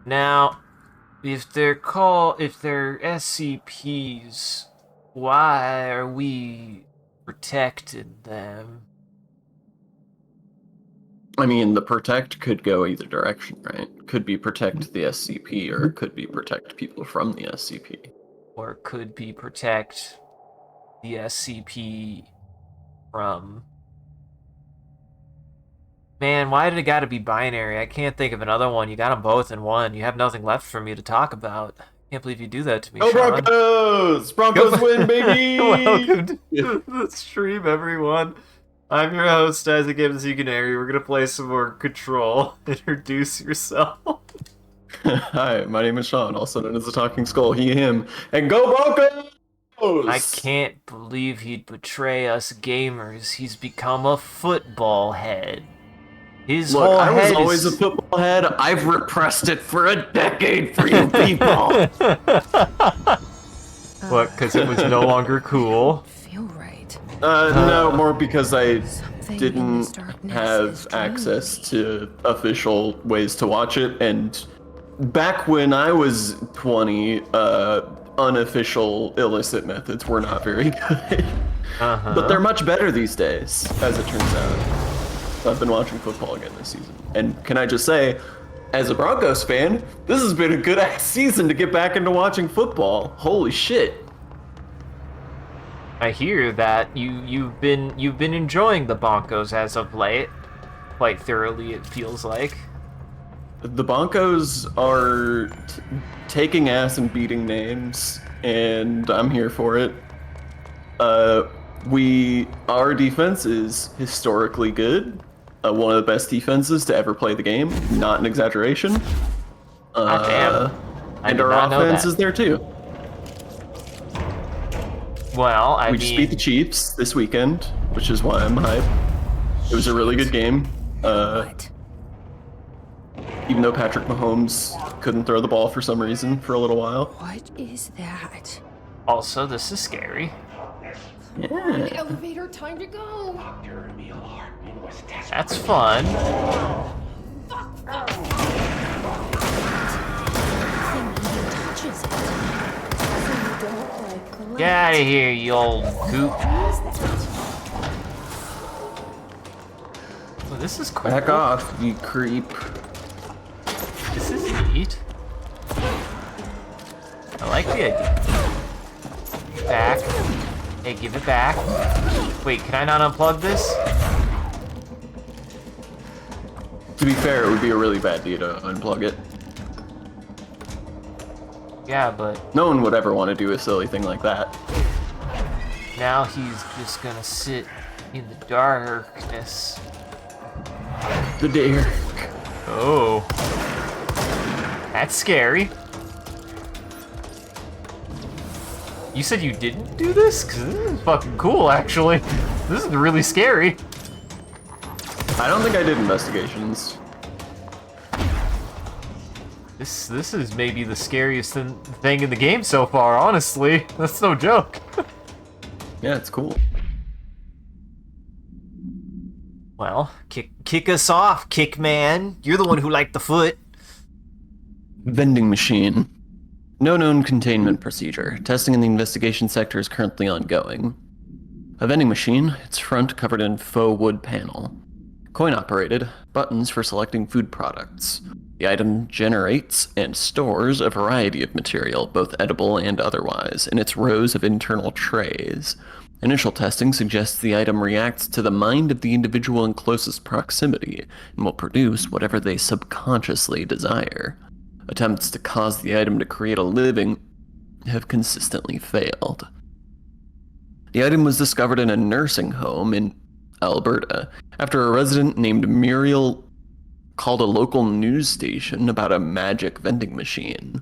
Now, if they're SCPs, why are we protecting them? I mean, the protect could go either direction, right? Could be protect the SCP, or it could be protect people from the SCP. Or could be protect the SCP from... Man, why did it gotta be binary? I can't think of another one. You got them both in one. You have nothing left for me to talk about. Can't believe you do that to me, Go Sean. Broncos! Broncos win, baby! Welcome to the stream, everyone. I'm your host, Isaac MCCanary. We're gonna play some more Control. Introduce yourself. Hi, my name is Sean, also known as the Talking Skull, he, him, and go Broncos! I can't believe he'd betray us gamers. He's become a football head. His Look, whole I was head always is... a football head. I've repressed it for a decade for you people. What, because it was no longer cool? Feel right. No, more because I Something in didn't this darkness have is access to official ways to watch it, and back when I was 20, unofficial illicit methods were not very good. But they're much better these days, as it turns out. I've been watching football again this season. And can I just say, as a Broncos fan, this has been a good ass season to get back into watching football. Holy shit. I hear that you've been enjoying the Broncos as of late, quite thoroughly. It feels like. The Broncos are taking ass and beating names, and I'm here for it. Our defense is historically good. One of the best defenses to ever play the game. Not an exaggeration. Damn. I And did our not know offense that. is there too. Well, We just beat the Chiefs this weekend, which is why I'm hyped. It was a really good game. what? Even though Patrick Mahomes couldn't throw the ball for some reason for a little while. What is that? Also, this is scary. Yeah. Elevator, time to go. That's fun. Thing even touches it. So you don't like Get out of here, you old goop. What is that? Well, this is cool. Back off, you creep. This is neat. I like the idea. Back. Hey, give it back. Wait, can I not unplug this? To be fair, it would be a really bad idea to unplug it. Yeah, but No one would ever want to do a silly thing like that. now he's just gonna sit in the darkness. The dare. Oh. That's scary. You said you didn't do this? Because this is fucking cool, actually. This is really scary. I don't think I did investigations. This is maybe the scariest thing in the game so far, honestly. That's no joke. Yeah, it's cool. Well, kick us off, Kick Man. You're the one who liked the foot. Vending machine. No known containment procedure. Testing in the investigation sector is currently ongoing. A vending machine, its front covered in faux wood panel. Coin operated, buttons for selecting food products. The item generates and stores a variety of material, both edible and otherwise, in its rows of internal trays. Initial testing suggests the item reacts to the mind of the individual in closest proximity and will produce whatever they subconsciously desire. Attempts to cause the item to create a living have consistently failed. The item was discovered in a nursing home in Alberta after a resident named Muriel called a local news station about a magic vending machine.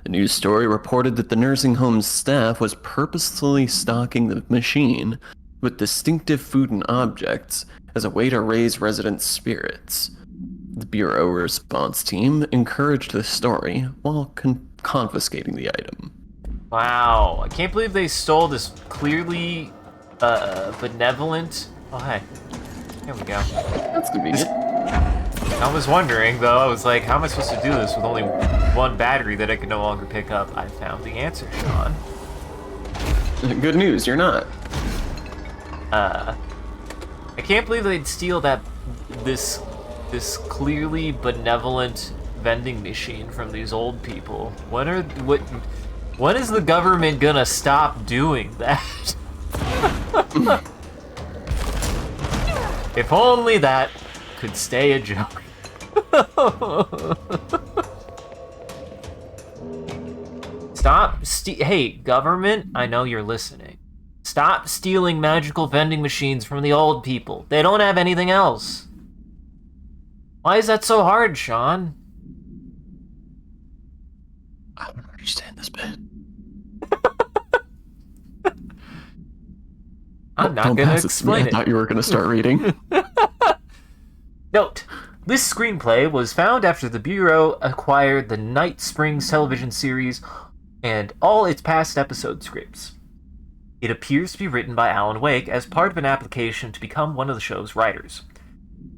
The news story reported that the nursing home's staff was purposefully stocking the machine with distinctive food and objects as a way to raise residents' spirits. The Bureau response team encouraged the story while confiscating the item. Wow, I can't believe they stole this clearly benevolent... Oh, hey. There we go. That's convenient. I was wondering, though, I was like, how am I supposed to do this with only one battery that I can no longer pick up? I found the answer, Sean. Good news, you're not. I can't believe they'd steal this clearly benevolent vending machine from these old people. When is the government gonna stop doing that? If only that could stay a joke. Hey, government, I know you're listening. Stop stealing magical vending machines from the old people. They don't have anything else. Why is that so hard, Sean? I don't understand this bit. I'm not going to explain it. I thought you were going to start reading. Note, this screenplay was found after the Bureau acquired the Night Springs television series and all its past episode scripts. It appears to be written by Alan Wake as part of an application to become one of the show's writers.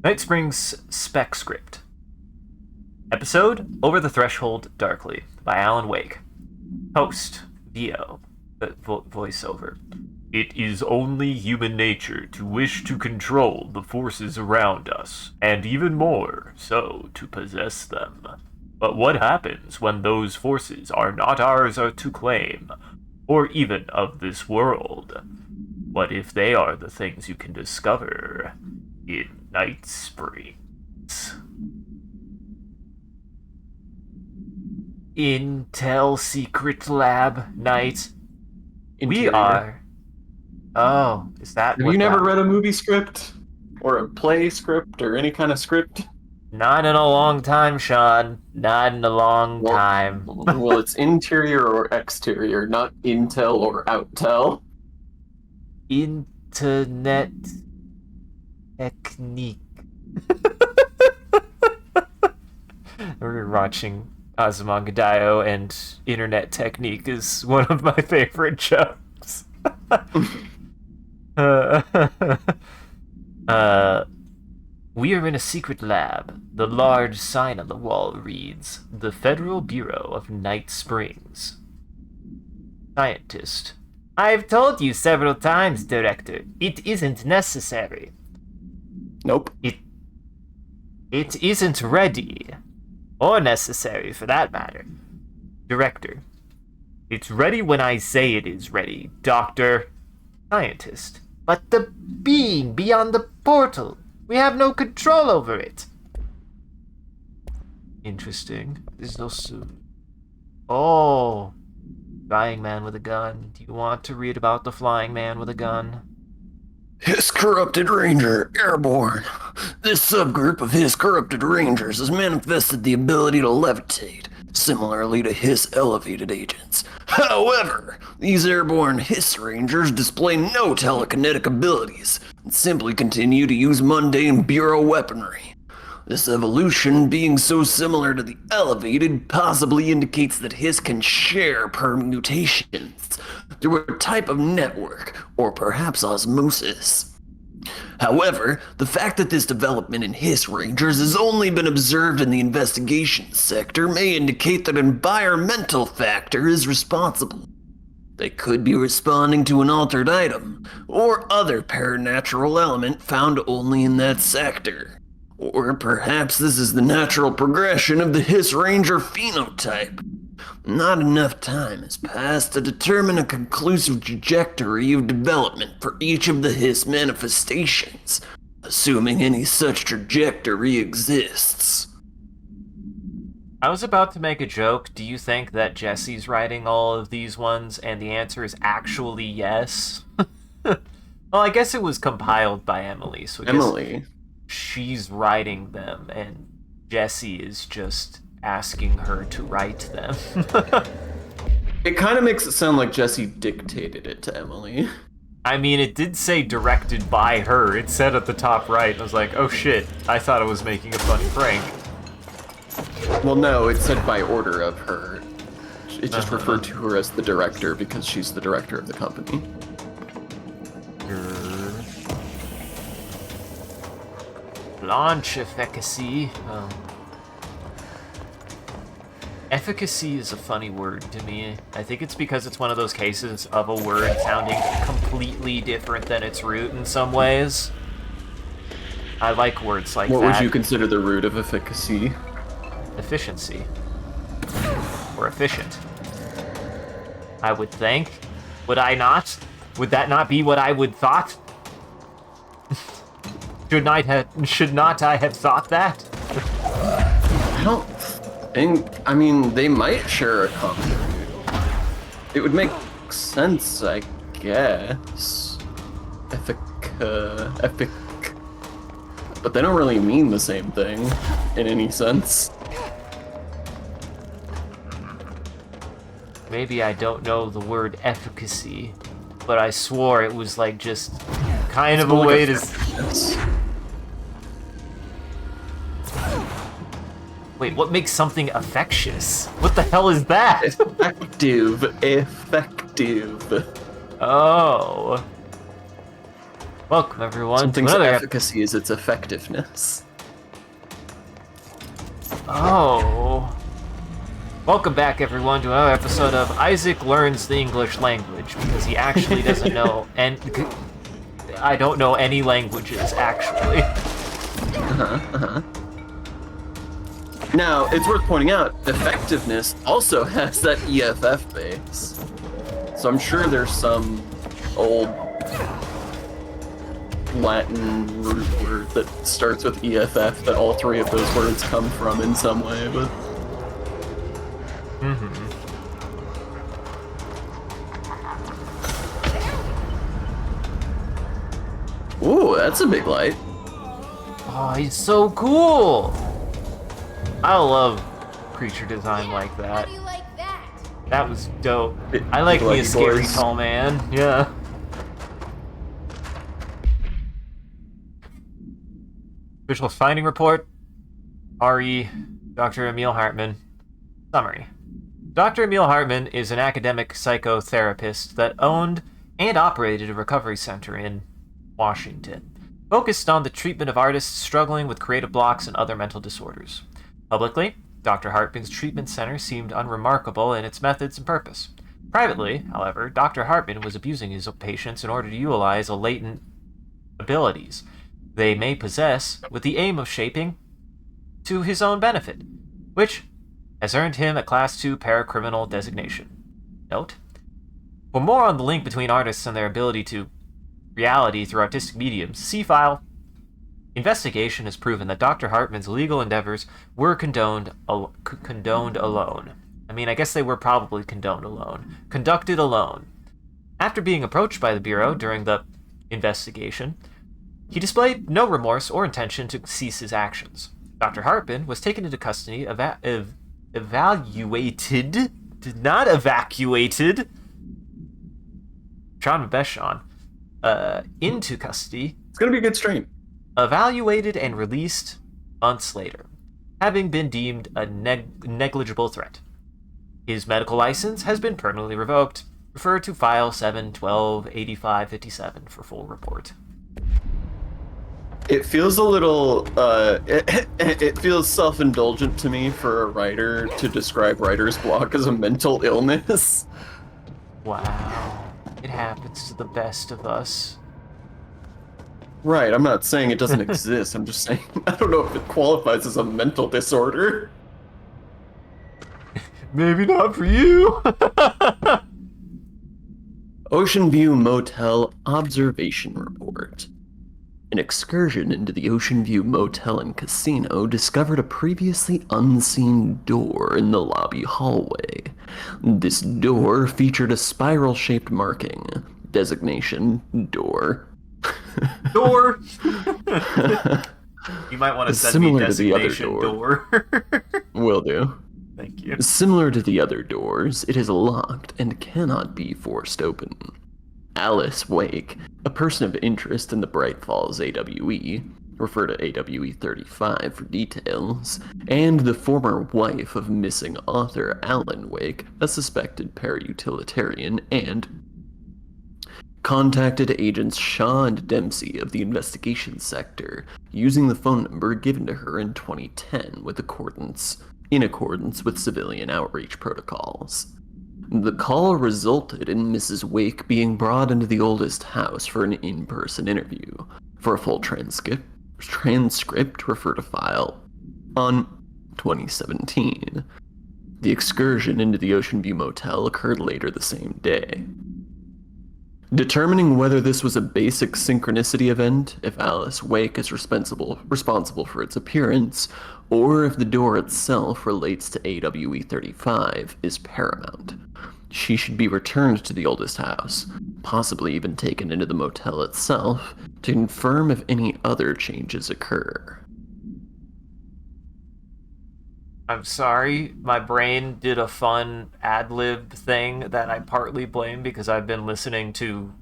Night Springs spec script. Episode, Over the Threshold Darkly, by Alan Wake. Host, VO, voiceover. It is only human nature to wish to control the forces around us, and even more so to possess them. But what happens when those forces are not ours to claim, or even of this world? What if they are the things you can discover in Night Springs? Intel Secret Lab Night. We are... Oh, is that Have you never read a movie script? Or a play script, or any kind of script? Not in a long time, Sean. Not in a long time. Well, it's interior or exterior, not intel or outtel. Internet technique. We're watching Azumangadayo, and internet technique is one of my favorite jokes. We are in a secret lab. The large sign on the wall reads, The Federal Bureau of Night Springs. Scientist. I've told you several times, Director. It isn't necessary. Nope. It isn't ready. Or necessary, for that matter. Director. It's ready when I say it is ready, Doctor. Scientist. But the being beyond the portal, we have no control over it. Interesting. There's no Oh. Flying man with a gun. Do you want to read about the flying man with a gun? His corrupted ranger, airborne. This subgroup of his corrupted rangers has manifested the ability to levitate, similarly to his elevated agents. However, these airborne Hiss Rangers display no telekinetic abilities, and simply continue to use mundane Bureau weaponry. This evolution, being so similar to the elevated, possibly indicates that Hiss can share permutations through a type of network, or perhaps osmosis. However, the fact that this development in Hiss Rangers has only been observed in the investigation sector may indicate that an environmental factor is responsible. They could be responding to an altered item, or other paranatural element found only in that sector. Or perhaps this is the natural progression of the Hiss Ranger phenotype. Not enough time has passed to determine a conclusive trajectory of development for each of the Hiss manifestations, assuming any such trajectory exists. I was about to make a joke. Do you think that Jesse's writing all of these ones? And the answer is actually yes. Well, I guess it was compiled by Emily. So Emily. She's writing them, and Jesse is just asking her to write them. It kind of makes it sound like Jesse dictated it to Emily. I mean, it did say directed by her. It said at the top right. I was like, oh shit, I thought I was making a funny prank. Well, no, it said by order of her. It just referred to her as the director because she's the director of the company. launch efficacy. Efficacy is a funny word to me. I think it's because it's one of those cases of a word sounding completely different than its root in some ways. I like words like that. What would you consider the root of efficacy? Efficiency. Or efficient. I would think. Would I not? Would that not be what I would thought? Should not I have thought that? I don't think... I mean, they might share a common root. It would make sense, I guess. Epic... But they don't really mean the same thing, in any sense. Maybe I don't know the word efficacy, but I swore it was like just kind of a way to... Wait, what makes something infectious? What the hell is that? Effective. Oh. Welcome, everyone. Something's efficacy is its effectiveness. Oh. Welcome back, everyone, to another episode of Isaac Learns the English Language, because he actually doesn't know, and I don't know any languages, actually. Now, it's worth pointing out, effectiveness also has that EFF base. So I'm sure there's some old Latin root word that starts with EFF that all three of those words come from in some way, but... Ooh, that's a big light. Oh, he's so cool! I love creature design like that. How do you like that? That was dope. I like me a scary tall man. Yeah. Official finding report. RE, Dr. Emil Hartman. Summary. Dr. Emil Hartman is an academic psychotherapist that owned and operated a recovery center in Washington, focused on the treatment of artists struggling with creative blocks and other mental disorders. Publicly, Dr. Hartman's treatment center seemed unremarkable in its methods and purpose. Privately, however, Dr. Hartman was abusing his patients in order to utilize a latent abilities they may possess with the aim of shaping to his own benefit, which has earned him a Class II paracriminal designation. Note: for more on the link between artists and their ability to reality through artistic mediums, see file. Investigation has proven that Dr. Hartman's legal endeavors were condoned alone. I mean, I guess they were probably condoned alone. Conducted alone. After being approached by the Bureau during the investigation, he displayed no remorse or intention to cease his actions. Dr. Hartman was taken into custody, evaluated, not evacuated, trying my best, Sean, into custody. It's gonna be a good stream. Evaluated and released months later, having been deemed a negligible threat. His medical license has been permanently revoked. Refer to file 7-12-85-57 for full report. It feels a little, it feels self-indulgent to me for a writer to describe writer's block as a mental illness. Wow. It happens to the best of us. Right, I'm not saying it doesn't exist, I'm just saying, I don't know if it qualifies as a mental disorder. Maybe not for you. Ocean View Motel Observation Report. An excursion into the Ocean View Motel and Casino discovered a previously unseen door in the lobby hallway. This door featured a spiral-shaped marking. Designation, door. Door! You might want to send me designation door. Will do. Thank you. Similar to the other doors, it is locked and cannot be forced open. Alice Wake, a person of interest in the Bright Falls AWE, refer to AWE 35 for details, and the former wife of missing author Alan Wake, a suspected parautilitarian and contacted agents Shaw and Dempsey of the investigation sector using the phone number given to her in 2010 in accordance with civilian outreach protocols. The call resulted in Mrs. Wake being brought into the oldest house for an in-person interview. For a full transcript refer to file on 2017. The excursion into the Ocean View Motel occurred later the same day. Determining whether this was a basic synchronicity event, if Alice Wake is responsible for its appearance, or if the door itself relates to AWE 35, is paramount. She should be returned to the oldest house, possibly even taken into the motel itself, to confirm if any other changes occur. I'm sorry, my brain did a fun ad-lib thing that I partly blame because I've been listening to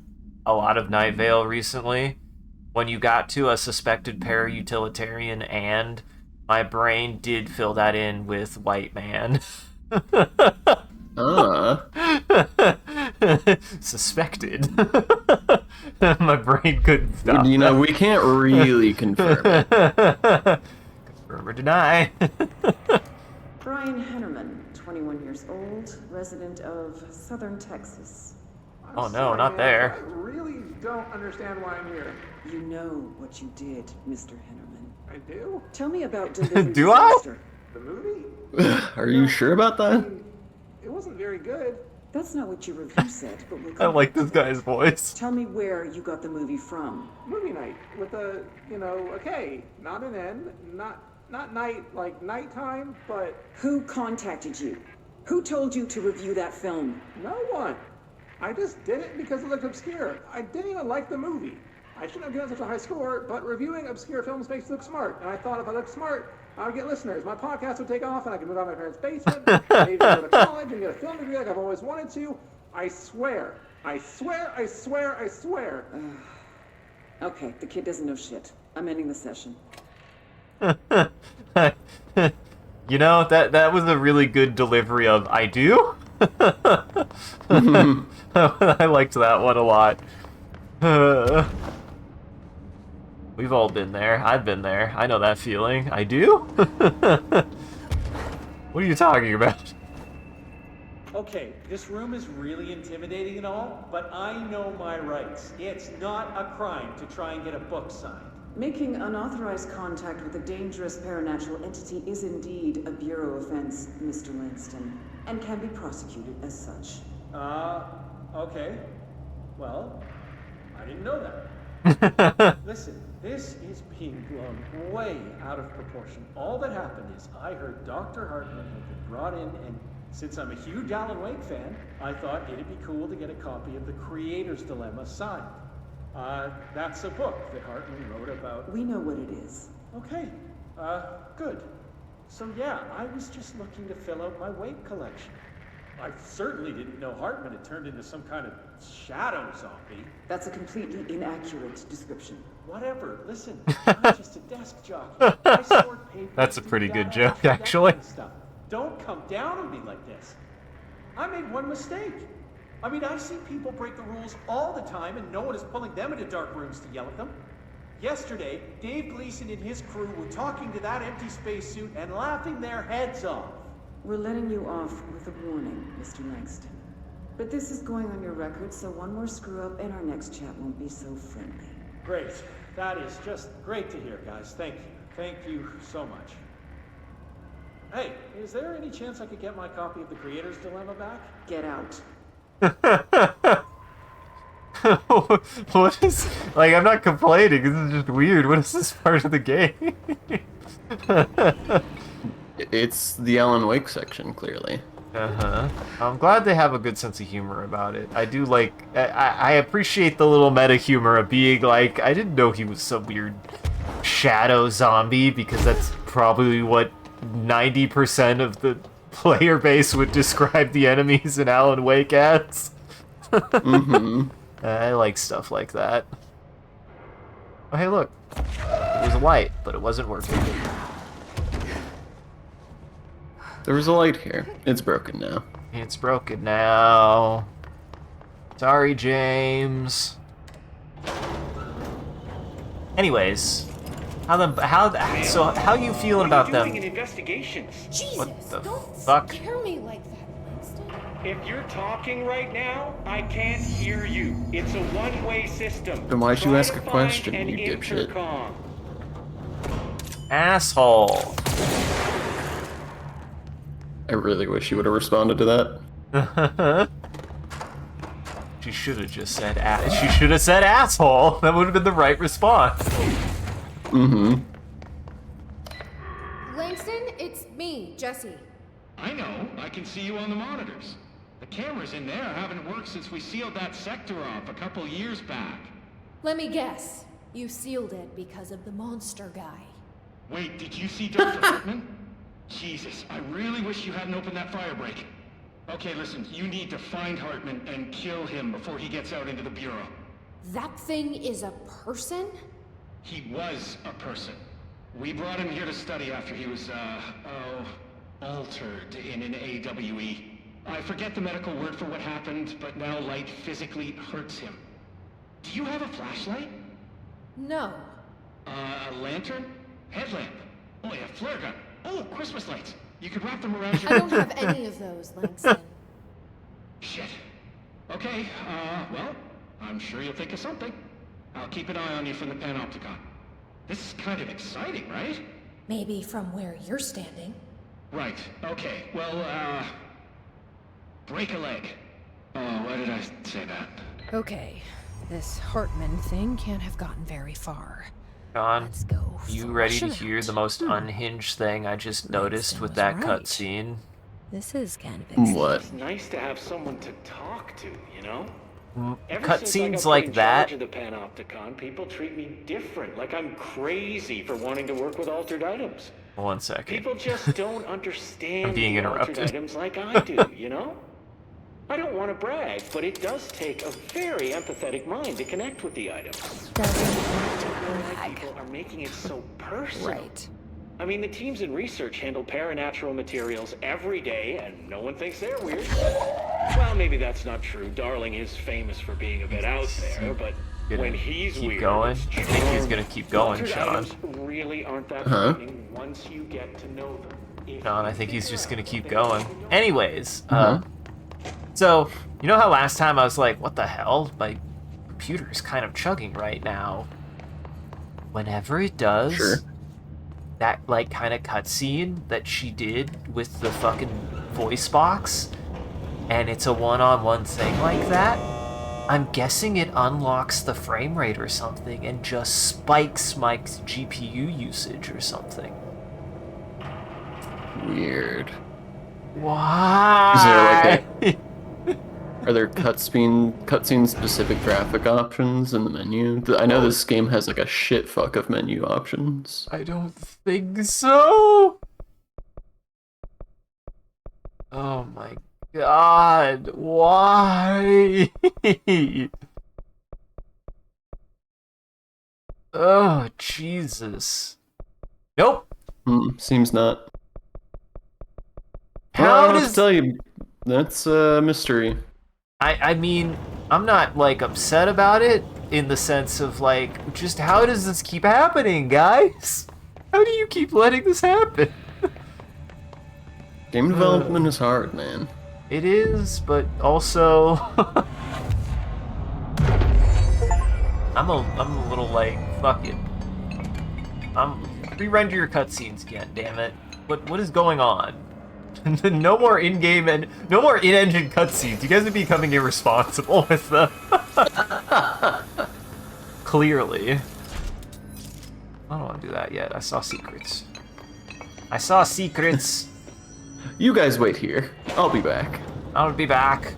a lot of Night Vale recently. When you got to a suspected para-utilitarian and, my brain did fill that in with white man. Suspected. My brain couldn't stop. You know, we can't really confirm it. Confirm or deny. Brian Hennerman, 21 years old, resident of Southern Texas. Oh no, not there. I really don't understand why I'm here. You know what you did, Mr. Hennerman. I do? Tell me about Delivery Do I? Disaster. The movie? Are you sure about that? It wasn't very good. That's not what your review said, but we'll I come like back this to that. guy's voice. Tell me where you got the movie from. Movie night with a, a K, not an N, not night like nighttime, but Who contacted you? Who told you to review that film? no one. I just did it because it looked obscure. I didn't even like the movie. I shouldn't have given such a high score, but reviewing obscure films makes you look smart. And I thought if I looked smart, I would get listeners. My podcast would take off and I could move out of my parents' basement, maybe go to college and get a film degree like I've always wanted to. I swear. I swear, I swear, I swear. Okay, the kid doesn't know shit. I'm ending the session. You know, that was a really good delivery of I do. I liked that one a lot. We've all been there. I've been there. I know that feeling. I do? What are you talking about? Okay, this room is really intimidating and all, but I know my rights. It's not a crime to try and get a book signed. Making unauthorized contact with a dangerous paranatural entity is indeed a bureau offense, Mr. Langston, and can be prosecuted as such. Okay. Well, I didn't know that. Listen, this is being blown way out of proportion. All that happened is I heard Dr. Hartman had been brought in, and since I'm a huge Alan Wake fan, I thought it'd be cool to get a copy of The Creator's Dilemma signed. That's a book that Hartman wrote about. We know what it is. Okay, good. So yeah, I was just looking to fill out my Wake collection. I certainly didn't know Hartman had turned into some kind of shadow zombie. That's a completely inaccurate description. Whatever, listen, I'm just a desk jockey. I sort papers, That's a do pretty good data, joke, that actually. kind of stuff. Don't come down on me like this. I made one mistake. I mean, I see people break the rules all the time and no one is pulling them into dark rooms to yell at them. Yesterday, Dave Gleason and his crew were talking to that empty spacesuit and laughing their heads off. We're letting you off with a warning, Mr. Langston. But this is going on your record, so one more screw-up and our next chat won't be so friendly. Great. That is just great to hear, guys. Thank you. Thank you so much. Hey, is there any chance I could get my copy of The Creator's Dilemma back? Get out. What is... Like, I'm not complaining. This is just weird. What is this part of the game? It's the Alan Wake section, clearly. Uh-huh. I'm glad they have a good sense of humor about it. I do like... I appreciate the little meta humor of being like, I didn't know he was some weird shadow zombie, because that's probably what 90% of the player base would describe the enemies in Alan Wake as. I like stuff like that. Oh, hey, look. It was a light, but it wasn't working. There was a light here. It's broken now. It's broken now. Sorry, James. Anyways, how you feeling about them? Doing in investigations. Jesus, What the don't fuck? scare me like that, Winston. If you're talking right now, I can't hear you. It's a one-way system. Then why'd you Try ask to a find question, an you dipshit? intercom. Asshole. I really wish you would have responded to that. She should have just said she should have said asshole. That would have been the right response. Mm-hmm. Langston, it's me, Jesse. I know. I can see you on the monitors. The cameras in there haven't worked since we sealed that sector off a couple years back. Let me guess. You sealed it because of the monster guy. Wait, did you see Dr. Hartman? Jesus, I really wish you hadn't opened that fire break. Okay, listen, you need to find Hartman and kill him before he gets out into the Bureau. That thing is a person? He was a person. We brought him here to study after he was, altered in an AWE. I forget the medical word for what happened, but now light physically hurts him. Do you have a flashlight? No. A lantern? Headlamp? Oh yeah, flare gun. Oh, Christmas lights. You could wrap them around your... I don't have any of those, Langston. Shit. Okay, well, I'm sure you'll think of something. I'll keep an eye on you from the panopticon. This is kind of exciting, right? Maybe from where you're standing. Right, okay. Well, break a leg. Oh, why did I say that? Okay. This Hartman thing can't have gotten very far. John, Let's go. you ready to flush 'em hear out. the most unhinged thing I just noticed with was that right. cutscene? This is kind of exciting. What? It's nice to have someone to talk to, you know? Ever since I Cutscenes got like put in that. charge of the Panopticon, people treat me different, like I'm crazy for wanting to work with altered items. 1 second. People just don't understand I'm being the altered interrupted. items like I do, you know? I don't want to brag, but it does take a very empathetic mind to connect with the items. People are making it so personal. Right. I mean, the teams in research handle paranatural materials every day, and no one thinks they're weird. Well, maybe that's not true. Darling is famous for being a bit out there, but when he's Keep weird, going. it's I think he's true. gonna keep going, Altered Sean. items really aren't that Huh? frightening once you get to know them. If John, I you think he's figure just out gonna what keep they going. really don't Anyways, Uh-huh. so, you know how last time I was like, what the hell? My computer's kind of chugging right now. Whenever it does, Sure. that, like, kind of cutscene that she did with the fucking voice box, and it's a one-on-one thing like that, I'm guessing it unlocks the frame rate or something and just spikes my GPU usage or something. Weird. Why? Is there like Are there cutscene specific graphic options in the menu? I know this game has like a shit fuck of menu options. I don't think so. Oh my god, why? Oh, Jesus. Nope. Seems not. How Well, I don't know what does... to tell you? That's a mystery. I mean, I'm not, like, upset about it in the sense of, like, just how does this keep happening, guys? How do you keep letting this happen? Game development is hard, man. It is, but also... I'm a little, like, fuck it. Re-render your cutscenes again, damn it. What is going on? No more in-game and no more in-engine cutscenes. You guys are becoming irresponsible with them. Clearly. I don't want to do that yet. I saw secrets. I saw secrets. You guys wait here. I'll be back. I'll be back.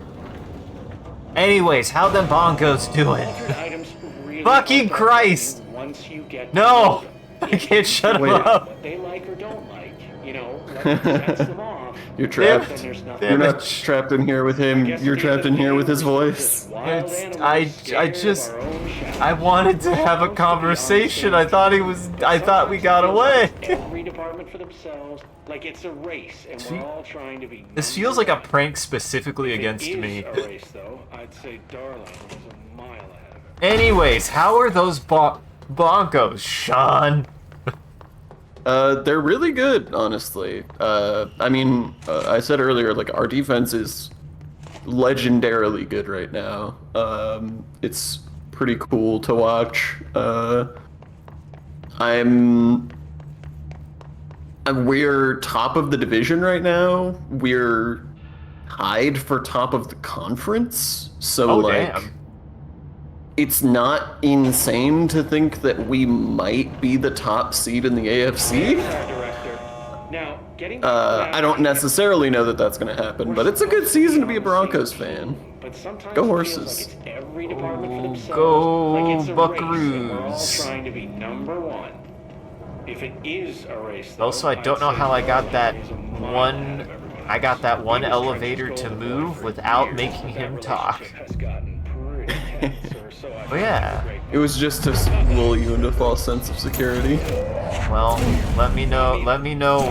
Anyways, how them bongos doing? Altered items really Fucking aren't that Christ! frightening once you get to No! know them. I If can't you shut 'em figure out up. What they like or don't like, you know, what sets them off. You're trapped. Then there's nothing. You're Damn not it. trapped in here with him. Guess You're the trapped in here with his game is voice. just wild It's- animals I scared of just- our own shadows. I wanted to have a conversation. I thought we got away. Every every department for themselves, like it's a race, and we're all trying to be. This feels like a prank specifically against If it me. is a race, though, I'd say Darling is a mile ahead of it. Anyways, how are those Broncos, Sean? They're really good, honestly. I mean, I said earlier, like, our defense is legendarily good right now. It's pretty cool to watch. We're top of the division right now. We're tied for top of the conference. So, Damn. it's not insane to think that we might be the top seed in the AFC. Now, getting I don't necessarily know that that's going to happen, but it's a good season to be a Broncos fan. But sometimes Go it feels Horses. like it's every department for themselves, Go like it's a race, and we're all Buckaroos. trying to be number one. If it is a race, though, Also, I don't know how I got that Darling is a mile one. ahead of everybody. I got that one Biggest elevator trenches to goal move for without years, making but him that talk. relationship has gotten pretty tense, or so I Oh yeah. It was just to lull you into a false sense of security. Well, let me know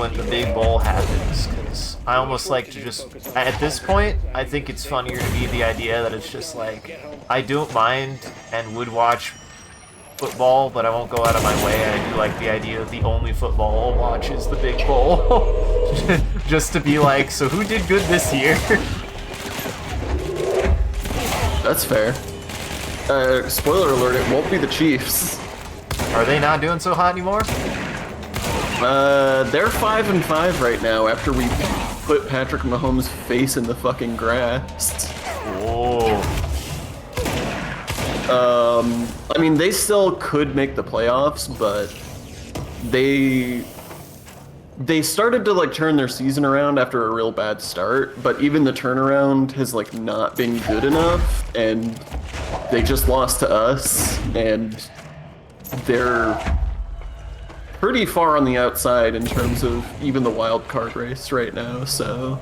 when the big bowl happens, because I almost like to just, at this point, I think it's funnier to me the idea that it's just like, I don't mind and would watch football, but I won't go out of my way. I do like the idea that the only football I'll watch is the big bowl. Just to be like, so who did good this year? That's fair. Spoiler alert, it won't be the Chiefs. Are they not doing so hot anymore? They're 5-5 right now after we put Patrick Mahomes' face in the fucking grass. Oh. I mean, they still could make the playoffs, but they started to like turn their season around after a real bad start, but even the turnaround has like not been good enough, and they just lost to us, and they're pretty far on the outside in terms of even the wild card race right now, so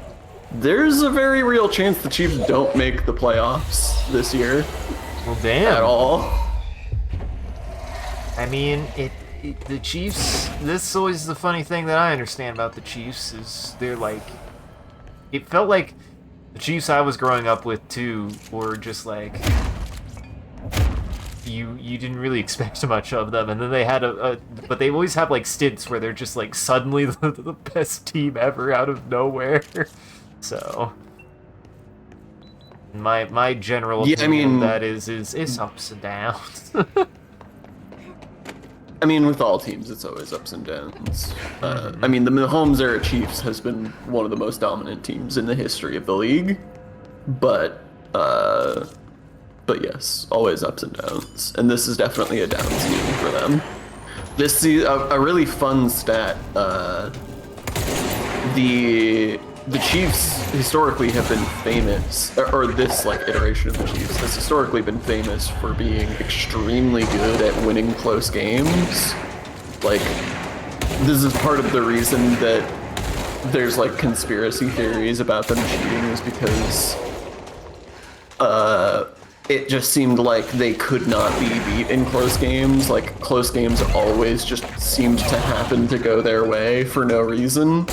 there's a very real chance the Chiefs don't make the playoffs this year Well, damn. at all. I mean, the Chiefs, this is always the funny thing that I understand about the Chiefs is they're like, it felt like the Chiefs I was growing up with too were just like, you didn't really expect much of them, and then they had but they always have like stints where they're just like suddenly the best team ever out of nowhere. So my general opinion of that is ups and downs. I mean, with all teams, it's always ups and downs. I mean, the Mahomes era Chiefs has been one of the most dominant teams in the history of the league, but yes, always ups and downs. And this is definitely a down season for them. This a really fun stat. The Chiefs historically have been famous, or this like iteration of the Chiefs has historically been famous for being extremely good at winning close games. Like, this is part of the reason that there's like conspiracy theories about them cheating is because it just seemed like they could not be beat in close games. Like, close games always just seemed to happen to go their way for no reason.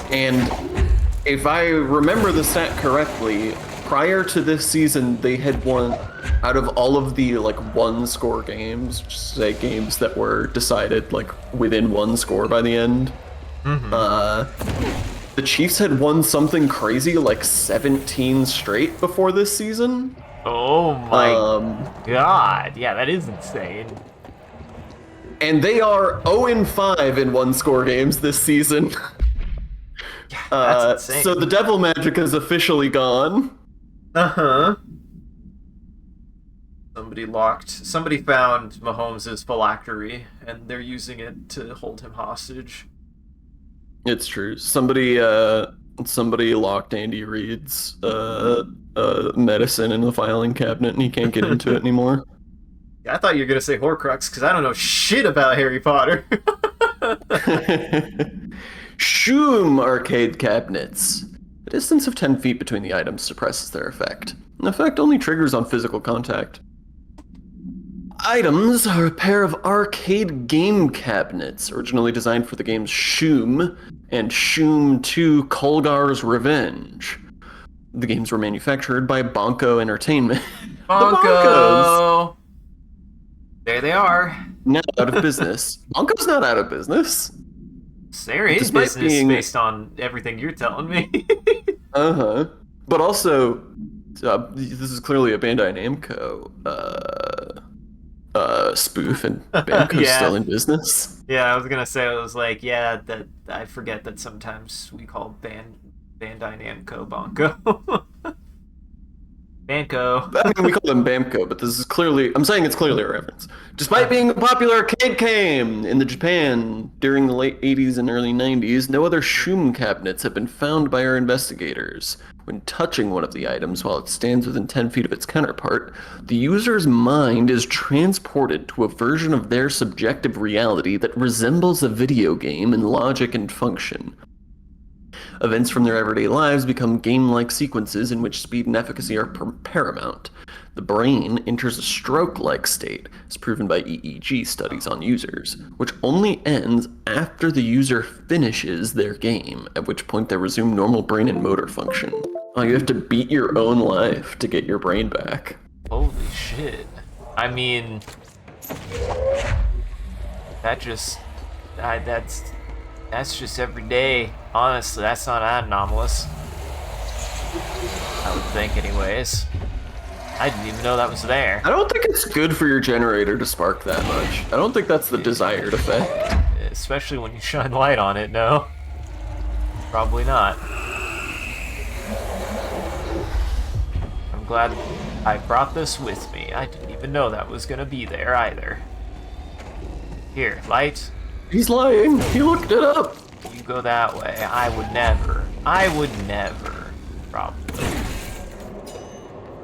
And if I remember the stat correctly, prior to this season, they had won, out of all of the like one score games, just say games that were decided like within one score by the end, the Chiefs had won something crazy like 17 straight before this season. Oh my god. Yeah, that is insane. And they are 0-5 in one score games this season. That's insane. So the devil magic is officially gone. Uh-huh. Somebody found Mahomes' phylactery, and they're using it to hold him hostage. It's true. Somebody locked Andy Reid's medicine in the filing cabinet, and he can't get into it anymore. Yeah, I thought you were gonna say Horcrux, because I don't know shit about Harry Potter. Shoom arcade cabinets. A distance of 10 feet between the items suppresses their effect. An effect only triggers on physical contact. items are a pair of arcade game cabinets, originally designed for the games Shoom and Shoom 2 Kolgar's Revenge. The games were manufactured by Bonko Entertainment. The Bonkos! Bonko! There they are. Now out of business. Bonko's not out of business. There is Despite business being- based on everything you're telling me. Uh-huh. But also, this is clearly a Bandai Namco spoof, and Namco's Yeah. still in business. Yeah, I was gonna say, I was like, yeah, that I forget that sometimes we call Bandai Namco Bonko. Banco. I mean, we call them Bamco, but this is clearly, I'm saying it's clearly a reference. Despite being a popular arcade game in the Japan during the late 80s and early 90s, no other Shoom cabinets have been found by our investigators. When touching one of the items while it stands within 10 feet of its counterpart, the user's mind is transported to a version of their subjective reality that resembles a video game in logic and function. Events from their everyday lives become game-like sequences in which speed and efficacy are paramount. The brain enters a stroke-like state, as proven by EEG studies on users, which only ends after the user finishes their game, at which point they resume normal brain and motor function. Oh, you have to beat your own life to get your brain back. Holy shit. I mean, that just, that's just every day. Honestly, that's not anomalous. I would think, anyways. I didn't even know that was there. I don't think it's good for your generator to spark that much. I don't think that's the desired effect. Especially when you shine light on it, no? Probably not. I'm glad I brought this with me. I didn't even know that was gonna be there either. Here, light. He's lying. He looked it up. You go that way. I would never. Probably.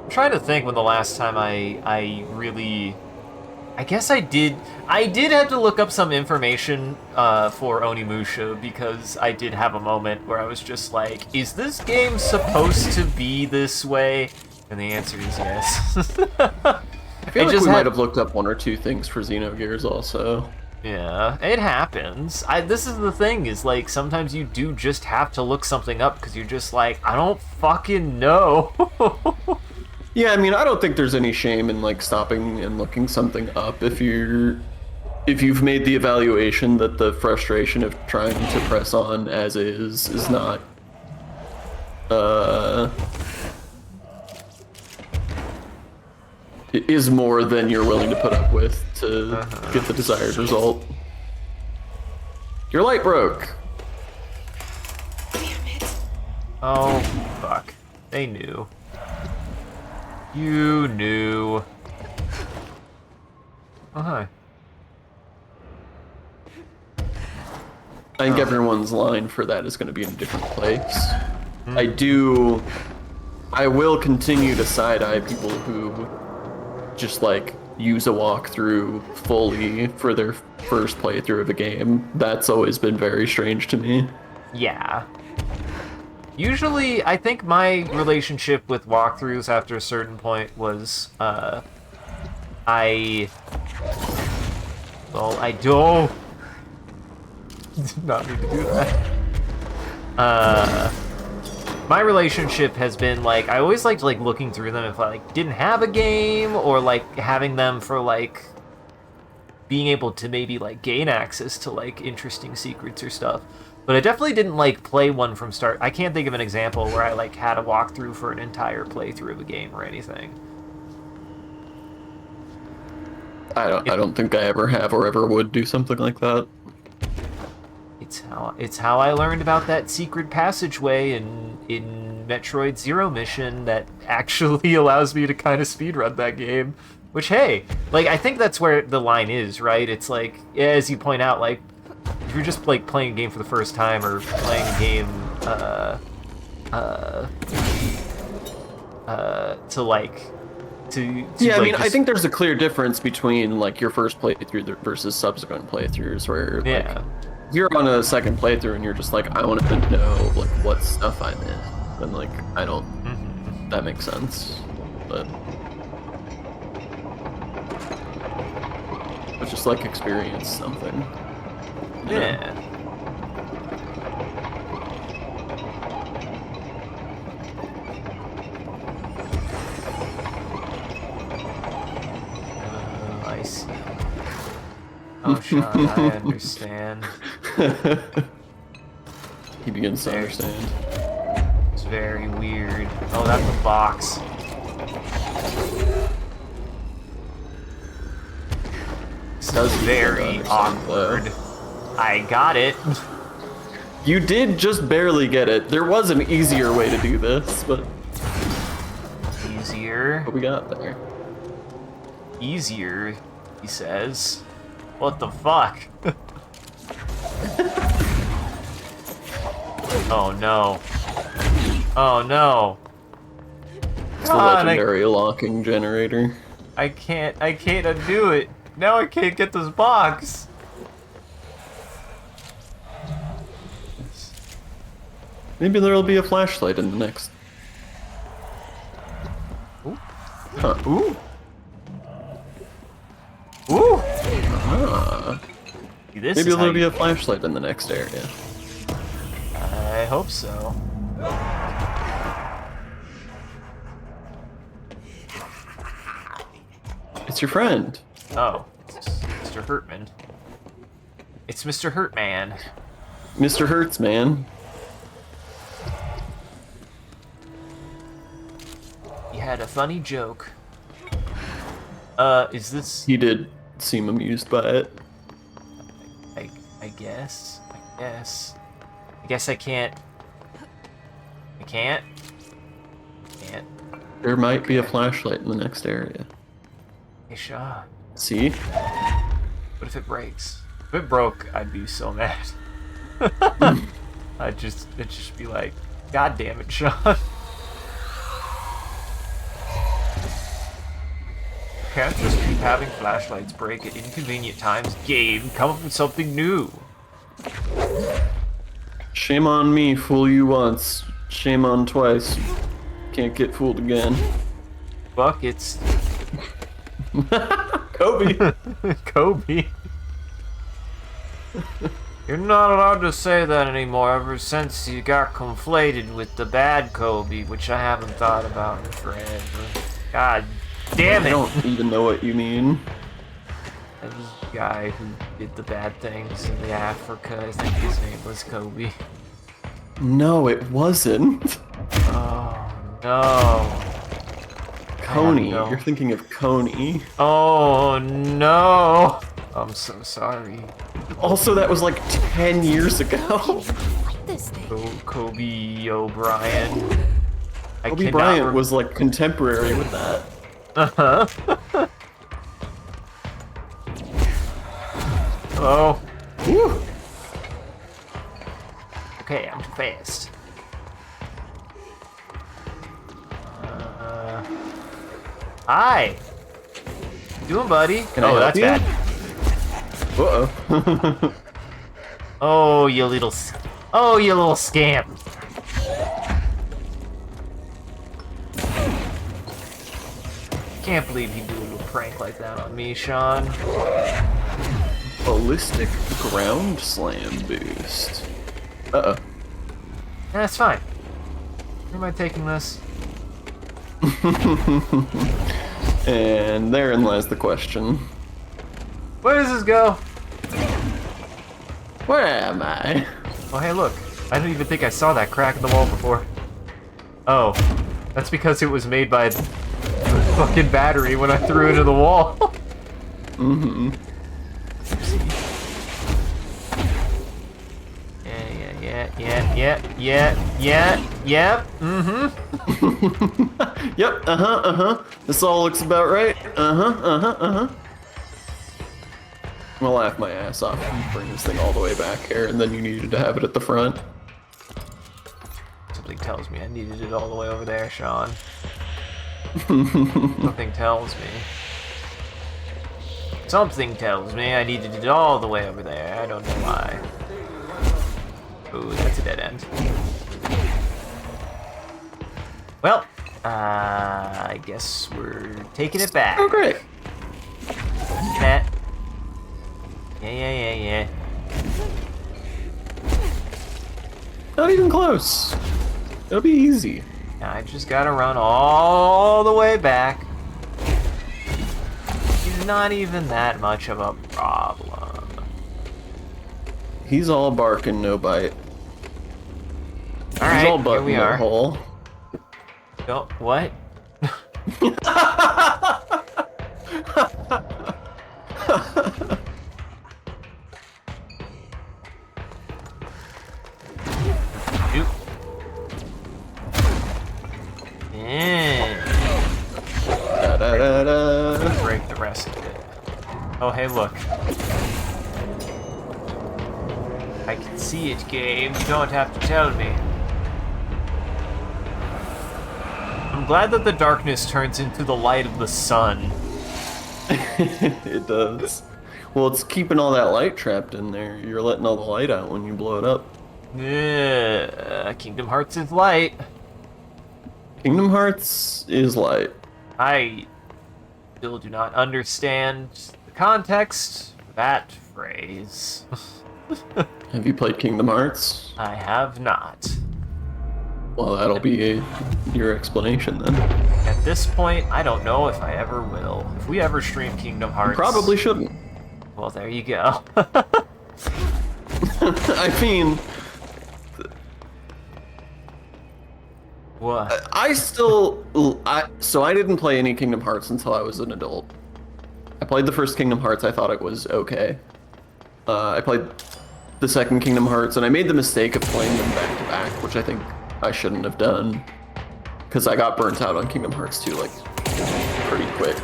I'm trying to think when the last time I really... I guess I did have to look up some information for Onimusha, because I did have a moment where I was just like, is this game supposed to be this way? And the answer is yes. I feel like we might have looked up one or two things for Xenogears also. Yeah, it happens. This is the thing, is like, sometimes you do just have to look something up because you're just like, I don't fucking know. Yeah, I mean, I don't think there's any shame in like stopping and looking something up if you've made the evaluation that the frustration of trying to press on as is not is more than you're willing to put up with to get the desired result. Your light broke. Damn it. Oh, fuck. They knew. You knew. Oh, hi. I think everyone's line for that is going to be in a different place. I will continue to side-eye people who just like use a walkthrough fully for their first playthrough of a game. That's always been very strange to me. Yeah. Usually, I think my relationship with walkthroughs after a certain point was, I don't did not need to do that. My relationship has been like, I always liked like looking through them if I like didn't have a game, or like having them for like being able to maybe like gain access to like interesting secrets or stuff. But I definitely didn't like play one from start. I can't think of an example where I like had a walkthrough for an entire playthrough of a game or anything. I don't think I ever have or ever would do something like that. It's how I learned about that secret passageway in Metroid Zero Mission that actually allows me to kind of speedrun that game. Which, hey, like, I think that's where the line is, right? It's like, as you point out, like, if you're just like playing a game for the first time, or playing a game yeah, I like, mean, I think there's a clear difference between like your first playthrough versus subsequent playthroughs, where like, you're on a second playthrough and you're just like, I want to know like what stuff I missed, and like I don't. That makes sense, but just like experience something. You know? Yeah. I see. Oh, Sean, I understand. He begins to understand. It's very weird. Oh, that's a box. This is very awkward. I got it. You did just barely get it. There was an easier way to do this, but Easier. we got there. Easier, he says. What the fuck? Oh no. Oh no. It's the God, legendary locking generator. I can't undo it. Now I can't get this box. Maybe there'll be a flashlight in the next. Ooh. Huh. Ooh. Ooh. Ah. This Maybe is how there'll be you- a flashlight in the next area. I hope so. It's your friend. Oh, it's Mr. Hurtman. It's Mr. Hurtman. Mr. Hertz, man. He had a funny joke. Is this... He did seem amused by it. I guess. I guess I can't... I can't? There might be a flashlight in the next area. Hey, Sean. See? What if it breaks? If it broke, I'd be so mad. It'd just be like, God damn it, Sean. Can't just keep having flashlights break at inconvenient times. Game, come up with something new. Shame on me, fool you once. Shame on twice. Can't get fooled again. Buckets. Kobe! Kobe. You're not allowed to say that anymore ever since you got conflated with the bad Kobe, which I haven't thought about in forever. God damn it! I don't even know what you mean. That was the guy who did the bad things in Africa. I think his name was Kobe. No, it wasn't. Oh, no. Coney. no. You're thinking of Coney. Oh, no. I'm so sorry. Also, that was like 10 years ago. Like this thing. Kobe O'Brien. Kobe Bryant was like contemporary with that. Uh-huh. Hello. Woo. Okay, I'm too fast. Hi. You doing, buddy? Can I help that's you? bad. Uh-oh. Oh, you little scamp. Can't believe you do a little prank like that on me, Sean. Ballistic ground slam boost. Uh-oh. That's fine. Where am I taking this? And therein lies the question. Where does this go? Where am I? Oh, hey, look. I didn't even think I saw that crack in the wall before. Oh, that's because it was made by the fucking battery when I threw it into the wall. Mm-hmm. Yeah. Mm-hmm. Yep, This all looks about right. I'm gonna laugh my ass off and bring this thing all the way back here, and then you needed to have it at the front. Something tells me I needed it all the way over there, Sean. Something tells me. Something tells me I needed it all the way over there. I don't know why. Ooh, that's a dead end. Well, I guess we're taking it back. Oh, great. Matt. Yeah. Not even close. It'll be easy. I just gotta run all the way back. He's not even that much of a problem. He's all bark and no bite. He's all Alright, butt here we in the are. hole. Oh, what? Shoot. Da-da-da-da. Break the rest of it. Oh, hey, look. I can see it, game. You don't have to tell me. I'm glad that the darkness turns into the light of the sun. It does. Well, it's keeping all that light trapped in there. You're letting all the light out when you blow it up. Kingdom Hearts is light. Kingdom Hearts is light. I still do not understand the context of that phrase. Have you played Kingdom Hearts? I have not. Well, that'll be your explanation then. At this point, I don't know if I ever will. If we ever stream Kingdom Hearts... Probably shouldn't. Well, there you go. I mean, What? So I didn't play any Kingdom Hearts until I was an adult. I played the first Kingdom Hearts, I thought it was okay. I played the second Kingdom Hearts, and I made the mistake of playing them back to back, which I think I shouldn't have done. Because I got burnt out on Kingdom Hearts 2, like, pretty quick.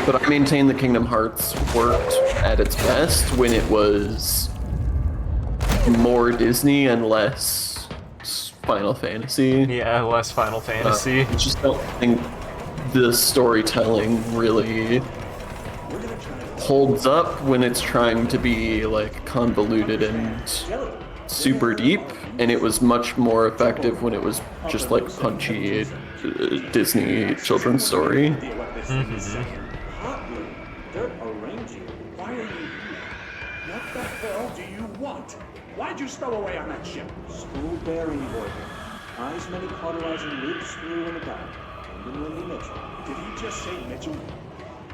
But I maintain the Kingdom Hearts worked at its best when it was more Disney and less Final Fantasy. Yeah, less Final Fantasy. I just don't think the storytelling really holds up when it's trying to be like convoluted and super deep, and it was much more effective when it was just like punchy Disney children's story. They're arranging. Why are you here? What the hell do you want? Why'd you stow away on that ship? School bearing order. Eyes many cauterizing loops through and about. And Wendy Mitchell. Did he just say Mitchell?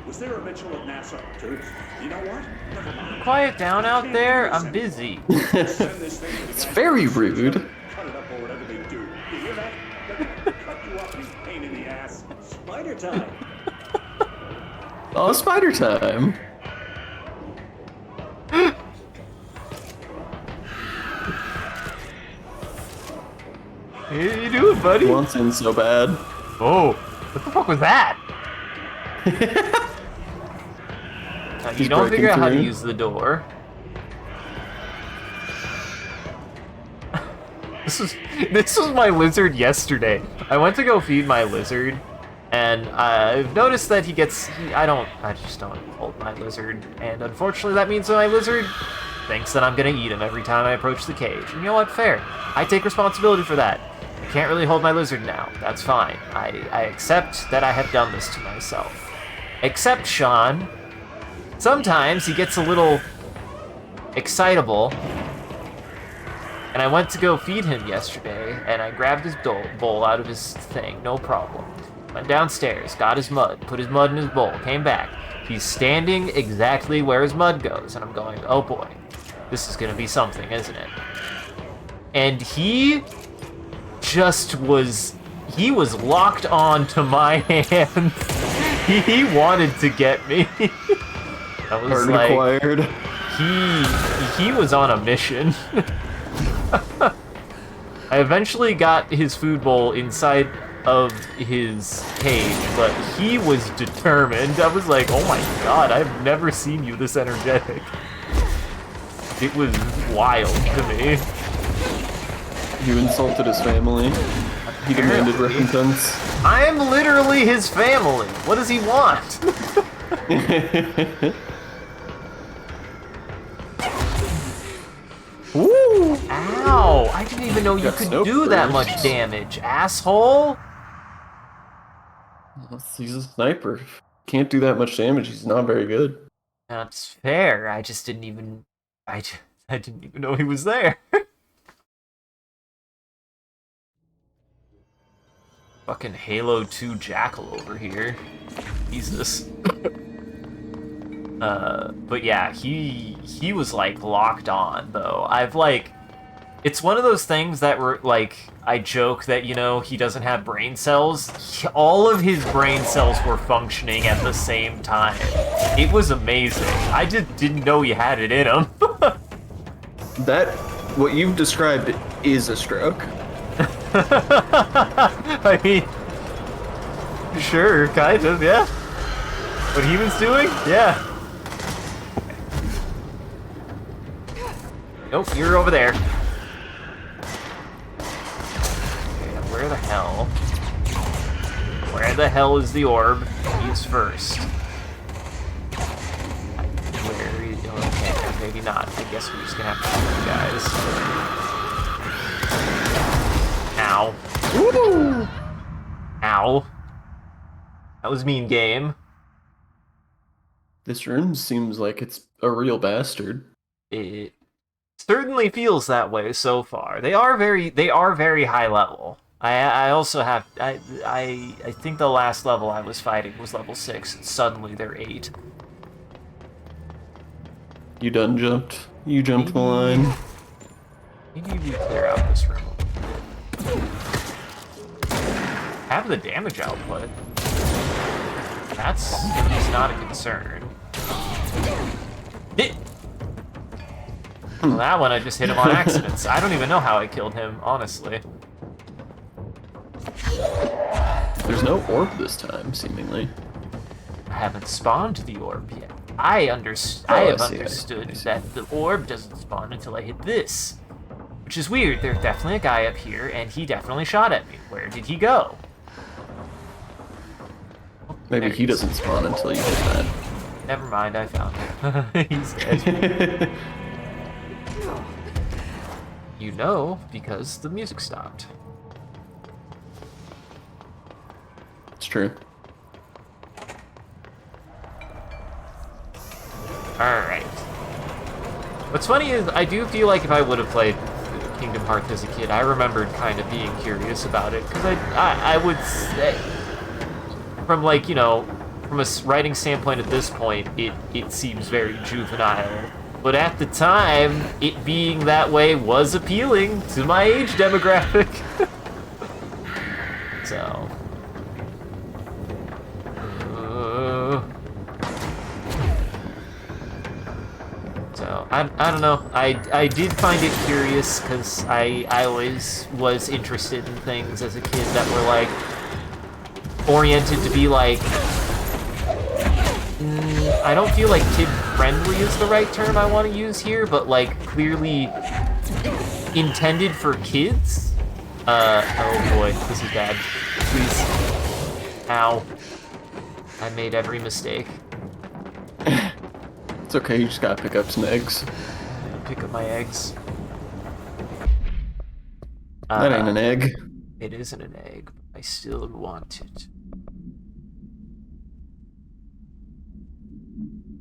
Was there a Mitchell at NASA? Dude, you know what? Never mind. Quiet down out there. I'm busy. Send this thing to the It's gas very station. rude. Cut it up or whatever they do. You hear that? They're gonna cut you up, you pain in the ass. Spider time. Oh, spider time. How you doing, buddy? Wants in so bad. Oh, what the fuck was that? You He's don't breaking figure out how to through. use the door. This was my lizard yesterday. I went to go feed my lizard, and I've noticed that I just don't hold my lizard, and unfortunately that means that my lizard thinks that I'm gonna eat him every time I approach the cage. And you know what? Fair. I take responsibility for that. I can't really hold my lizard now. That's fine. I accept that I have done this to myself. Except Sean. Sometimes he gets a little excitable, and I went to go feed him yesterday, and I grabbed his bowl out of his thing, no problem. Went downstairs, got his mud, put his mud in his bowl, came back. He's standing exactly where his mud goes, and I'm going, oh boy, this is gonna be something, isn't it? And he was locked on to my hands. He wanted to get me. I was Hard like, acquired. he was on a mission. I eventually got his food bowl inside of his cage, but he was determined. I was like, oh my god, I've never seen you this energetic. It was wild to me. You insulted his family. He demanded recompense. I am literally his family. What does he want? Woo! Ow! I didn't even know you Got could snow do that burst. much damage, asshole! He's a sniper. Can't do that much damage. He's not very good. That's fair. I just didn't even... I didn't even know he was there. Fucking Halo 2 Jackal over here. Jesus. But yeah, he was, like, locked on, though. I've, like... It's one of those things that were, like, I joke that, you know, he doesn't have brain cells. All of his brain cells were functioning at the same time. It was amazing. I just didn't know he had it in him. What you've described is a stroke. I mean, sure, kind of, yeah. What he was doing? Yeah. Nope, you're over there. Where the hell? Where the hell is the orb? He's first. Where is... Okay, maybe not. I guess we're just gonna have to shoot you guys. Ow. Woo! Ow. That was mean game. This room seems like it's a real bastard. It certainly feels that way so far. They are very high level. I also have I think the last level I was fighting was level 6 and suddenly they're 8. You done jumped? You jumped the line? Maybe we clear out this room a little bit. Have the damage output. That's at least not a concern. Well, that one I just hit him on accident. I don't even know how I killed him, honestly. There's no orb this time, seemingly. I haven't spawned the orb yet. I have understood that the orb doesn't spawn until I hit this. Which is weird. There's definitely a guy up here, and he definitely shot at me. Where did he go? Maybe he doesn't spawn until you hit that. Never mind, I found him. He's dead. You know, because the music stopped. It's true. Alright. What's funny is, I do feel like if I would have played Kingdom Hearts as a kid, I remembered kind of being curious about it, because I would say, from like, you know, from a writing standpoint at this point, it seems very juvenile. But at the time, it being that way was appealing to my age demographic. So... So, I don't know. I did find it curious because I always was interested in things as a kid that were like oriented to be like I don't feel like kid-friendly is the right term I want to use here, but like clearly intended for kids. Oh boy, this is bad. Please. Ow. I made every mistake. It's okay, you just gotta pick up some eggs. Pick up my eggs. That ain't an egg. It isn't an egg, but I still want it.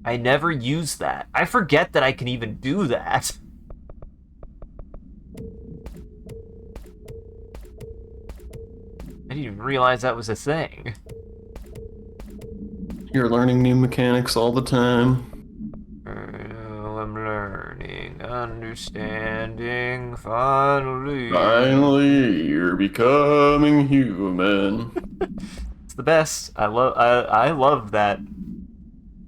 I never use that. I forget that I can even do that. I didn't even realize that was a thing. You're learning new mechanics all the time. I'm learning, understanding, finally. Finally, you're becoming human. It's the best. I love that.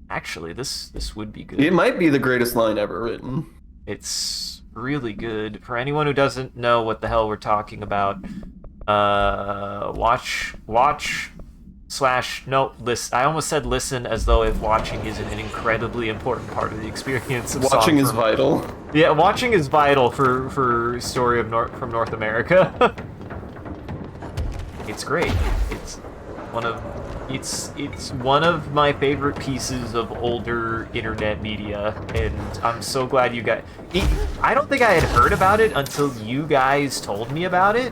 Actually, this would be good. It might be the greatest line ever written. It's really good. For anyone who doesn't know what the hell we're talking about, listen. I almost said listen as though if watching isn't an incredibly important part of the experience of watching is vital. Yeah, watching is vital for Story of from North America. It's great. It's one of my favorite pieces of older internet media, and I'm so glad you guys... I don't think I had heard about it until you guys told me about it,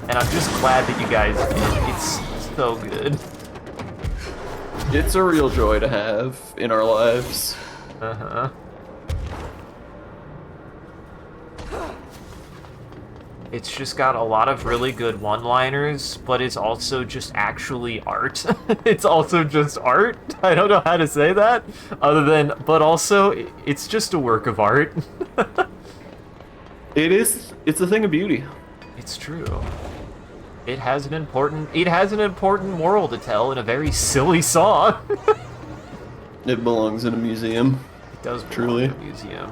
and I'm just glad that you guys did. It's so good. It's a real joy to have in our lives. Uh-huh. It's just got a lot of really good one-liners, but it's also just actually art. It's also just art. I don't know how to say that, other than, but also, it's just a work of art. It is. It's a thing of beauty. It's true. It has an important moral to tell in a very silly song. It belongs in a museum. It does belong Truly. in a museum.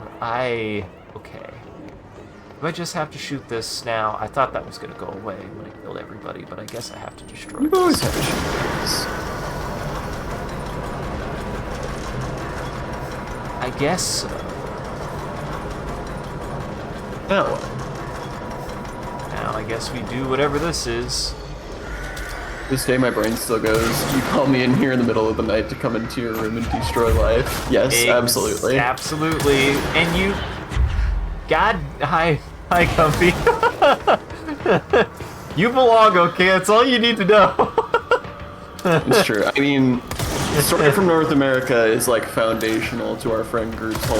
Okay. Do I just have to shoot this now? I thought that was gonna go away when I killed everybody, but I guess I have to destroy You've always this. had to shoot this. I guess so. Now what? Now I guess we do whatever this is. This day my brain still goes, you call me in here in the middle of the night to come into your room and destroy life. Yes, absolutely. Absolutely. And you... God... Hi, Comfy. You belong, okay? That's all you need to know. It's true. I mean, the story from North America is like foundational to our friend group's whole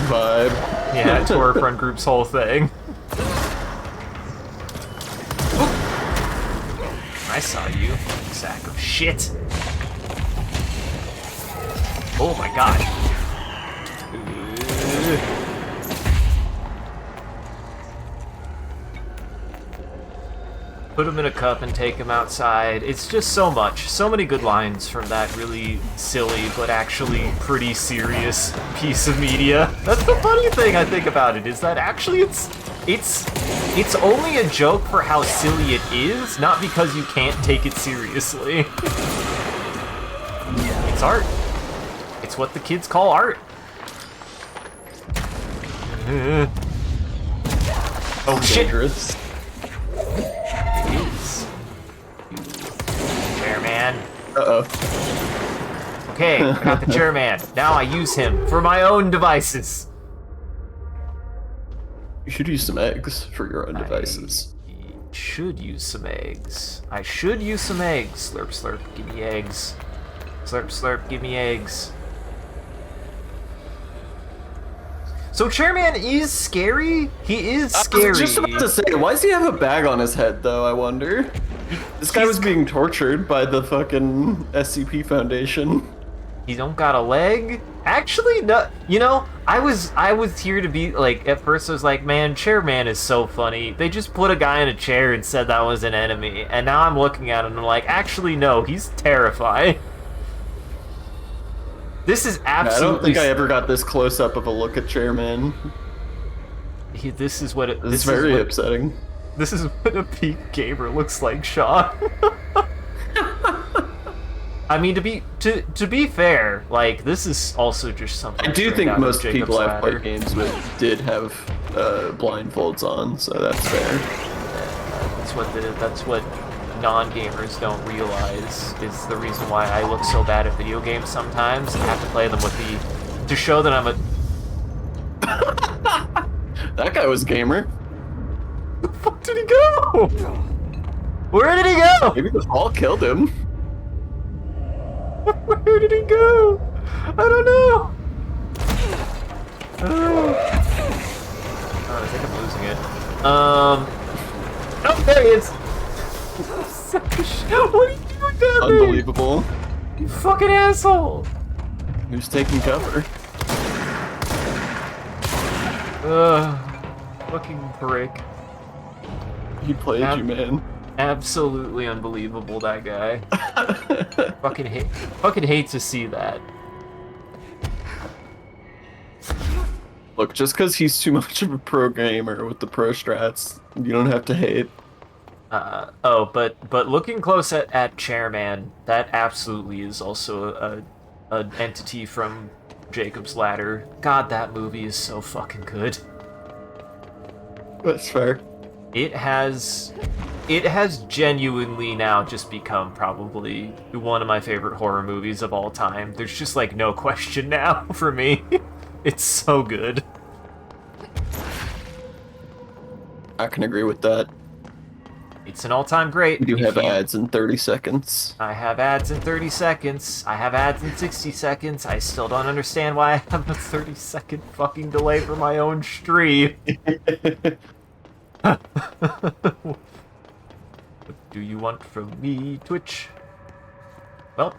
vibe. Yeah, to our friend group's whole thing. I saw you, sack of shit. Oh my god. Put him in a cup and take him outside. It's just so much. So many good lines from that really silly but actually pretty serious piece of media. That's the funny thing I think about it, is that actually it's only a joke for how silly it is, not because you can't take it seriously. It's art. It's what the kids call art. Oh shit! Dangerous. It is. Chairman. Uh-oh. Okay, I got the chairman. Now I use him for my own devices. You should use some eggs for your own devices. I should use some eggs. I should use some eggs. Slurp, slurp, give me eggs. Slurp, slurp, give me eggs. So Chairman is scary? He is scary. I was just about to say, why does he have a bag on his head, though, I wonder? This guy was being tortured by the fucking SCP Foundation. He don't got a leg? Actually, no. You know, I was here to be, like, at first I was like, man, Chairman is so funny. They just put a guy in a chair and said that was an enemy. And now I'm looking at him and I'm like, actually, no, he's terrifying. This is absolutely... I don't think I ever got this close-up of a look at Chairman. This is what it... This is very upsetting. This is what a peak gamer looks like, Sean. I mean, to be fair, like, this is also just something... I do think most people I've played games with did have blindfolds on, so that's fair. That's what non-gamers don't realize is the reason why I look so bad at video games sometimes and have to play them with to show that I'm a... That guy was gamer. Where the fuck did he go? Where did he go? Maybe the fall killed him. Where did he go? I don't know. Oh, I think I'm losing it. Oh, there he is. What are you doing down there? Unbelievable. You fucking asshole. Who's taking cover? Fucking prick. He played you, man. Absolutely unbelievable, that guy. fucking hate to see that. Look, just because he's too much of a pro gamer with the pro strats, you don't have to hate. But looking close at Chairman, that absolutely is also an entity from Jacob's Ladder. God, that movie is so fucking good. That's fair. It has genuinely now just become probably one of my favorite horror movies of all time. There's just like no question now for me. It's so good. I can agree with that. It's an all-time great. We do If have you- ads in 30 seconds. I have ads in 30 seconds. I have ads in 60 seconds. I still don't understand why I have a 30-second fucking delay for my own stream. What do you want from me, Twitch? Well,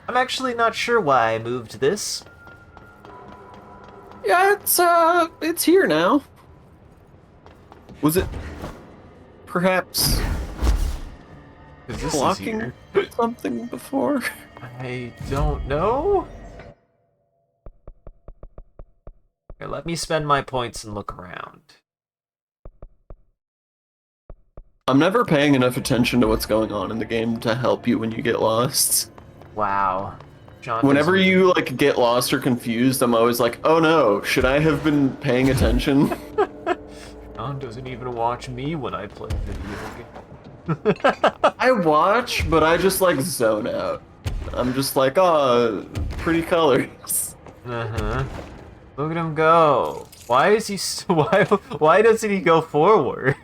I'm actually not sure why I moved this. Yeah, it's here now. Was it perhaps 'Cause this is blocking here. something before? I don't know. Here, let me spend my points and look around. I'm never paying enough attention to what's going on in the game to help you when you get lost. Wow. John Whenever doesn't- you like get lost or confused, I'm always like, "Oh no, should I have been paying attention?" John doesn't even watch me when I play video games. I watch, but I just like zone out. I'm just like, "Oh, pretty colors." Uh-huh. Look at him go. Why is he why doesn't he go forward?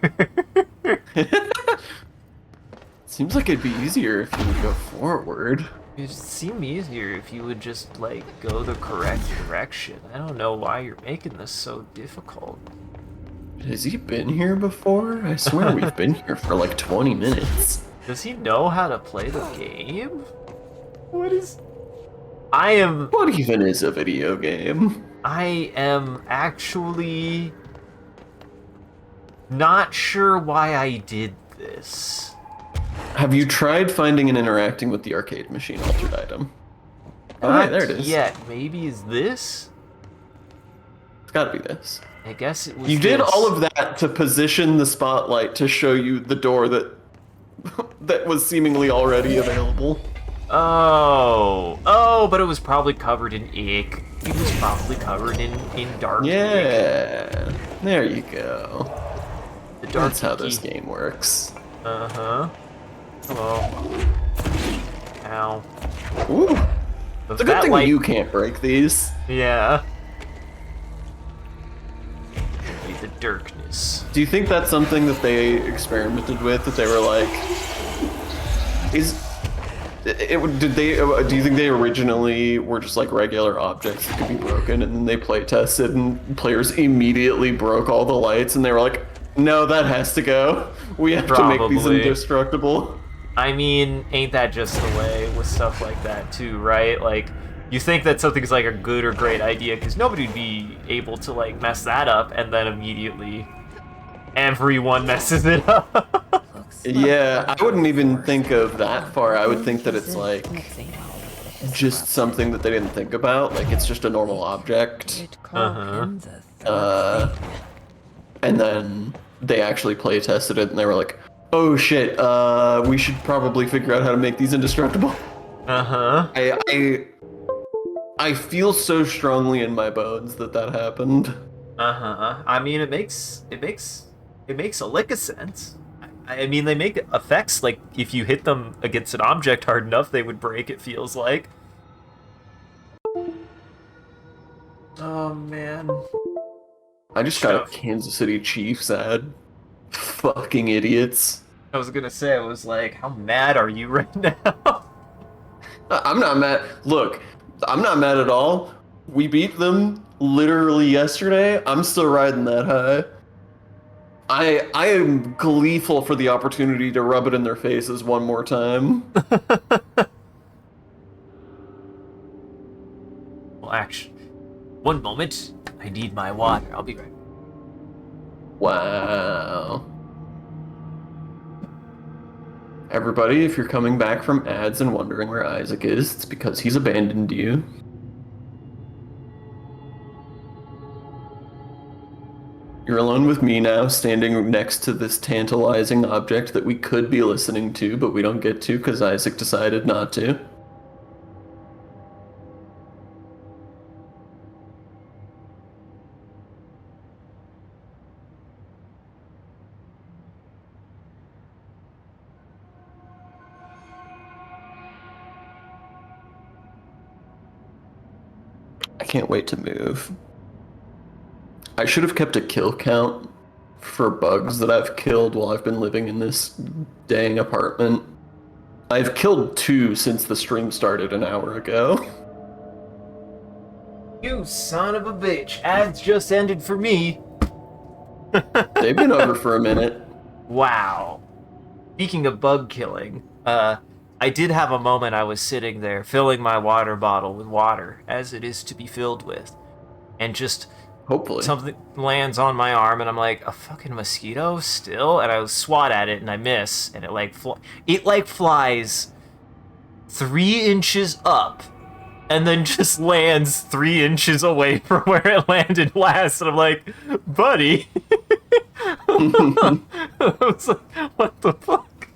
Seems like it'd be easier if you would go forward. It'd seem easier if you would just like go the correct direction. I don't know why you're making this so difficult. Has he been here before? I swear we've been here for like 20 minutes. Does he know how to play the game? What is I am What even is a video game? I am actually not sure why I did this. Have you tried finding and interacting with the arcade machine altered item? Oh, Not hey, there it is. yet. Maybe is this? It's gotta be this. I guess it was You did this. all of that to position the spotlight to show you the door that that was seemingly already available. Oh, but it was probably covered in ink. It was probably covered in dark ink. Yeah, there you go. The dark That's how this inky. game works. Uh-huh. Hello. Ow. Ooh, But it's a good that thing light- you can't break these. Yeah. Be the darkness. Do you think that's something that they experimented with? That they were like, do you think they originally were just like regular objects that could be broken, and then they play tested and players immediately broke all the lights, and they were like, no, that has to go. We have to make these Probably. indestructible. I mean, ain't that just the way with stuff like that too, right? Like, you think that something's like a good or great idea because nobody would be able to like mess that up, and then immediately everyone messes it up. Yeah, I wouldn't even think of that far. I would think that it's like just something that they didn't think about. Like it's just a normal object. And then they actually play tested it and they were like, oh shit, we should probably figure out how to make these indestructible. Uh-huh. I feel so strongly in my bones that that happened. Uh-huh. I mean, it makes a lick of sense. I mean, they make effects like if you hit them against an object hard enough, they would break, it feels like. Oh, man. I just got a Kansas City Chiefs ad. Fucking idiots. I was gonna say, I was like, how mad are you right now? I'm not mad. Look, I'm not mad at all. We beat them literally yesterday. I'm still riding that high. I am gleeful for the opportunity to rub it in their faces one more time. Well, actually, one moment. I need my water. I'll be right back. Wow. Everybody, if you're coming back from ads and wondering where Isaac is, it's because he's abandoned you. You're alone with me now, standing next to this tantalizing object that we could be listening to, but we don't get to because Isaac decided not to. I can't wait to move. I should have kept a kill count for bugs that I've killed while I've been living in this dang apartment. I've killed 2 since the stream started an hour ago. You son of a bitch. Ads just ended for me. They've been over for a minute. Wow. Speaking of bug killing, I did have a moment. I was sitting there filling my water bottle with water, as it is to be filled with, and just Hopefully. something lands on my arm, and I'm like, a fucking mosquito still? And I swat at it, and I miss, and it flies 3 inches up, and then just lands 3 inches away from where it landed last, and I'm like, buddy. I was like, what the fuck?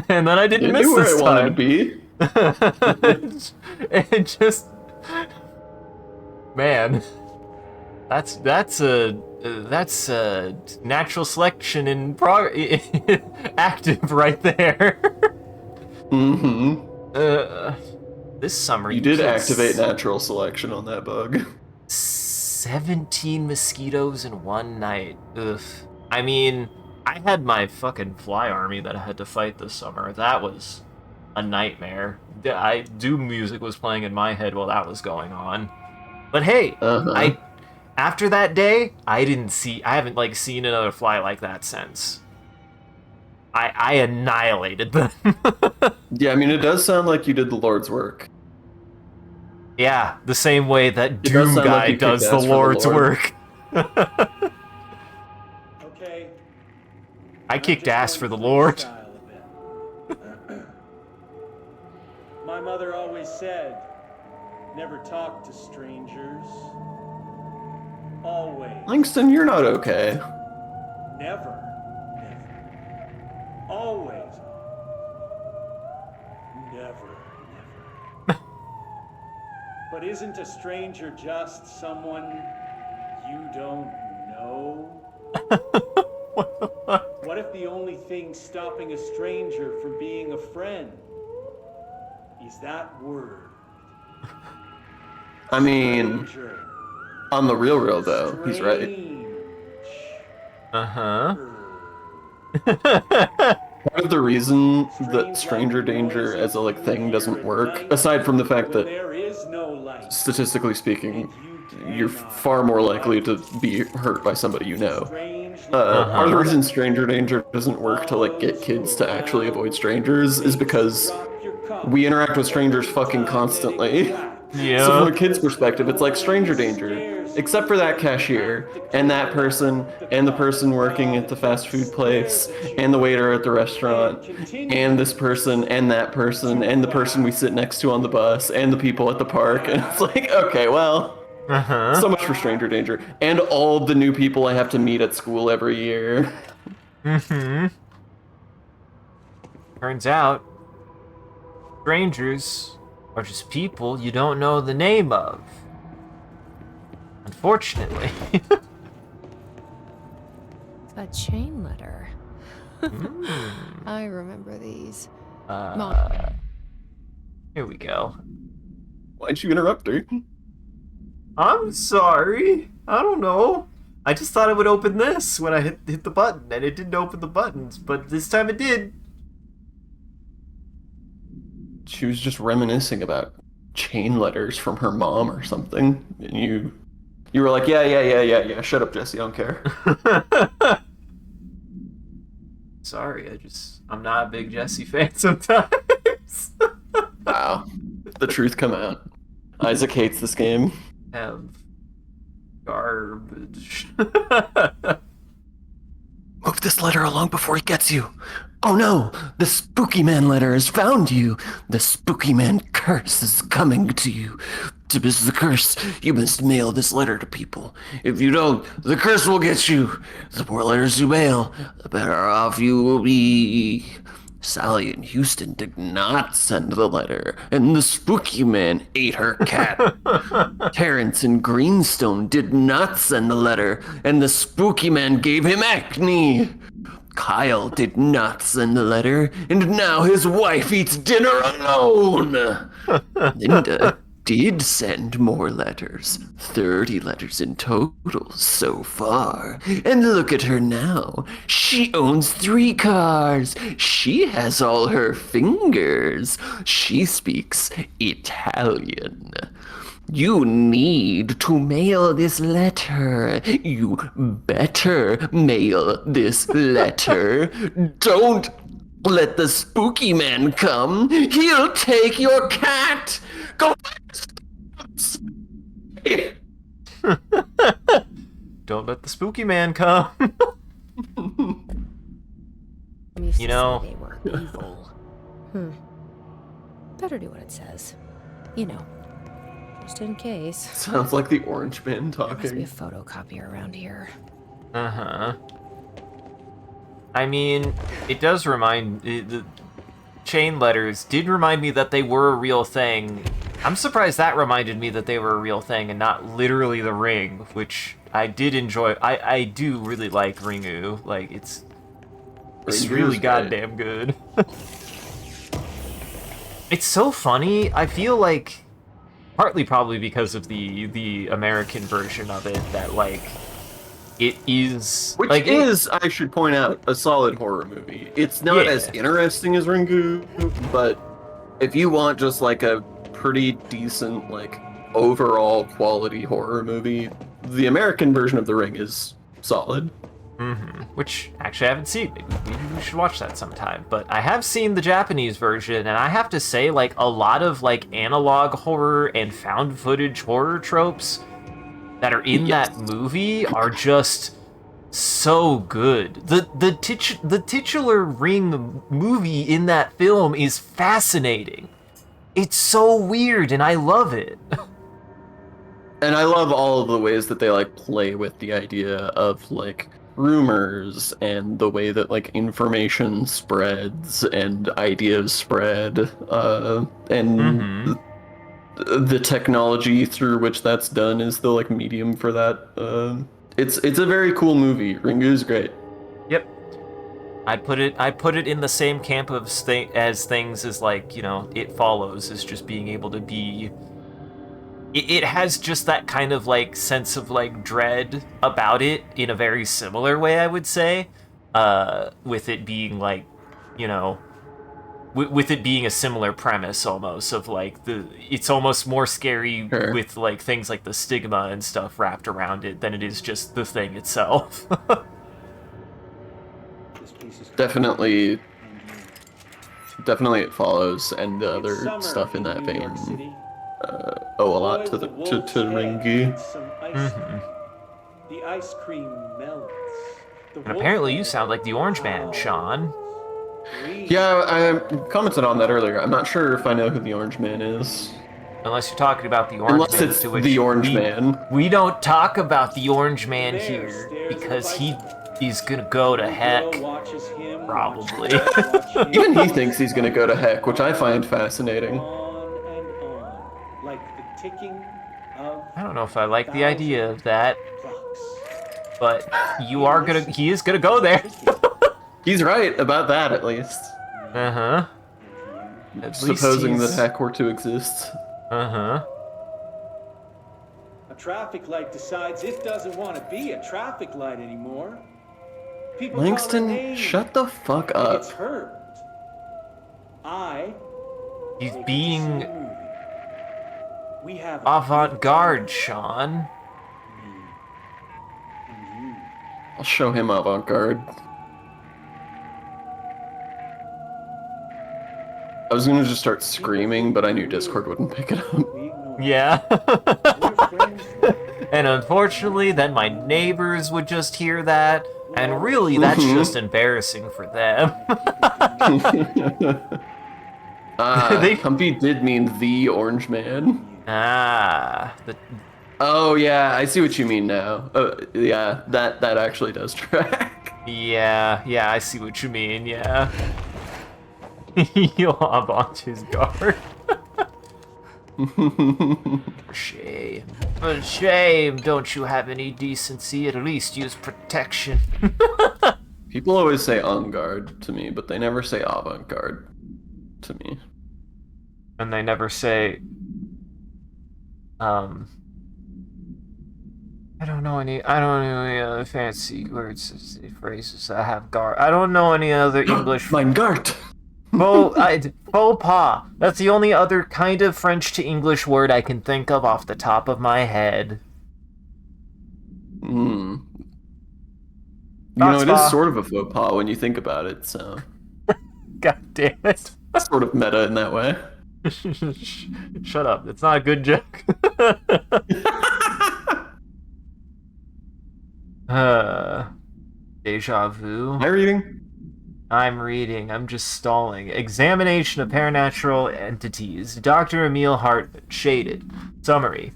And then I didn't miss knew where this I time. wanted to be. And just, man, that's a natural selection in active right there. This summer You did killed activate natural selection on that bug. 17 mosquitoes in one night. Ugh. I mean, I had my fucking fly army that I had to fight this summer. That was a nightmare. Doom music was playing in my head while that was going on. But hey, after that day, I haven't seen another fly like that since. I annihilated them. Yeah, I mean, it does sound like you did the Lord's work. Yeah, the same way that does Doom sound like guy you does kicked the ass for the Lord's Lord. work. Okay. I I'm kicked just ass going for the to Lord. freestyle a bit. My mother always said, never talk to strangers. Always. Langston, you're not okay. Never. Always. Never. But isn't a stranger just someone you don't know? What if the only thing stopping a stranger from being a friend is that word? I mean, Stranger. on the real though, he's right. Strange. Uh-huh. Part of the reason that stranger danger as a thing doesn't work, aside from the fact that There is no light. statistically speaking, you're far more likely to be hurt by somebody you know. Part of the reason stranger danger doesn't work to get kids to actually avoid strangers is because we interact with strangers fucking constantly. Yeah. So from a kid's perspective, it's like stranger danger, except for that cashier and that person and the person working at the fast food place and the waiter at the restaurant and this person and that person and the person we sit next to on the bus and the people at the park. And it's like, okay, well, so much for stranger danger. And all the new people I have to meet at school every year. Turns out, strangers are just people you don't know the name of. Unfortunately. A chain letter. I remember these. Here we go. Why'd you interrupt her? I'm sorry. I don't know. I just thought it would open this when I hit the button, and it didn't open the buttons, but this time it did. She was just reminiscing about chain letters from her mom or something, and you were like, yeah, shut up, Jesse, I don't care. Sorry, I'm not a big Jesse fan sometimes. Wow. The truth come out. Isaac hates this game. Have garbage. Move this letter along before he gets you. Oh no, the Spooky Man letter has found you. The Spooky Man curse is coming to you. To miss the curse, you must mail this letter to people. If you don't, the curse will get you. The more letters you mail, the better off you will be. Sally in Houston did not send the letter, and the Spooky Man ate her cat. Terrence in Greenstone did not send the letter, and the Spooky Man gave him acne. Kyle did not send the letter, and now his wife eats dinner alone. Linda did send more letters. 30 letters in total so far. And look at her now. She owns 3 cars. She has all her fingers. She speaks Italian. You need to mail this letter. You better mail this letter. Don't let the spooky man come. He'll take your cat. Go. Don't let the spooky man come. You know, They were evil. Better do what it says. You know, just in case. Sounds like the Orange Man There must be a talking. photocopier around here. I mean, it does remind... The chain letters did remind me that they were a real thing. I'm surprised that reminded me that they were a real thing and not literally the ring, which I did enjoy. I do really like Ringu. Like, it's really goddamn good. It's so funny. I feel like, partly probably because of the American version of it, that, like, it is... Which like, is, I should point out, a solid horror movie. It's not as interesting as Ringu, but if you want just, like, a pretty decent, like, overall quality horror movie, the American version of The Ring is solid. Which, actually, I haven't seen. Maybe we should watch that sometime. But I have seen the Japanese version, and I have to say, like, a lot of, like, analog horror and found footage horror tropes that are in that movie are just so good. The titular Ring movie in that film is fascinating. It's so weird, and I love it. And I love all of the ways that they, like, play with the idea of, like, rumors and the way that, like, information spreads and ideas spread, and the technology through which that's done is the, like, medium for that. It's a very cool movie. Ringu's great. Yep. I put it in the same camp of as things as, like, you know, It Follows, as just being able to be... It has just that kind of, like, sense of, like, dread about it in a very similar way, I would say, with it being, like, you know, with it being a similar premise almost of, like, it's almost more scary with, like, things like the stigma and stuff wrapped around it than it is just the thing itself. Definitely It Follows, and the other stuff in that vein owe a lot to Ringu. The ice cream melts. And apparently you sound like the Orange Man, Sean. Yeah, I commented on that earlier. I'm not sure if I know who the Orange Man is. Unless you're talking about the Orange Man. Unless it's the Orange Man. We don't talk about the Orange Man here because he's gonna go to heck. Probably. Even he thinks he's gonna go to heck, which I find fascinating. Like the ticking of I don't know if I like the idea of that, but he is gonna go there. He's right about that, at least. Supposing that heck were to exist. A traffic light decides it doesn't want to be a traffic light anymore. People Langston, shut the fuck up. It's hurt. He's being avant-garde, Sean. I'll show him avant-garde. I was gonna just start screaming, but I knew Discord wouldn't pick it up. Yeah. And unfortunately, then my neighbors would just hear that, and really, that's just embarrassing for them. Humpy did mean the Orange Man. Oh yeah, I see what you mean now. Yeah, that actually does track. Yeah, I see what you mean, yeah. You'll avant his guard. Shame. For shame, don't you have any decency? At least use protection. People always say en garde to me, but they never say avant-garde to me. And they never say I don't know any other fancy words, phrases that have gar. I don't know any other English. Mein Gott. Faux pas. That's the only other kind of French to English word I can think of off the top of my head. You Thoughts, know, it is Pa? sort of a faux pas when you think about it, so God damn it. it's sort of meta in that way. Shut up. It's not a good joke. Deja vu. Am I reading? I'm reading. I'm just stalling. Examination of paranatural entities. Dr. Emil Hartman. Shaded. Summary.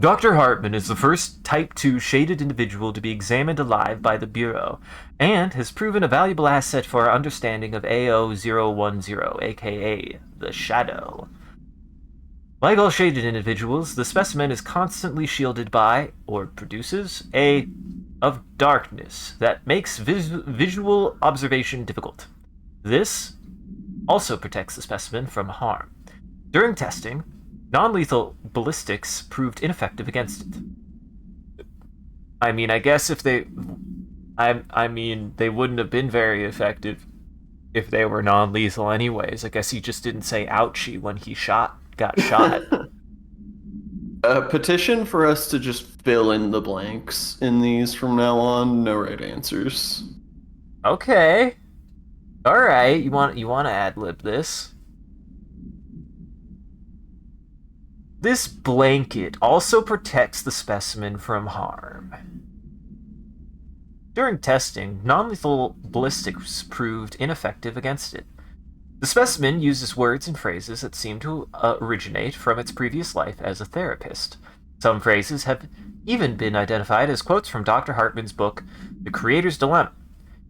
Dr. Hartman is the first Type 2 shaded individual to be examined alive by the Bureau, and has proven a valuable asset for our understanding of AO010, aka the Shadow. Like all shaded individuals, the specimen is constantly shielded by, or produces, of darkness that makes visual observation difficult. This also protects the specimen from harm. During testing, non-lethal ballistics proved ineffective against it. I mean, I guess if they... I mean, they wouldn't have been very effective if they were non-lethal anyways. I guess he just didn't say ouchie when he got shot. A petition for us to just fill in the blanks in these from now on. No right answers. Okay. Alright, you want to ad-lib this? This blanket also protects the specimen from harm. During testing, non-lethal ballistics proved ineffective against it. The specimen uses words and phrases that seem to originate from its previous life as a therapist. Some phrases have even been identified as quotes from Dr. Hartman's book, The Creator's Dilemma.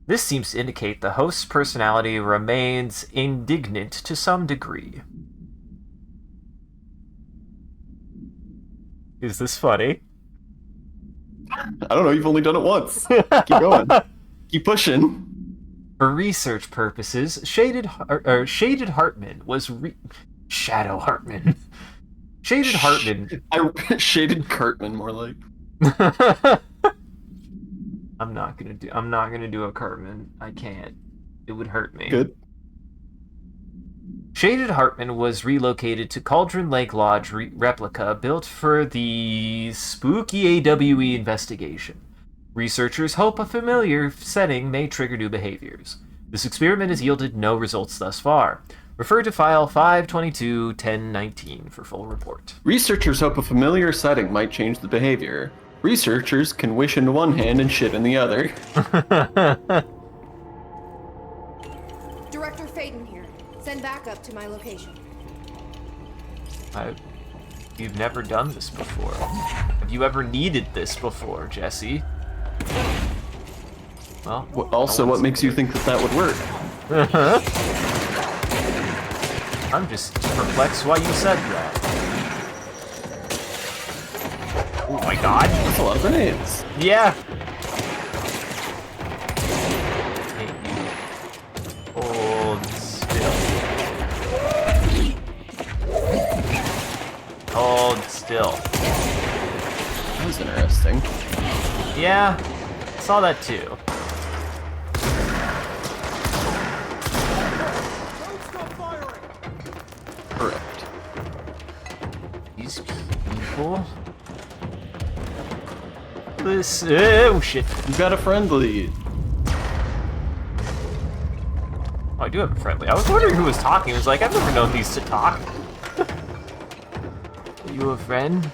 This seems to indicate the host's personality remains indignant to some degree. Is this funny? I don't know, you've only done it once. Keep going. Keep pushing. For research purposes, Shaded Hartman was Shadow Hartman. Shaded Hartman. Shaded Cartman, more like. I'm not gonna do a Cartman. I can't. It would hurt me. Good. Shaded Hartman was relocated to Cauldron Lake Lodge replica built for the spooky AWE investigation. Researchers hope a familiar setting may trigger new behaviors. This experiment has yielded no results thus far. Refer to file 522-1019 for full report. Researchers hope a familiar setting might change the behavior. Researchers can wish in one hand and shit in the other. Director Faden here. Send backup to my location. You've never done this before. Have you ever needed this before, Jesse? Well, Also, what makes you think that would work? I'm just perplexed why you said that. Oh my god. That's a lot of grenades. Yeah. Hold still. Hold still. That was interesting. Yeah, saw that too. Correct. These people. This. Oh shit. You got a friendly. Oh, I do have a friendly. I was wondering who was talking. I was like, I've never known these to talk. Are you a friend?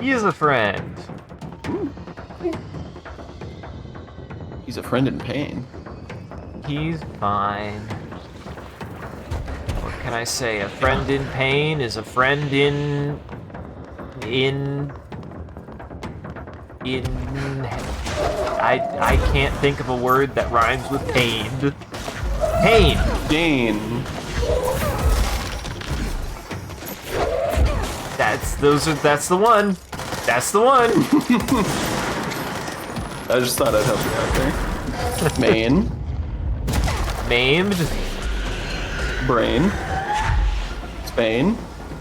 He is a friend. He's a friend in pain. He's fine. What can I say? A friend in pain is a friend in I can't think of a word that rhymes with pain. Pain. Gain. That's the one. That's the one. I just thought I'd help you out there. Main. Maimed. Brain. Spain.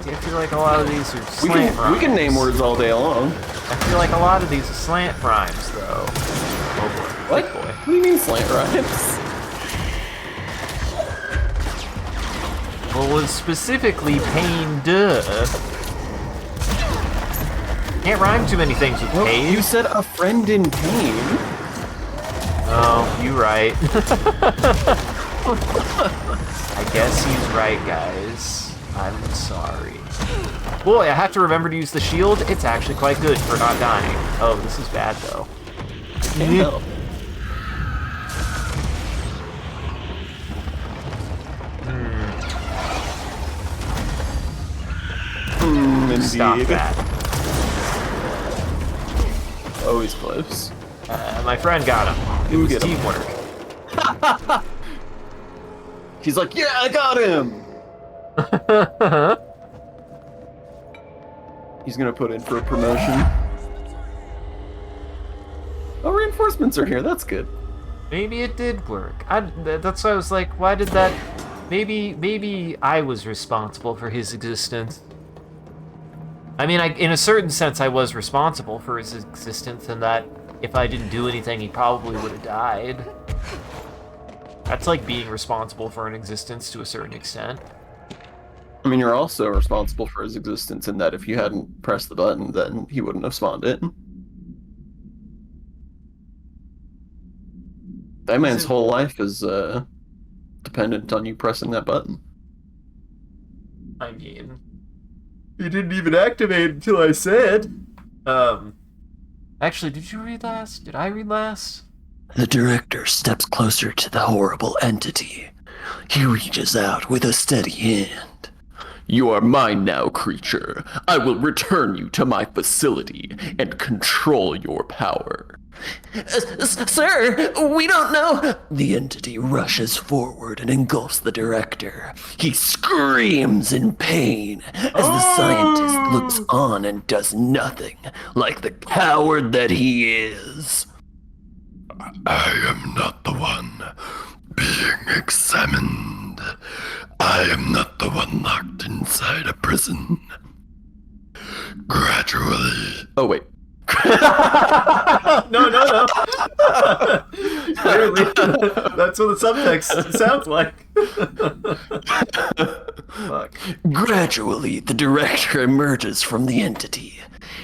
I feel like a lot of these are We slant rhymes. can name words all day long. I feel like a lot of these are slant rhymes, though. Oh boy. What? Big boy. What do you mean slant rhymes? Well, it was specifically pain, duh. Can't rhyme too many things with Well, pain. you said a friend in pain. Oh, you right. I guess he's right, guys. I'm sorry. Boy, I have to remember to use the shield. It's actually quite good for not dying. Oh, this is bad, though. No. Stop Indeed. that. Always close. My friend got him. It was get him. teamwork. He's like, yeah, I got him! He's gonna put in for a promotion. Oh, reinforcements are here, that's good. Maybe it did work. That's why I was like, why did that... Maybe I was responsible for his existence. I mean, in a certain sense, I was responsible for his existence, and that if I didn't do anything, he probably would have died. That's like being responsible for an existence to a certain extent. I mean, you're also responsible for his existence in that if you hadn't pressed the button, then he wouldn't have spawned it. That man's whole life is dependent on you pressing that button. I mean, he didn't even activate until I said. Actually, did you read last? Did I read last? The director steps closer to the horrible entity. He reaches out with a steady hand. You are mine now, creature. I will return you to my facility and control your power. Sir, we don't know. The entity rushes forward and engulfs the director. He screams in pain as the scientist looks on and does nothing, like the coward that he is. I am not the one being examined. I am not the one locked inside a prison. Gradually. Oh, wait. No. Clearly, that's what the subtext sounds like. Fuck. Gradually, the director emerges from the entity.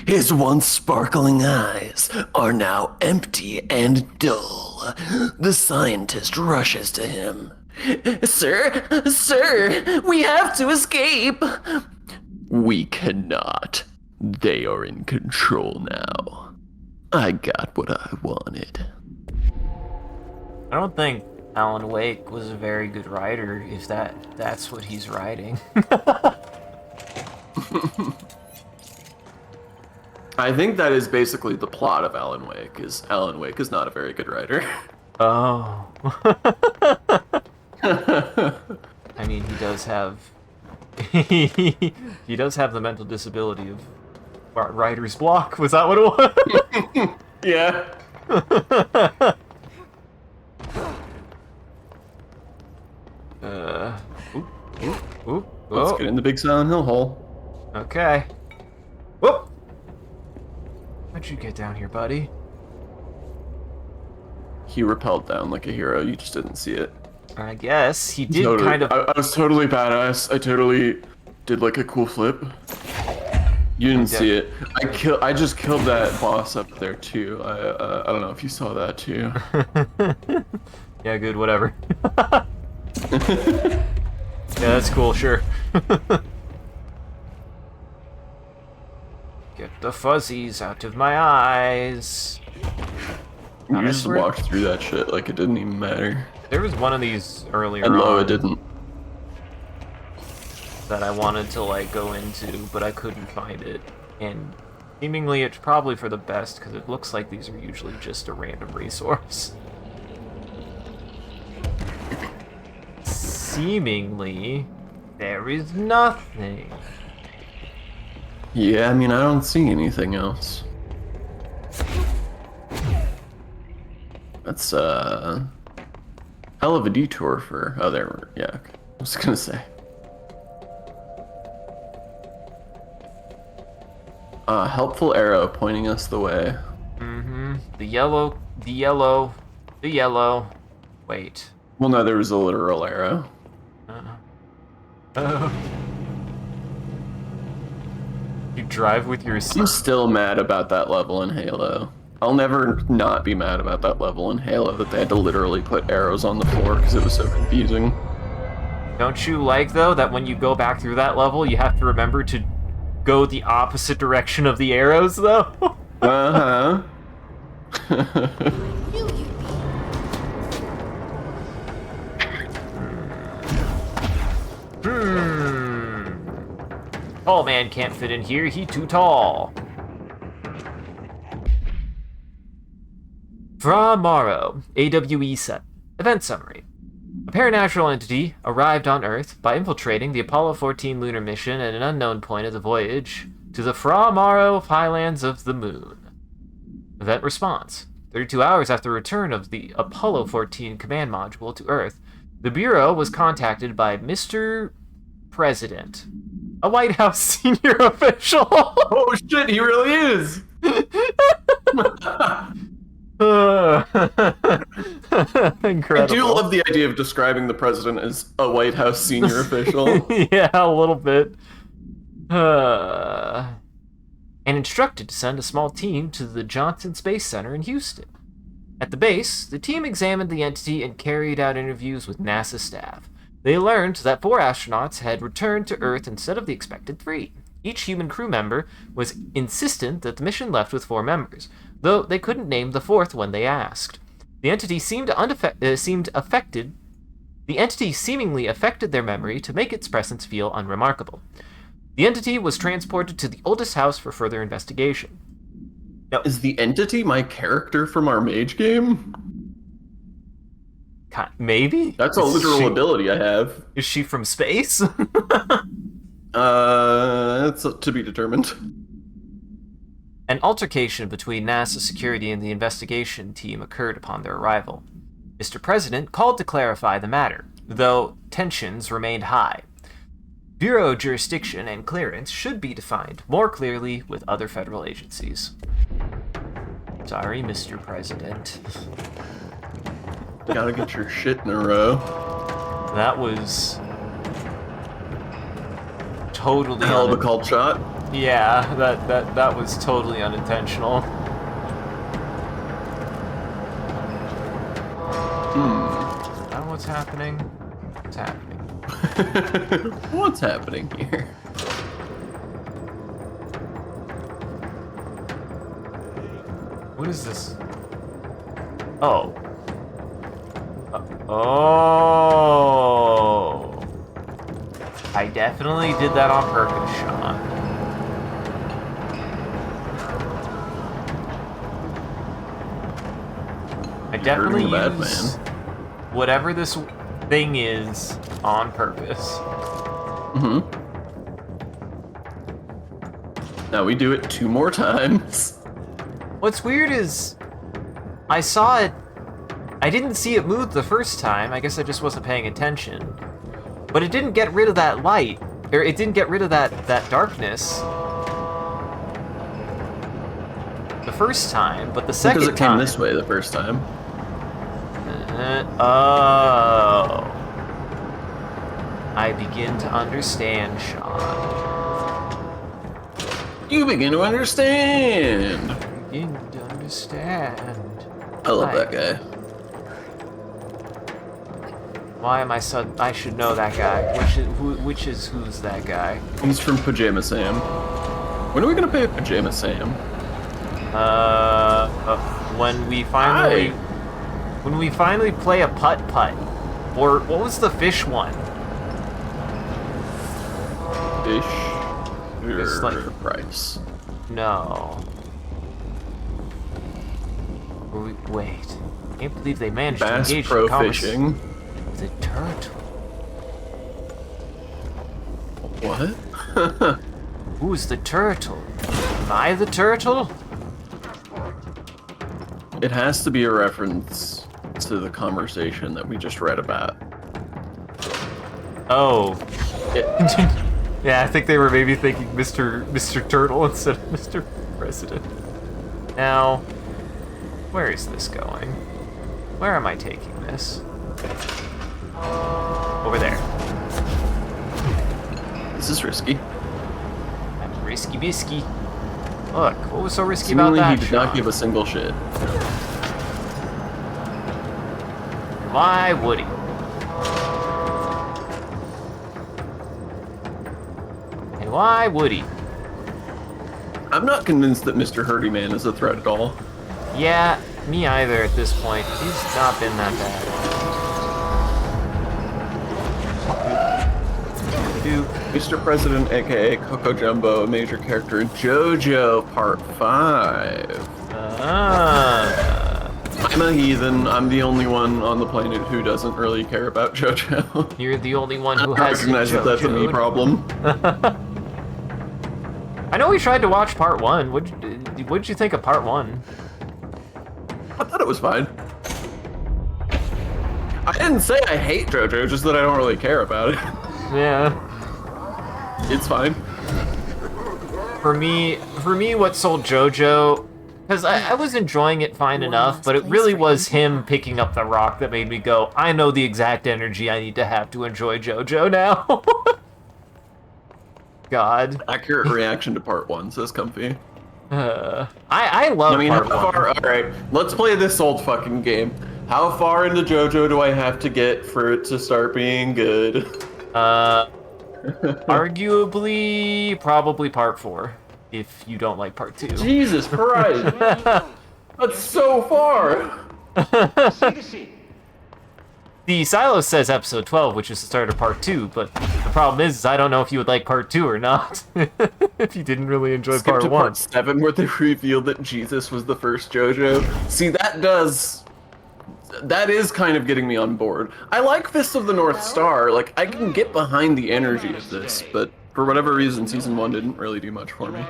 His once sparkling eyes are now empty and dull. The scientist rushes to him. Sir, we have to escape. We cannot. They are in control now. I got what I wanted. I don't think Alan Wake was a very good writer, if that's what he's writing. I think that is basically the plot of Alan Wake, is Alan Wake is not a very good writer. Oh. I mean, he does have... he does have the mental disability of writer's block. Was that what it was? Yeah. Let's get in the big Silent Hill hole. Okay. Whoop! How'd you get down here, buddy? He rappelled down like a hero, you just didn't see it. I guess he did Totally. kind of... I was totally badass. I totally did like a cool flip. You didn't see it. I just killed that boss up there too. I don't know if you saw that too. Yeah, good, whatever. Yeah, that's cool, sure. Get the fuzzies out of my eyes. You just walked through that shit like it didn't even matter. There was one of these earlier And on it didn't. that I wanted to like go into, but I couldn't find it. And seemingly it's probably for the best, because it looks like these are usually just a random resource. Seemingly, there is nothing. Yeah, I mean, I don't see anything else. That's, hell of a detour for... Oh, there, yeah, I was gonna say. Helpful arrow pointing us the way. Mm-hmm. The yellow. Wait. Well, no, there was a literal arrow. You drive with your... I'm still mad about that level in Halo. I'll never not be mad about that level in Halo that they had to literally put arrows on the floor because it was so confusing. Don't you like, though, that when you go back through that level, you have to remember to go the opposite direction of the arrows, though? Uh-huh. Tall man can't fit in here, he too tall. Fra Maro, AWE set. Event summary. A paranatural entity arrived on Earth by infiltrating the Apollo 14 lunar mission at an unknown point of the voyage to the Fra Maro highlands of the Moon. Event response. 32 hours after the return of the Apollo 14 command module to Earth, the Bureau was contacted by Mr. President, a White House senior official. Oh shit, he really is! Incredible. I do love the idea of describing the president as a White House senior official. Yeah, a little bit. And instructed to send a small team to the Johnson Space Center in Houston. At the base, the team examined the entity and carried out interviews with NASA staff. They learned that 4 astronauts had returned to Earth instead of the expected 3. Each human crew member was insistent that the mission left with 4 members, though they couldn't name the 4th when they asked. The entity seemed affected. The entity seemingly affected their memory to make its presence feel unremarkable. The entity was transported to the oldest house for further investigation. Now, is the entity my character from our mage game? Maybe? That's a literal ability I have. Is she from space? That's to be determined. An altercation between NASA security and the investigation team occurred upon their arrival. Mr. President called to clarify the matter, though tensions remained high. Bureau jurisdiction and clearance should be defined more clearly with other federal agencies. Sorry, Mr. President. Gotta get your shit in a row. That was totally hell of a called shot. Yeah, that was totally unintentional. Is that what's happening? What's happening? What's happening here? What is this? Oh. Oh. I definitely did that on purpose, Sean. I definitely use whatever this thing is on purpose. Mm-hmm. Now we do it 2 more times. What's weird is I saw it. I didn't see it move the first time. I guess I just wasn't paying attention. But it didn't get rid of that light. Or it didn't get rid of that darkness the first time, but the second time... Because it came this way the first time. Oh. I begin to understand, Sean. You begin to understand! Begin to understand. I love that guy. Why am I so... I should know that guy. Who's that guy? He's from Pajama Sam. When are we gonna pay Pajama Sam? When we finally... When we finally play a putt-putt. Or, what was the fish one? Fish? It's like... Price. No. Wait. I can't believe they managed Bass to engage Pro in conversation. Fishing. The turtle. What? Who's the turtle? Am I the turtle? It has to be a reference to the conversation that we just read about. Oh. Yeah, I think they were maybe thinking Mr. Turtle instead of Mr. President. Now, where is this going? Where am I taking this? Over there. This is risky. Risky bisky. Look, what was so risky Seemingly, about that he did shot? not give a single shit. Why would he? And why would he? I'm not convinced that Mr. Hurdyman is a threat at all. Yeah, me either at this point. He's not been that bad. Dude. Mr. President, aka Coco Jumbo, a major character in JoJo Part 5. I'm a heathen. I'm the only one on the planet who doesn't really care about JoJo. You're the only one I who don't has recognize that that's a me problem. I know we tried to watch part 1. What'd you think of part 1? I thought it was fine. I didn't say I hate JoJo, just that I don't really care about it. Yeah. It's fine. For me, what sold JoJo, because I was enjoying it fine enough, but it really was him picking up the rock that made me go, I know the exact energy I need to have to enjoy JoJo now. God. Accurate reaction to Part 1, says Comfy. I love part 1. Alright, let's play this old fucking game. How far into JoJo do I have to get for it to start being good? Arguably, probably part 4, if you don't like part 2. Jesus Christ! That's so far! The Silo says episode 12, which is the start of part 2, but the problem is I don't know if you would like part 2 or not. If you didn't really enjoy Skip part to 1. Part 7, where they revealed that Jesus was the first JoJo. See, that is kind of getting me on board. I like Fist of the North Star. Like, I can get behind the energy of this, but for whatever reason, season 1 didn't really do much for me.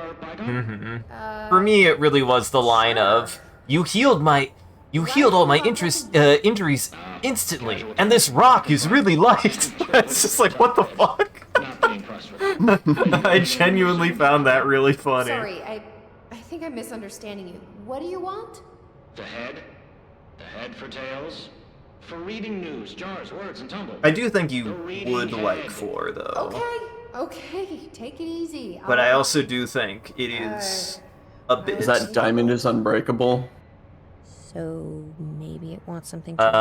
For me, it really was the line of, you healed all my injuries instantly, and this rock is really light. It's just like, what the fuck? I genuinely found that really funny. Sorry, I think I'm misunderstanding you. What do you want? The head? The head for tails? For reading news, jars, words, and tumbles. I do think you would like 4, though. Okay, take it easy. But I also do think it is a bit... Is that Diamond is Unbreakable? So maybe it wants something to jar.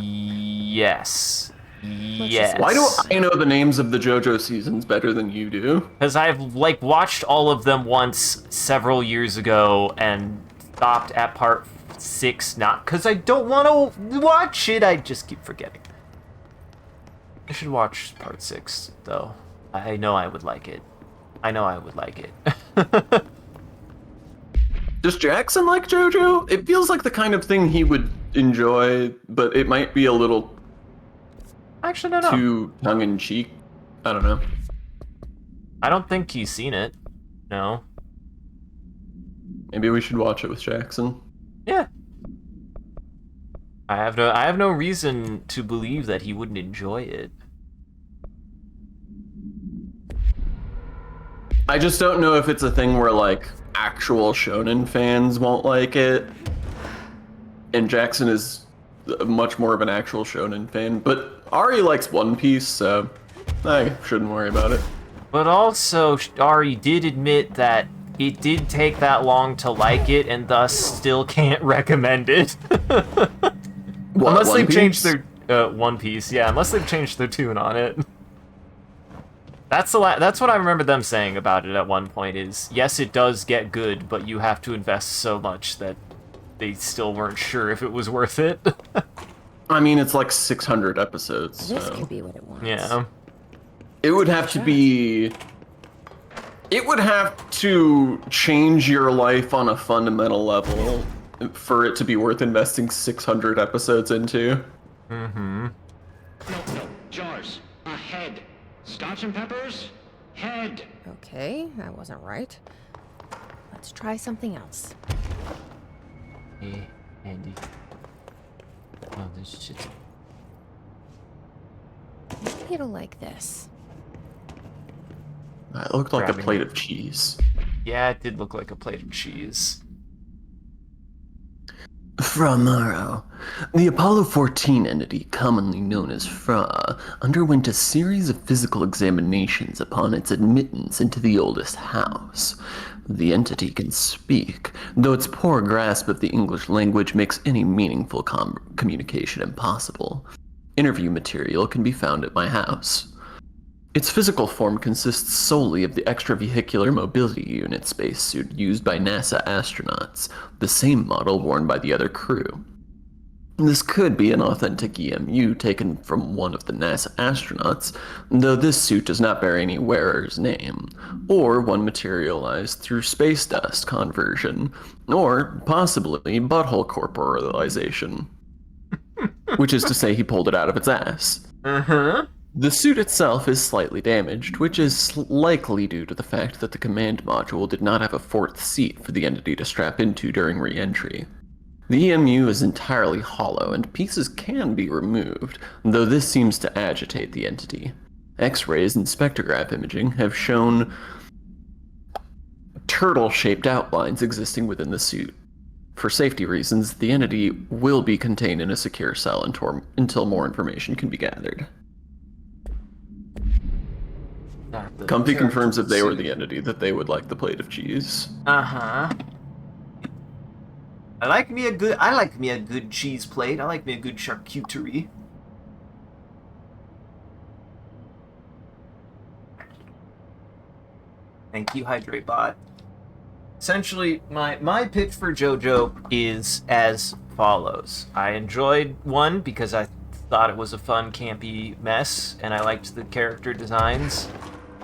Yes. Yes. Why do I know the names of the JoJo seasons better than you do? Because I've, like, watched all of them once several years ago and stopped at part 6, not because I don't want to watch it, I just keep forgetting. I should watch part 6, though. I know I would like it. Does Jackson like JoJo? It feels like the kind of thing he would enjoy, but it might be a little actually no. too tongue-in-cheek. I don't know. I don't think he's seen it. No. Maybe we should watch it with Jackson. Yeah. I have no reason to believe that he wouldn't enjoy it. I just don't know if it's a thing where, like, actual shonen fans won't like it. And Jackson is much more of an actual shonen fan. But Ari likes One Piece, so I shouldn't worry about it. But also, Ari did admit that it did take that long to like it, and thus still can't recommend it. What, unless One they've Piece? changed their One Piece, yeah. Unless they've changed their tune on it. That's what I remember them saying about it at one point. Is yes, it does get good, but you have to invest so much that they still weren't sure if it was worth it. I mean, it's like 600 episodes. This so. could be what it wants. Yeah. It would have to be... It would have to change your life on a fundamental level for it to be worth investing 600 episodes into. Mm-hmm. No, jars. A head. Scotch and peppers? Head. Okay, I wasn't right. Let's try something else. Hey, Andy. Oh, this shit's... think it'll like this. It looked like a Grabbing plate it. of cheese. Yeah, it did look like a plate of cheese. Fra Mauro. The Apollo 14 entity, commonly known as Fra, underwent a series of physical examinations upon its admittance into the oldest house. The entity can speak, though its poor grasp of the English language makes any meaningful communication impossible. Interview material can be found at my house. Its physical form consists solely of the extravehicular mobility unit spacesuit used by NASA astronauts, the same model worn by the other crew. This could be an authentic EMU taken from one of the NASA astronauts, though this suit does not bear any wearer's name, or one materialized through space dust conversion, or possibly butthole corporalization. Which is to say he pulled it out of its ass. Uh-huh. The suit itself is slightly damaged, which is likely due to the fact that the command module did not have a fourth seat for the entity to strap into during re-entry. The EMU is entirely hollow, and pieces can be removed, though this seems to agitate the entity. X-rays and spectrograph imaging have shown turtle-shaped outlines existing within the suit. For safety reasons, the entity will be contained in a secure cell until more information can be gathered. Comfy confirms if they were the entity that they would like the plate of cheese. Uh-huh. I like me a good cheese plate. I like me a good charcuterie. Thank you, HydrateBot. Essentially, my pitch for JoJo is as follows. I enjoyed 1 because I thought it was a fun, campy mess, and I liked the character designs.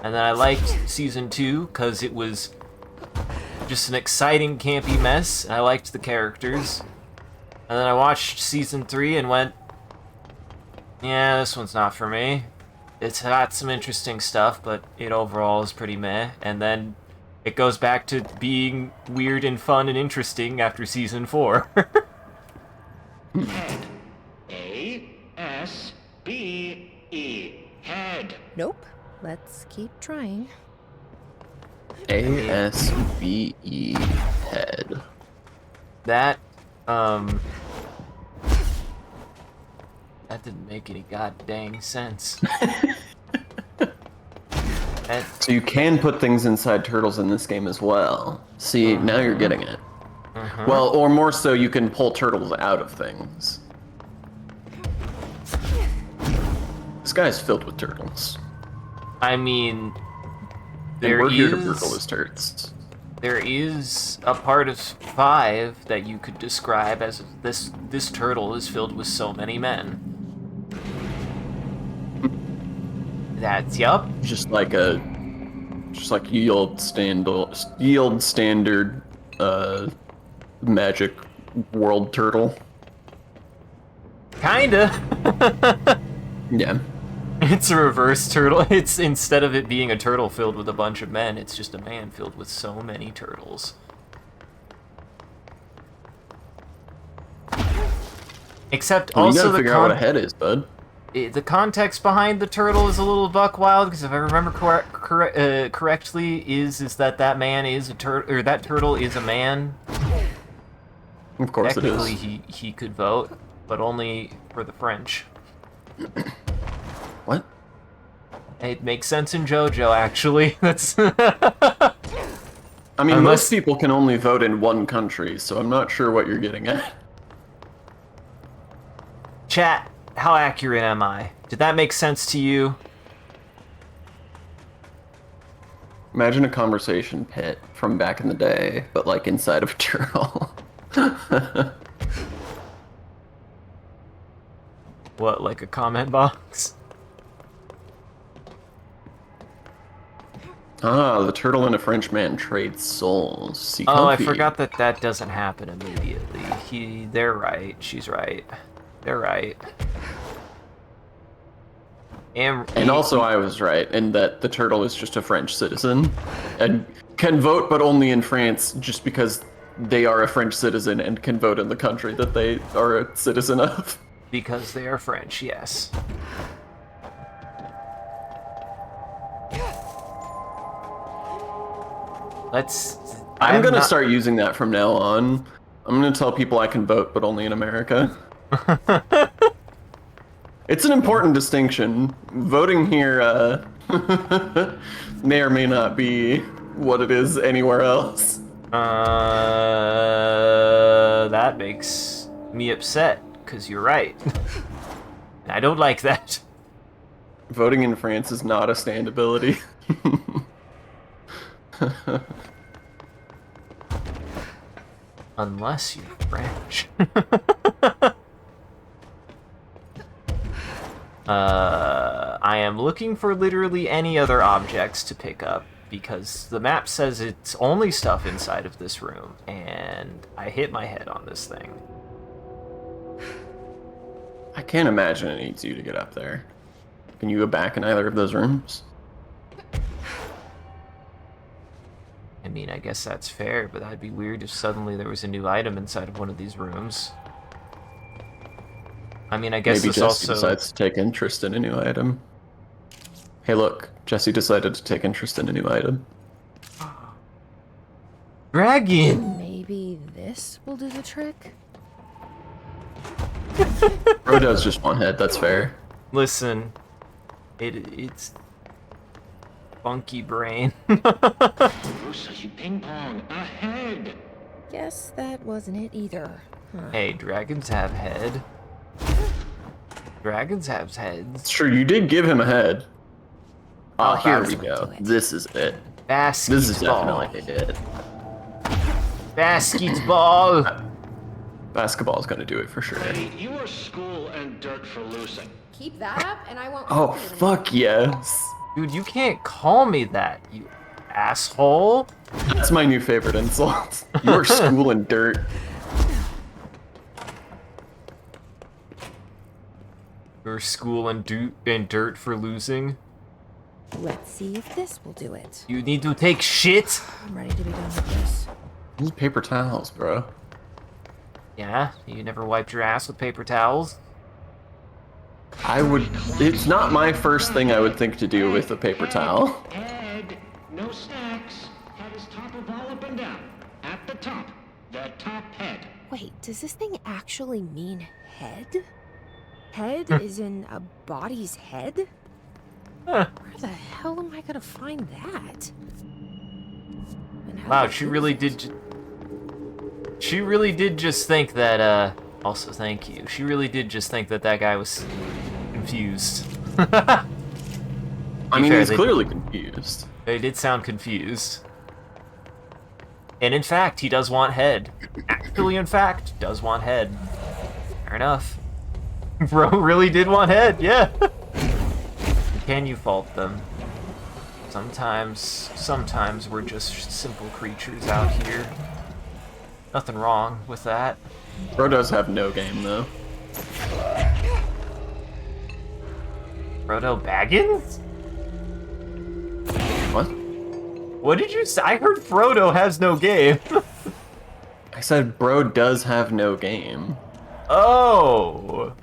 And then I liked Season 2 because it was just an exciting, campy mess, and I liked the characters. And then I watched Season 3 and went, yeah, this one's not for me. It's got some interesting stuff, but it overall is pretty meh. And then it goes back to being weird and fun and interesting after Season 4. Head. A-S-B-E. Head. Nope. Let's keep trying. ASBE head. That didn't make any goddamn sense. So you can put things inside turtles in this game as well. See, now you're getting it. Well, or more so, you can pull turtles out of things. This guy's filled with turtles. I mean, And we're here to burgle his turds. there is a part of 5 that you could describe as this turtle is filled with so many men. That's yup. Just like yield standard magic world turtle. Kinda. Yeah. It's a reverse turtle. It's instead of it being a turtle filled with a bunch of men, it's just a man filled with so many turtles. Except Well, you also gotta figure out what a head is, bud. the context behind the turtle is a little buck wild, because if I remember correctly, is that man is a turtle, or that turtle is a man. Of course it is. Technically, he could vote, but only for the French. What? It makes sense in JoJo, actually. That's. I mean, Unless- most people can only vote in one country, so I'm not sure what you're getting at. Chat, how accurate am I? Did that make sense to you? Imagine a conversation pit from back in the day, but like inside of a turtle. What, like a comment box? Ah, the turtle and a French man trade souls. See, Oh, I comfy. forgot that doesn't happen immediately. They're right. She's right. They're right. And also I was right in that the turtle is just a French citizen and can vote, but only in France just because they are a French citizen and can vote in the country that they are a citizen of. Because they are French, yes. Let's. I'm gonna start using that from now on. I'm gonna tell people I can vote, but only in America. It's an important distinction. Voting here may or may not be what it is anywhere else. That makes me upset, because you're right. I don't like that. Voting in France is not a standability. Unless you're French. I am looking for literally any other objects to pick up, because the map says it's only stuff inside of this room, and I hit my head on this thing. I can't imagine it needs you to get up there. Can you go back in either of those rooms? I mean, I guess that's fair, but that'd be weird if suddenly there was a new item inside of one of these rooms. I mean, I guess maybe this Jesse also... decides to take interest in a new item. Hey, look, Jesse decided to take interest in a new item. Dragon! Maybe this will do the trick? Bro does just want head, that's fair. Listen, it's funky brain. Lucy, ping pong, ahead! Guess that wasn't it either. Huh. Hey, dragons have head. Dragons have heads. It's true, you did give him a head. Oh, here that's we what go. do it. This is it. Basketball. This is definitely it. Basketball. Basketball's gonna do it for sure. Hey, you are school and dirt for losing. Keep that up, and I won't. Oh, fuck yes. Dude, you can't call me that, you asshole. That's my new favorite insult. You're school and dirt. Your school and dirt for losing. Let's see if this will do it. You need to take shit. I'm ready to be done with this. These paper towels, bro. Yeah, you never wiped your ass with paper towels? I would. It's not my first thing I would think to do with a paper towel. Head, no snacks. Head is top of all up and down. At the top. The top head. Wait, does this thing actually mean head? Head is in a body's head? Huh. Where the hell am I gonna find that? And how Wow, to she use really it? did. She really did just think that. Also, thank you. She really did just think that that guy was confused. I mean, fair, he's they- clearly confused. They did sound confused. And in fact, he does want head. Actually, in fact, does want head. Fair enough. Bro really did want head, yeah. Can you fault them? Sometimes we're just simple creatures out here. Nothing wrong with that. Bro does have no game, though. Frodo Baggins? What? What did you say? I heard Frodo has no game. I said bro does have no game. Oh.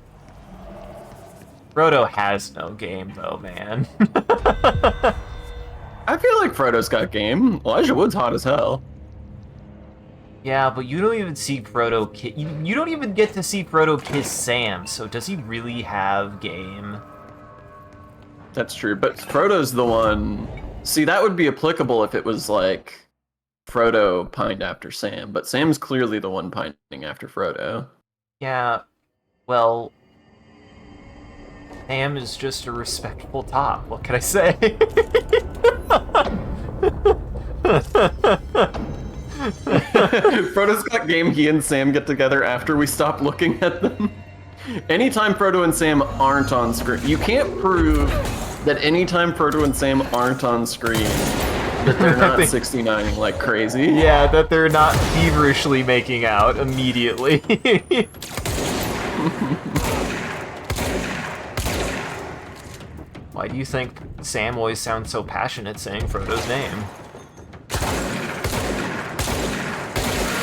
Frodo has no game, though, man. I feel like Frodo's got game. Elijah Wood's hot as hell. Yeah, but you don't even see Frodo kiss. You don't even get to see Frodo kiss Sam. So does he really have game? That's true, but Frodo's the one. See, that would be applicable if it was like Frodo pined after Sam, but Sam's clearly the one pining after Frodo. Yeah. Well, Sam is just a respectable top. What can I say? Frodo's got game. He and Sam get together after we stop looking at them. Anytime Frodo and Sam aren't on screen, you can't prove that anytime Frodo and Sam aren't on screen, that they're not 69ing like crazy. Yeah, that they're not feverishly making out immediately. Why do you think Sam always sounds so passionate saying Frodo's name?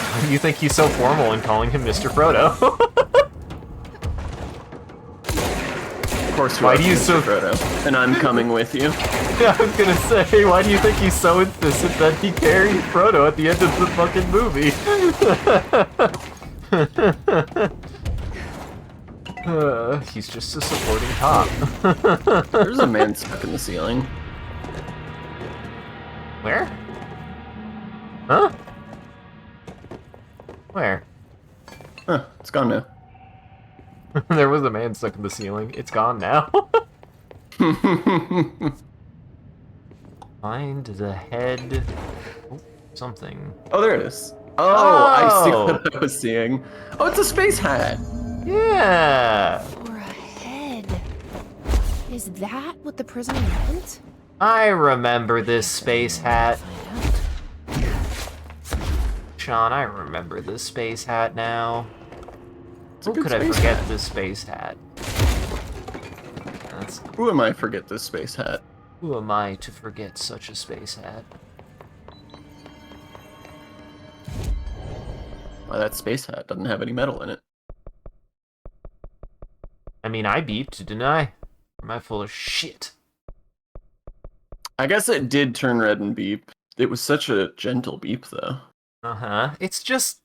Why do you think he's so formal in calling him Mr. Frodo? course you Why are, do you Mr. so- Frodo, and I'm coming with you. Yeah, I was gonna say, why do you think he's so insistent that he carried Frodo at the end of the fucking movie? He's just a supporting cop. There's a man stuck in the ceiling. Where? Huh? Where? Huh, it's gone now. There was a man stuck in the ceiling. It's gone now. Find the head. Oh, something. Oh, there it is. Oh, I see Oh! what I was seeing. Oh, it's a space hat. Yeah! Or a head. Is that what the prisoner meant? I remember this space hat. Find out. Sean, I remember this space hat now. a Who good could I space forget hat. this space hat? That's, Who am I to forget this space hat? who am I to forget such a space hat? Why, that space hat doesn't have any metal in it. I mean, I beeped, didn't I? Or am I full of shit? I guess it did turn red and beep. It was such a gentle beep, though. Uh-huh. It's just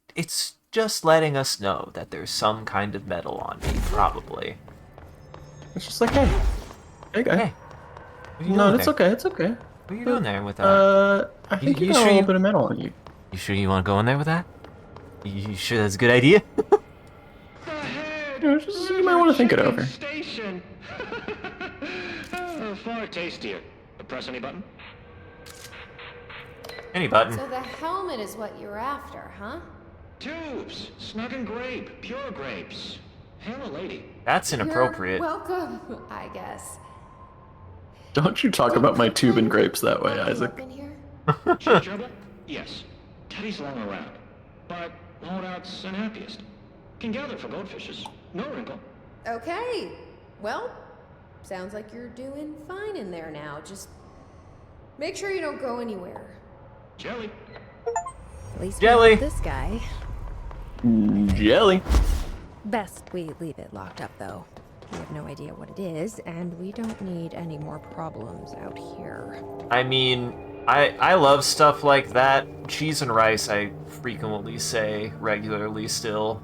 letting us know that there's some kind of metal on me, probably. It's just like, hey. Hey, guy. Hey. What are you No, doing it's there? okay, it's okay. What are you doing there with that? I think you you got sure a little you- bit of metal on you. You sure you want to go in there with that? You sure that's a good idea? The head! You know, just, you might want to think it over. Station! Oh, far tastier. Press any button? Any button. So the helmet is what you're after, huh? Tubes! Snug and grape. Pure grapes. Hail a lady. That's inappropriate. You're welcome, I guess. Don't you talk about my tube and grapes that way, Lock you Isaac. up in here? Chief trouble? Yes. Teddy's long around. But holdout's unhappiest. Can gather for goldfishes. No wrinkle. Okay. Well, sounds like you're doing fine in there now. Just make sure you don't go anywhere. Jelly. At least Jelly. we got this guy. Jelly. Best we leave it locked up, though. We have no idea what it is, and we don't need any more problems out here. I mean, I love stuff like that. Cheese and rice, I frequently say regularly still.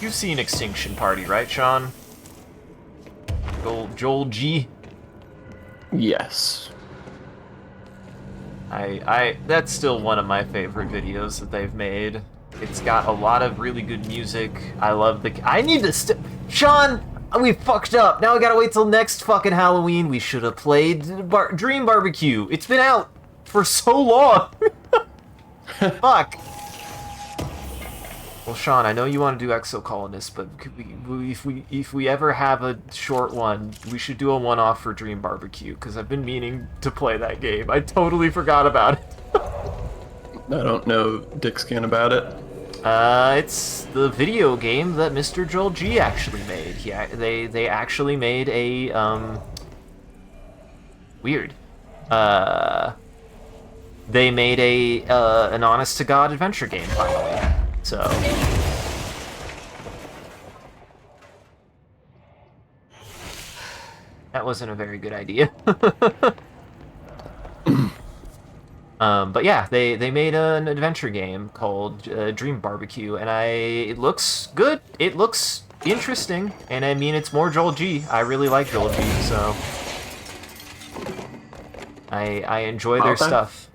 You've seen Extinction Party, right, Sean? Joel G. Yes. That's still one of my favorite videos that they've made. It's got a lot of really good music. I love I need to Sean, we fucked up. Now we gotta wait till next fucking Halloween. We should have played Dream Barbecue. It's been out for so long. Fuck. Well, Sean, I know you want to do Exocolonist, but if we ever have a short one, we should do a one-off for Dream Barbecue, because I've been meaning to play that game. I totally forgot about it. I don't know dick skin about it. It's the video game that Mr. Joel G actually made. They actually made a, weird. They made an honest-to-God adventure game, finally. So... that wasn't a very good idea. But yeah, they made an adventure game called Dream Barbecue, and it looks good. It looks interesting, and I mean, it's more Joel G. I really like Joel G, so... I enjoy their stuff.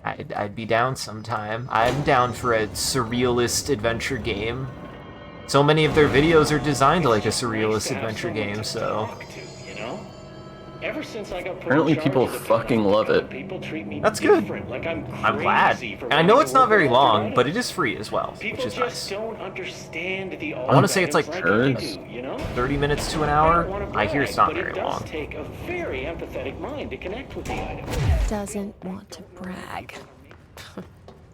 I'd be down sometime. I'm down for a surrealist adventure game. So many of their videos are designed like a surrealist adventure game, so... Ever since I got put Apparently in charge people of the fucking love it. people treat me That's good. different, like I'm glad. crazy for And I know wanting it's to not work very with long, Ultra but Data. it is free as well, People which is just nice. don't understand the I want to say it's like I Sure. do, you know? 30 minutes to an I hour. don't wanna I hear it's brag, not but very it does long. take a very empathetic mind to connect with the item. Doesn't want to brag.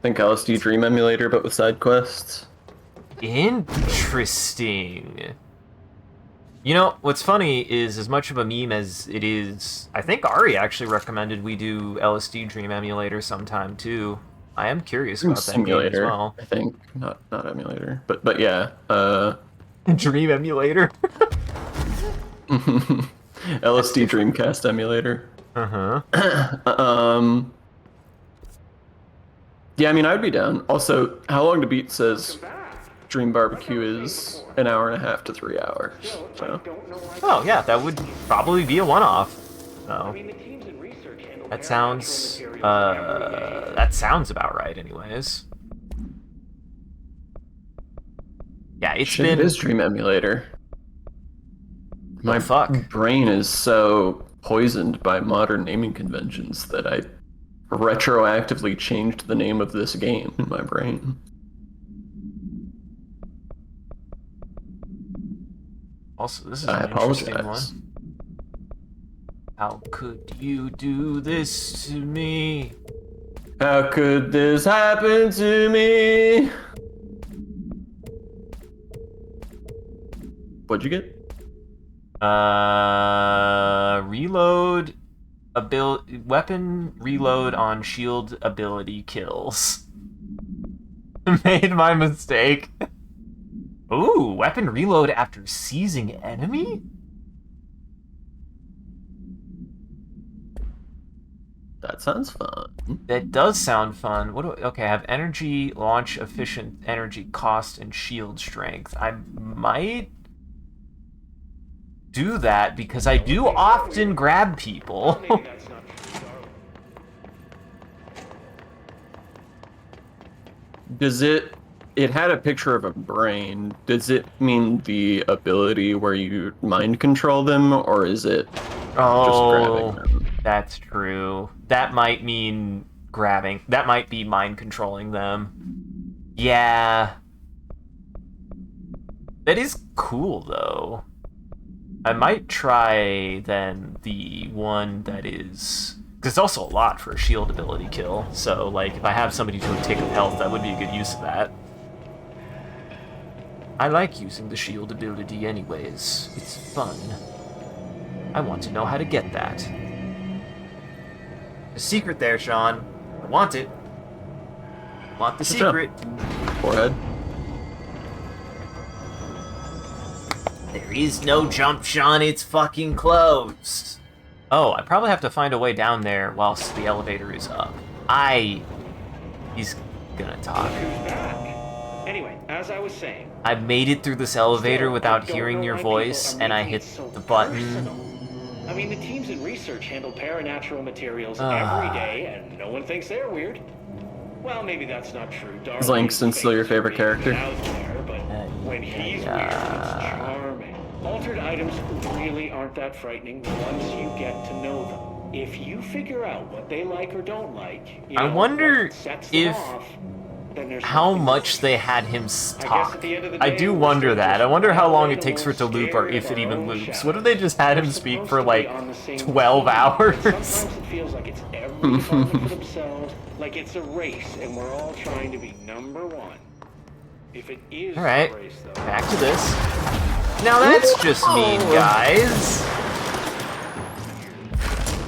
Think LSD Dream Emulator, but with side quests. Interesting. You know, what's funny is, as much of a meme as it is, I think Ari actually recommended we do LSD Dream Emulator sometime, too. I am curious Dream about that game as Simulator, well. I think. Not emulator. But yeah, Dream Emulator? LSD Dreamcast emulator. Uh-huh. Yeah, I mean, I'd be down. Also, How Long to Beat says Dream Barbecue is an hour and a half to 3 hours. So. Oh, yeah, that would probably be a one-off. So, that sounds about right, anyways. Yeah, it's Shit, been... it is Dream Emulator. My brain is so poisoned by modern naming conventions that I retroactively changed the name of this game in my brain. Also, this is an interesting one. How could you do this to me? How could this happen to me? What'd you get? Reload weapon reload on shield ability kills. Made my mistake. Ooh, weapon reload after seizing enemy? That sounds fun. That does sound fun. Okay, I have energy, launch, efficient, energy, cost, and shield strength. I might do that because I do often grab people. Does it had a picture of a brain. Does it mean the ability where you mind control them, or is it just grabbing them? That's true. That might mean grabbing. That might be mind controlling them. Yeah. That is cool, though. I might try, then, the one that is... Because it's also a lot for a shield ability kill, so, like, if I have somebody to a tick of health, that would be a good use of that. I like using the shield ability anyways. It's fun. I want to know how to get that. The secret there, Sean. I want it. I want the secret. Forehead. There is no jump, Sean. It's fucking closed. Oh, I probably have to find a way down there whilst the elevator is up. He's gonna talk. Anyway, as I was saying, I made it through this elevator without hearing your voice, and I hit the button. I mean, the teams in research handle paranatural materials every day, and no one thinks they're weird. Well, maybe that's not true. Is Langston still your favorite character? But when he's weird, it's charming. Altered items really aren't that frightening once you get to know them. If you figure out what they like or don't like, I wonder if how much they had him talk. I do wonder that. I wonder how long it takes for it to loop, or if it even loops. What if they just had him speak for like 12 hours? Sometimes it feels like it's every for themselves, like it's a race, and we're all trying to be number one. If it is all right, back to this. Now that's just mean, guys.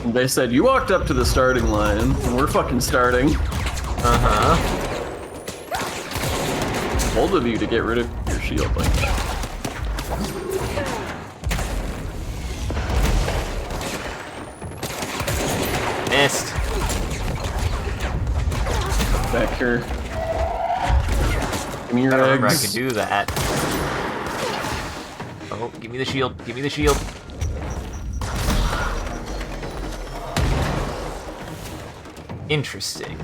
They said you walked up to the starting line, and we're fucking starting. Uh-huh. Bold of you to get rid of your shield like that. Missed. Back here. Give me your I don't remember I eggs. could do that. Oh, give me the shield. Give me the shield. Interesting.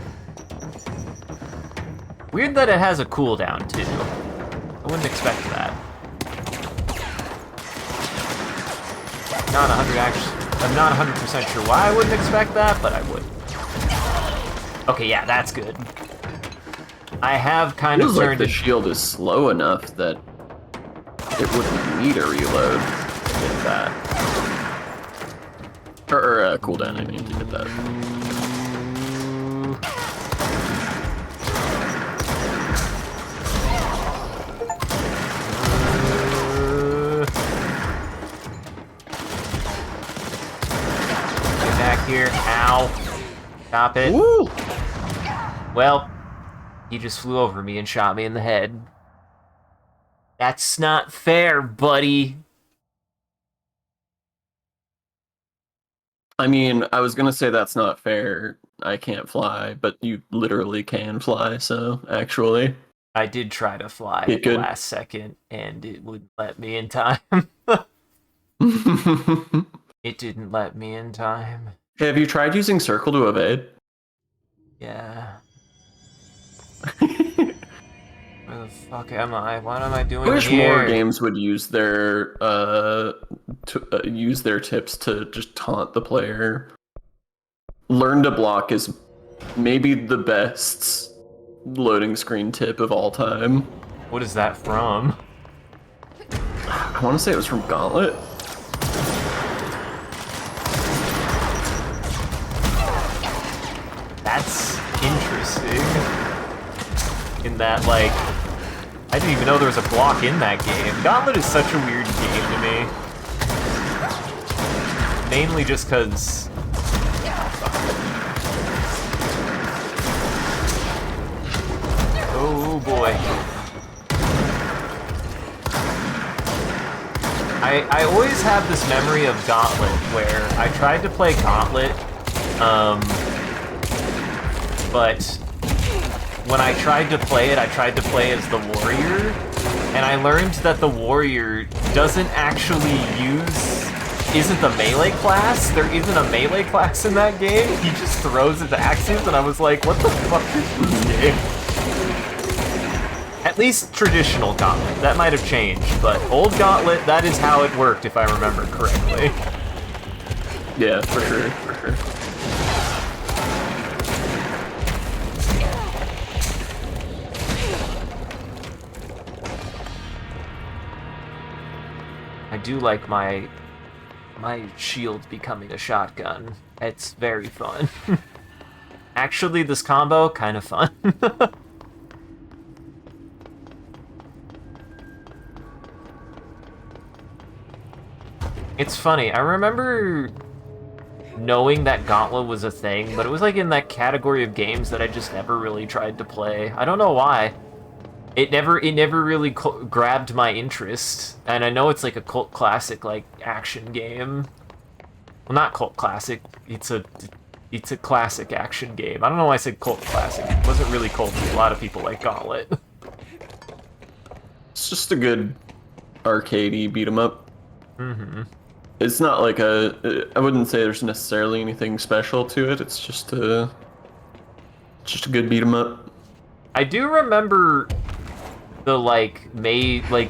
Weird that it has a cooldown, too. I wouldn't expect that. I'm not 100% sure why I wouldn't expect that, but I would. Okay, yeah, that's good. I have kind of turned... Like the shield is slow enough that it wouldn't need a reload to get that. Or a cooldown, I mean, to get that. Get back here. Ow. Stop it. Woo! Well, he just flew over me and shot me in the head. That's not fair, buddy. I mean, I was gonna say that's not fair. I can't fly, but you literally can fly, so actually. I did try to fly It at the could. last second, and it wouldn't let me in time. It didn't let me in time. Hey, have you tried using circle to evade? Yeah. Where the fuck am I? What am I doing I wish here? more games would use their use their tips to just taunt the player. Learn to block is maybe the best loading screen tip of all time. What is that from? I want to say it was from Gauntlet. That's interesting. In that, like, I didn't even know there was a block in that game. Gauntlet is such a weird game to me. Mainly just because... Oh boy. I always have this memory of Gauntlet where I tried to play Gauntlet, but when I tried to play it, I tried to play as the warrior, and I learned that the warrior doesn't actually isn't the melee class. There isn't a melee class in that game. He just throws his axes, and I was like, what the fuck is this game? At least traditional Gauntlet. That might have changed, but old Gauntlet, that is how it worked, if I remember correctly. Yeah, for sure, for sure. I do like my shield becoming a shotgun. It's very fun. Actually, this combo, kind of fun. It's funny, I remember knowing that Gauntlet was a thing, but it was like in that category of games that I just never really tried to play. I don't know why. It never really grabbed my interest, and I know it's like a cult classic, like action game. Well, not cult classic. It's a classic action game. I don't know why I said cult classic. It wasn't really culty. A lot of people like Gauntlet. It's just a good arcadey beat 'em up. Mm-hmm. It's not like I wouldn't say there's necessarily anything special to it. It's just a good beat 'em up. I do remember the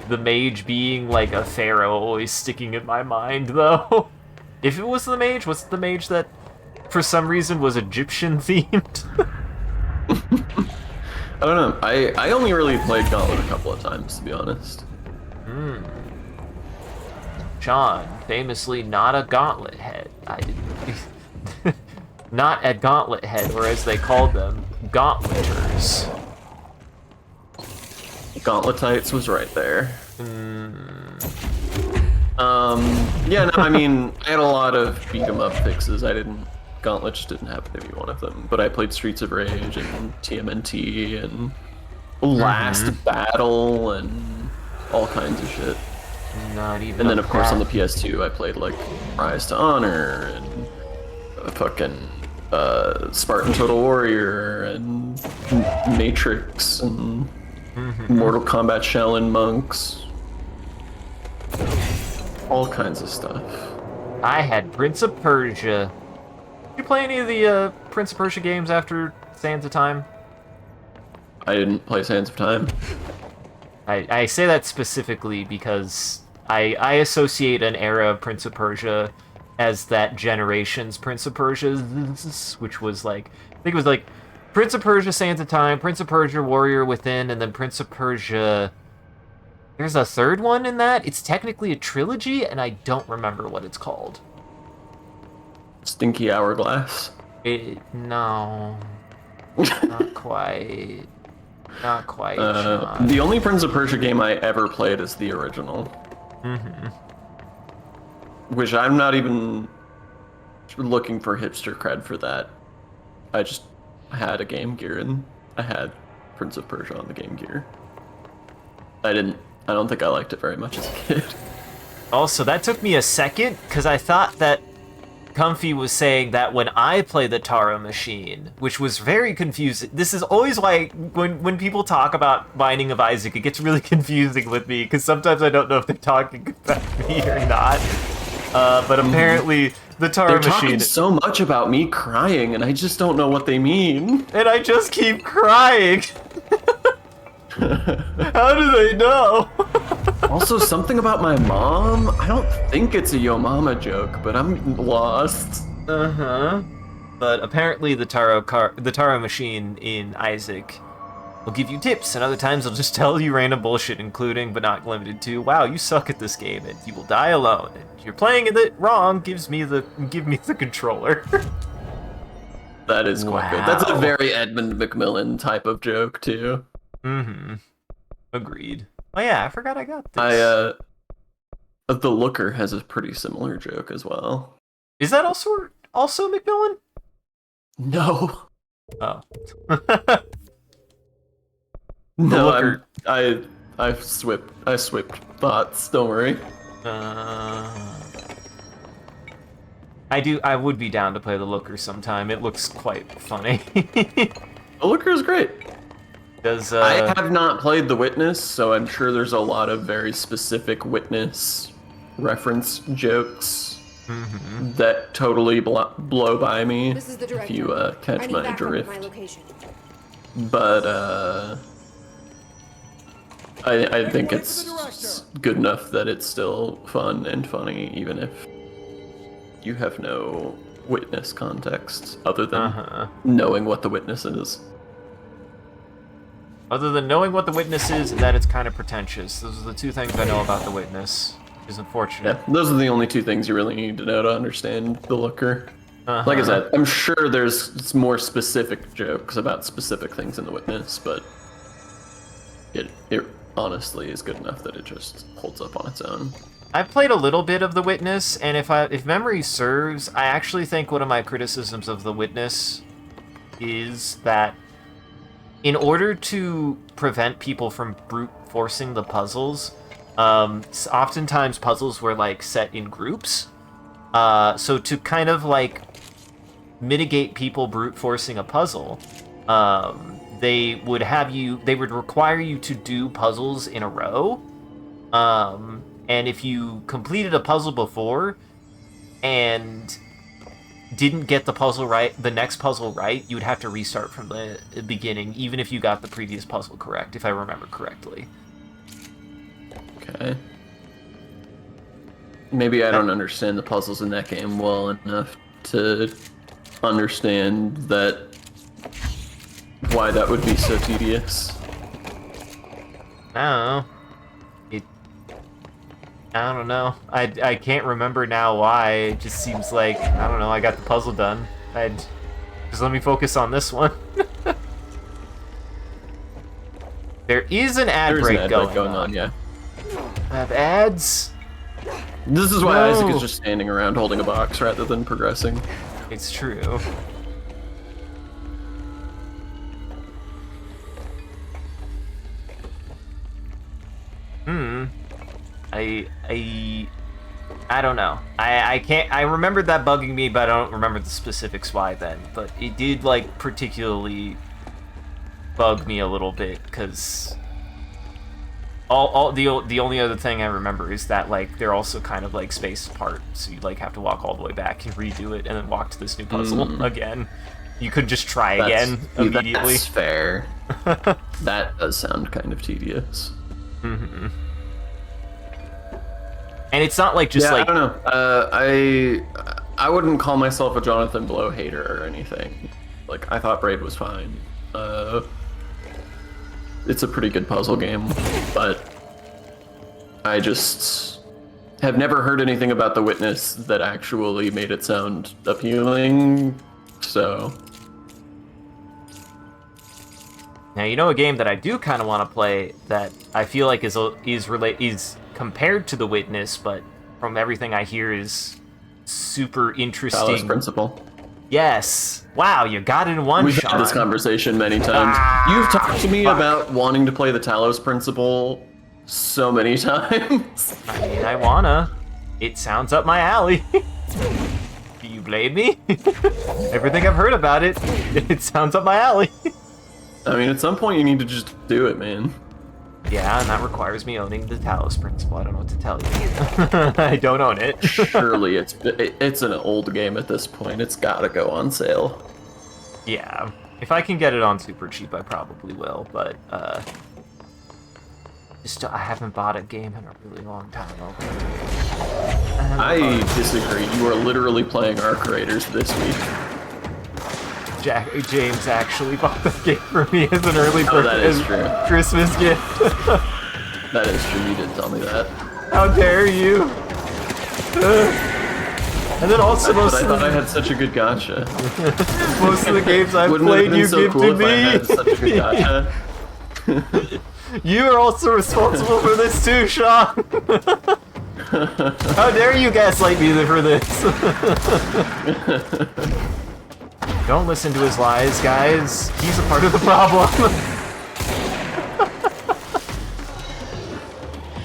the mage being like a pharaoh always sticking in my mind though. If it was the mage, was it the mage that for some reason was Egyptian themed? I don't know. I only really played Gauntlet a couple of times, to be honest. John, famously not a Gauntlet head. I didn't. Not a Gauntlet head, or as they called them, Gauntleters. Gauntletites was right there. Yeah, no, I mean, I had a lot of beat 'em up fixes. Gauntlet just didn't happen to be one of them. But I played Streets of Rage and TMNT and Last Battle and all kinds of shit. Not even. And then, of course, on the PS2, I played like Rise to Honor and fucking Spartan Total Warrior and Matrix and Mortal Kombat Shell and Monks. All kinds of stuff. I had Prince of Persia. Did you play any of the Prince of Persia games after Sands of Time? I didn't play Sands of Time. I say that specifically because I associate an era of Prince of Persia as that generation's Prince of Persia, which was like, I think it was like Prince of Persia, Sands of Time, Prince of Persia, Warrior Within, and then Prince of Persia. There's a third one in that. It's technically a trilogy, and I don't remember what it's called. Stinky Hourglass. No. Not quite. Not quite, Sean. The only Prince of Persia game I ever played is the original. Which I'm not even looking for hipster cred for that. I just had a Game Gear and I had Prince of Persia on the Game Gear. I don't think I liked it very much as a kid. Also, that took me a second, because I thought that Comfy was saying that when I play the Taro machine, which was very confusing. This is always why when people talk about Binding of Isaac, it gets really confusing with me, because sometimes I don't know if they're talking about me or not. But apparently the Taro They're machine... talking so much about me crying, and I just don't know what they mean. And I just keep crying. How do they know? Also, something about my mom? I don't think it's a Yo Mama joke, but I'm lost. Uh-huh. But apparently the Taro machine in Isaac will give you tips, and other times it'll just tell you random bullshit, including, but not limited to, wow, you suck at this game, and you will die alone, and you're playing it wrong, give me the controller. That is quite good. That's a very Edmund McMillan type of joke, too. Mm-hmm. Agreed. Oh yeah, I forgot I got this. The Looker has a pretty similar joke as well. Is that also McMillan? No. Oh. No, Looker. I swipped thoughts, don't worry. I would be down to play the Looker sometime. It looks quite funny. The Looker is great. I have not played The Witness, so I'm sure there's a lot of very specific Witness reference jokes that totally blow by me This is the if you director. catch my drift. My location. But I think it's good enough that it's still fun and funny, even if you have no Witness context other than knowing what The Witness is. Other than knowing what The Witness is and that it's kind of pretentious. Those are the two things I know about The Witness, which is unfortunate. Yeah, those are the only two things you really need to know to understand The Looker. Like I said, I'm sure there's more specific jokes about specific things in The Witness, but it honestly is good enough that it just holds up on its own. I played a little bit of The Witness, and if memory serves, I actually think one of my criticisms of The Witness is that in order to prevent people from brute forcing the puzzles, oftentimes puzzles were like set in groups. So to kind of like mitigate people brute forcing a puzzle, they would require you to do puzzles in a row. And if you completed a puzzle before and didn't get the next puzzle right, you would have to restart from the beginning, even if you got the previous puzzle correct, if I remember correctly. Okay. Maybe I don't understand the puzzles in that game well enough to understand why that would be so tedious. I don't know. I can't remember now why. It just seems like, I don't know, I got the puzzle done. Just let me focus on this one. There is an ad break going on. Yeah. I have ads. This is why Isaac is just standing around holding a box rather than progressing. It's true. I don't know. I can't. I remembered that bugging me, but I don't remember the specifics why then. But it did like particularly bug me a little bit because the only other thing I remember is that like they're also kind of like spaced apart, so you like have to walk all the way back and redo it, and then walk to this new puzzle again. You could just try again immediately. That's fair. That does sound kind of tedious. Mm-hmm. And it's not like just like... I don't know. I wouldn't call myself a Jonathan Blow hater or anything. Like, I thought Braid was fine. It's a pretty good puzzle game, but I just have never heard anything about The Witness that actually made it sound appealing, so... Now, you know a game that I do kind of want to play that I feel like is compared to The Witness, but from everything I hear is super interesting. Talos Principle. Yes. Wow, you got it in one We've shot. had this conversation many times. You've talked to me about wanting to play the Talos Principle so many times. I mean, I wanna. It sounds up my alley. Do you blame me? Everything I've heard about it, it sounds up my alley. I mean, at some point you need to just do it, man. Yeah, and that requires me owning the Talos Principle. I don't know what to tell you. I don't own it. Surely it's an old game at this point. It's gotta go on sale. Yeah. If I can get it on super cheap, I probably will, but, I haven't bought a game in a really long time. I disagree. You are literally playing Arc Raiders this week. James actually bought that game for me as an early that is true. Christmas gift. That is true. You did tell me that. How dare you? And then also I thought I had such a good gotcha. Most of the games I've Wouldn't played, it have been you so give cool to if me. I had such a good gotcha? You are also responsible for this too, Sean. How dare you gaslight me for this? Don't listen to his lies, guys. He's a part of the problem.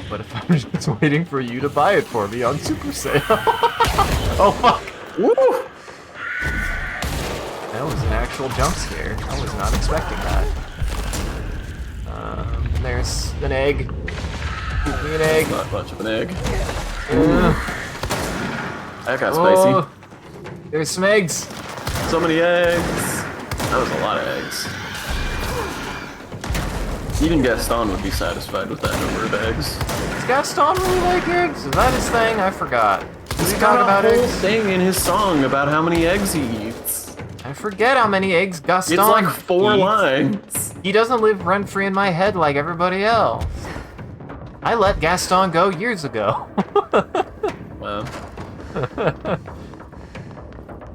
But if I'm just waiting for you to buy it for me on super sale. Oh fuck! Woo! That was an actual jump scare. I was not expecting that. There's an egg. Give me an egg. Not much of an egg. That got spicy. Oh, there's some eggs. So many eggs. That was a lot of eggs. Even Gaston would be satisfied with that number of eggs. Does Gaston really like eggs? Is that his thing? I forgot. Does he talk about a whole eggs? thing in his song about how many eggs he eats. I forget how many eggs Gaston It's like 4 eats. lines. He doesn't live rent-free in my head like everybody else. I let Gaston go years ago. Wow.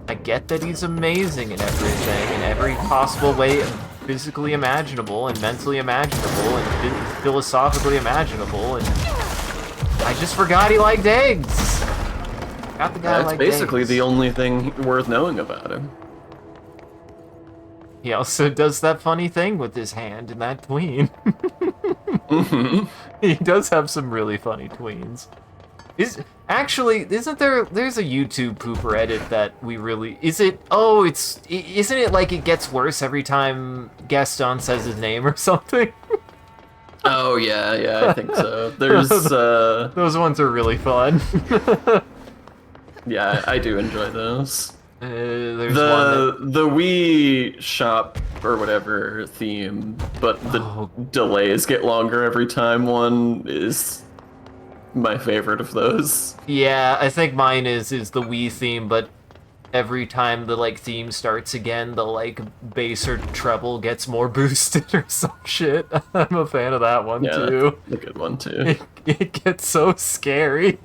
I get that he's amazing in everything, in every possible way physically imaginable, and mentally imaginable, and philosophically imaginable, and I just forgot he liked eggs. Got the guy That's liked basically eggs. the only thing worth knowing about him. He also does that funny thing with his hand in that tween. Mm-hmm. He does have some really funny tweens. Isn't there's a YouTube pooper edit that we really isn't it like it gets worse every time Gaston says his name or something? Oh yeah, I think so. There's those ones are really fun. yeah, I do enjoy those. There's one The Wii shop or whatever theme, but the delays get longer every time one is my favorite of those. yeah, I think mine is the Wii theme, but every time the theme starts again, the bass or treble gets more boosted or some shit. I'm a fan of that one too. That's a good one too. It gets so scary.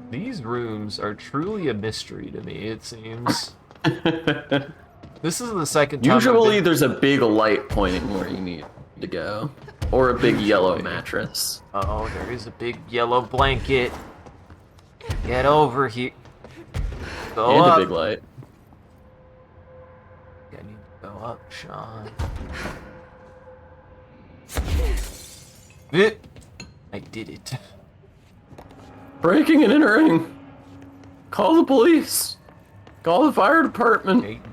These rooms are truly a mystery to me, it seems. This is the second time Usually there's a big light pointing where you need to go. Or a big yellow mattress. Oh, there is a big yellow blanket. Get over here. Go And up. a big light. I need to go up, Sean. I did it. Breaking and entering. Call the police. Call the fire department.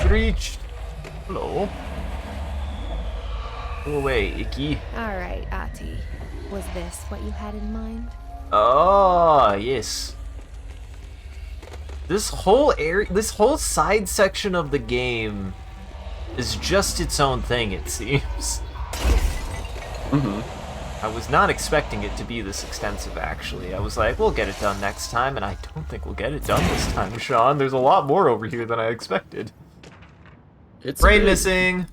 Breached. Hello. Go away, Icky. Alright, Ati. Was this what you had in mind? Oh, yes. This whole side section of the game is just its own thing, it seems. Mm-hmm. I was not expecting it to be this extensive, actually. I was like, we'll get it done next time, and I don't think we'll get it done this time, Sean. There's a lot more over here than I expected. It's Brain big. missing.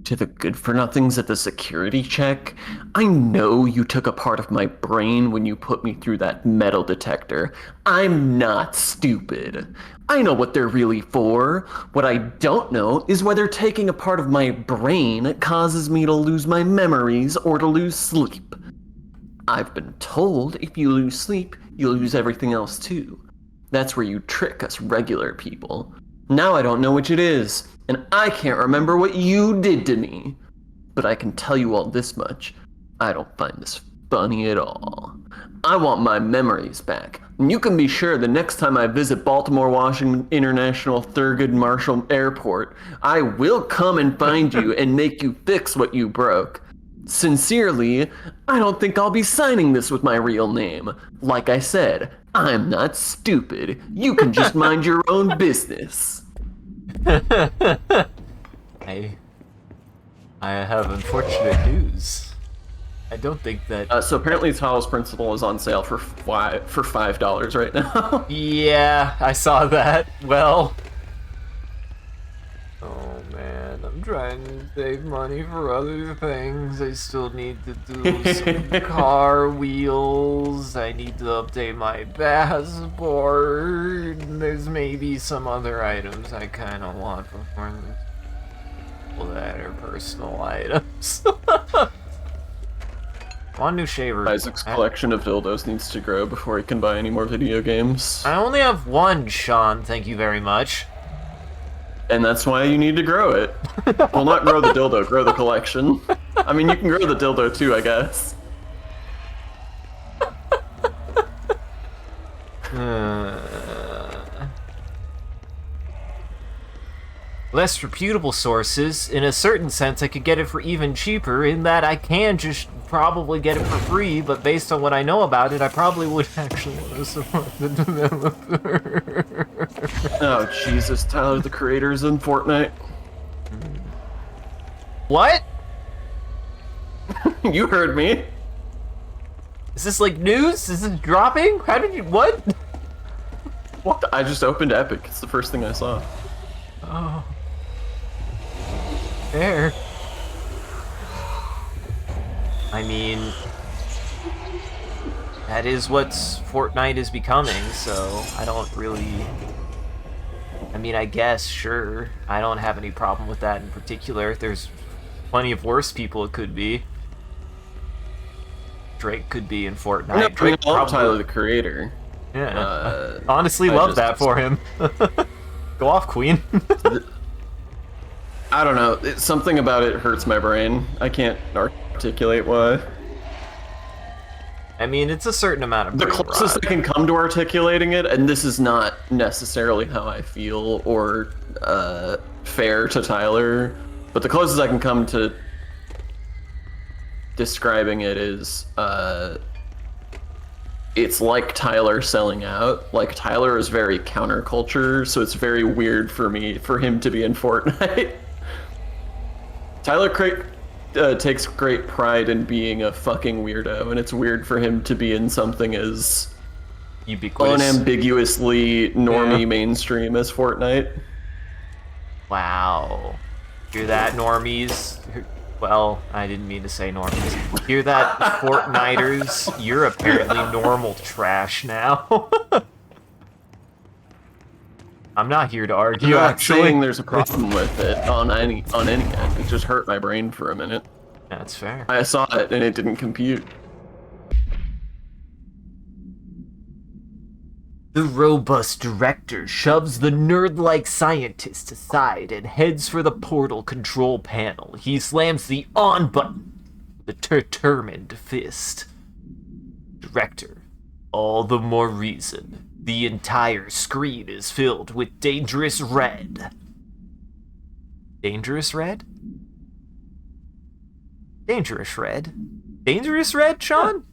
To the good-for-nothings at the security check, I know you took a part of my brain when you put me through that metal detector. I'm not stupid. I know what they're really for. What I don't know is whether taking a part of my brain causes me to lose my memories or to lose sleep. I've been told if you lose sleep, you lose everything else too. That's where you trick us regular people. Now I don't know which it is, and I can't remember what you did to me. but I can tell you all this much. I don't find this funny at all. I want my memories back. And you can be sure the next time I visit Baltimore Washington International Thurgood Marshall Airport, I will come and find you and make you fix what you broke. Sincerely, I don't think I'll be signing this with my real name. Like I said, I'm not stupid. You can just mind your own business. I have unfortunate news. I don't think that... So apparently Talos Principle is on sale for $5 right now. Yeah, I saw that. Well... Oh man, I'm trying to save money for other things. I still need to do some car wheels. I need to update my passport. There's maybe some other items I kind of want before this. Well, that are personal items. One new shaver. Isaac's collection of dildos needs to grow before he can buy any more video games. I only have one, Sean. Thank you very much. And that's why you need to grow it. Well, not grow the dildo, grow the collection. I mean, you can grow the dildo too, I guess. Less reputable sources, in a certain sense I could get it for even cheaper, in that I can just probably get it for free, but based on what I know about it, I probably would actually want to support the developer. Oh, Jesus, Tyler, the creator's in Fortnite. What? You heard me. Is this like news? Is this dropping? How did you, what? What? I just opened Epic, it's the first thing I saw. Oh. There. I mean, that is what Fortnite is becoming, so I don't really... I mean, I guess, sure. I don't have any problem with that in particular. There's plenty of worse people it could be. Drake could be in Fortnite. No, Drake probably Tyler, the creator. Yeah. Honestly, love that for him. Go off, Queen. I don't know. Something about it hurts my brain. I can't articulate why. I mean, it's a certain amount of the brain closest rot. I can come to articulating it, and this is not necessarily how I feel or fair to Tyler, but the closest I can come to describing it is it's like Tyler selling out. Like, Tyler is very counterculture, so it's very weird for him to be in Fortnite. Tyler takes great pride in being a fucking weirdo, and it's weird for him to be in something as ubiquitous, unambiguously normie mainstream as Fortnite. Wow. Hear that, normies? Well, I didn't mean to say normies. Hear that, Fortniters? You're apparently normal trash now. I'm not here to argue, I'm not actually. saying there's a problem with it on any end. It just hurt my brain for a minute. That's fair. I saw it and it didn't compute. The robust director shoves the nerd-like scientist aside and heads for the portal control panel. He slams the on button with a determined fist. Director, all the more reason. The entire screen is filled with dangerous red. Dangerous red? Dangerous red? Dangerous red, Sean?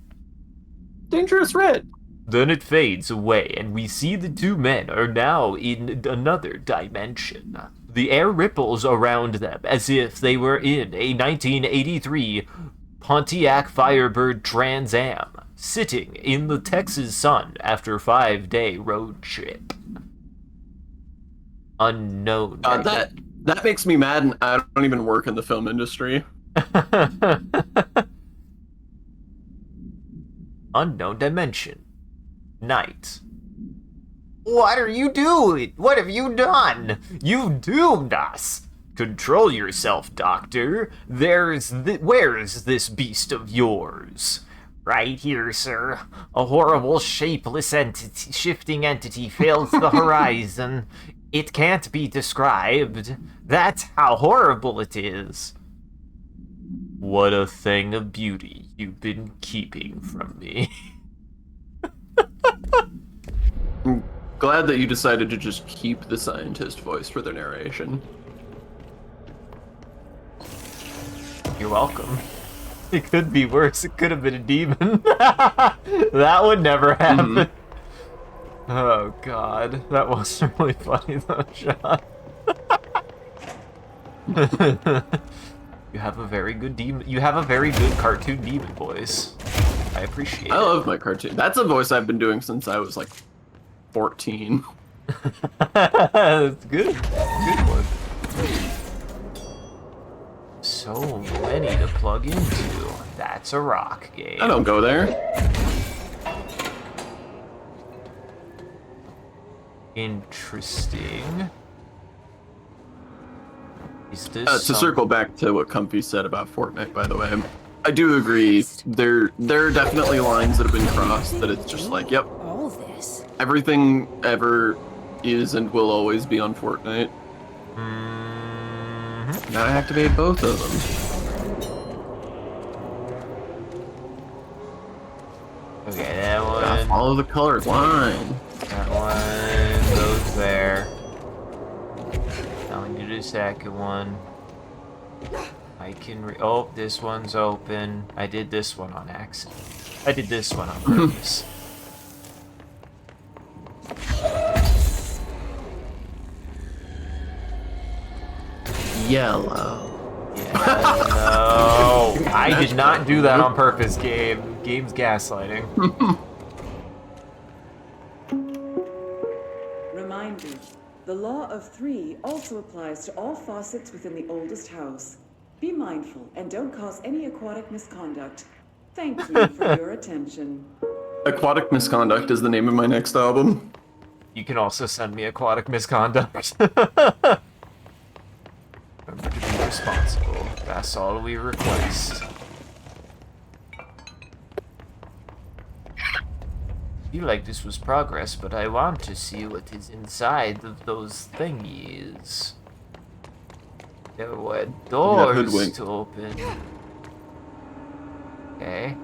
Dangerous red. Then it fades away, and we see the two men are now in another dimension. The air ripples around them as if they were in a 1983 Pontiac Firebird Trans Am, sitting in the Texas sun after a 5-day road trip. Unknown. That makes me mad, and I don't even work in the film industry. Unknown dimension. Night. What are you doing? What have you done? You've doomed us. Control yourself, Doctor. Where's this beast of yours? Right here, sir. A horrible, shapeless entity, shifting entity fills the horizon. It can't be described. That's how horrible it is. What a thing of beauty you've been keeping from me. I'm glad that you decided to just keep the scientist voice for the narration. You're welcome. It could be worse. It could have been a demon. That would never happen. Oh god, that was really funny though, Sean. You have a very good demon. You have a very good cartoon demon voice. I appreciate it. I love my cartoon. That's a voice I've been doing since I was like 14. That's good. Good one. So many to plug into. That's a rock game. I don't go there. Interesting. Is this To circle back to what Comfy said about Fortnite, by the way, I do agree. There are definitely lines that have been crossed that it's just like, yep, All this. everything ever is and will always be on Fortnite. Gotta activate both of them. Okay, that Gotta one. follow the colored line. That one goes there. Now we do the second one. I can oh, this one's open. I did this one on accident. I did this one on purpose. Yellow. Yeah, no. I did not do that on purpose, game. Game's gaslighting. Reminder, the law of three also applies to all faucets within the oldest house. Be mindful and don't cause any aquatic misconduct. Thank you for your attention. Aquatic Misconduct is the name of my next album. You can also send me aquatic misconduct. Remember to be responsible. That's all we request. I feel like this was progress, but I want to see what is inside of those thingies. There were doors hoodwink. to open. Okay.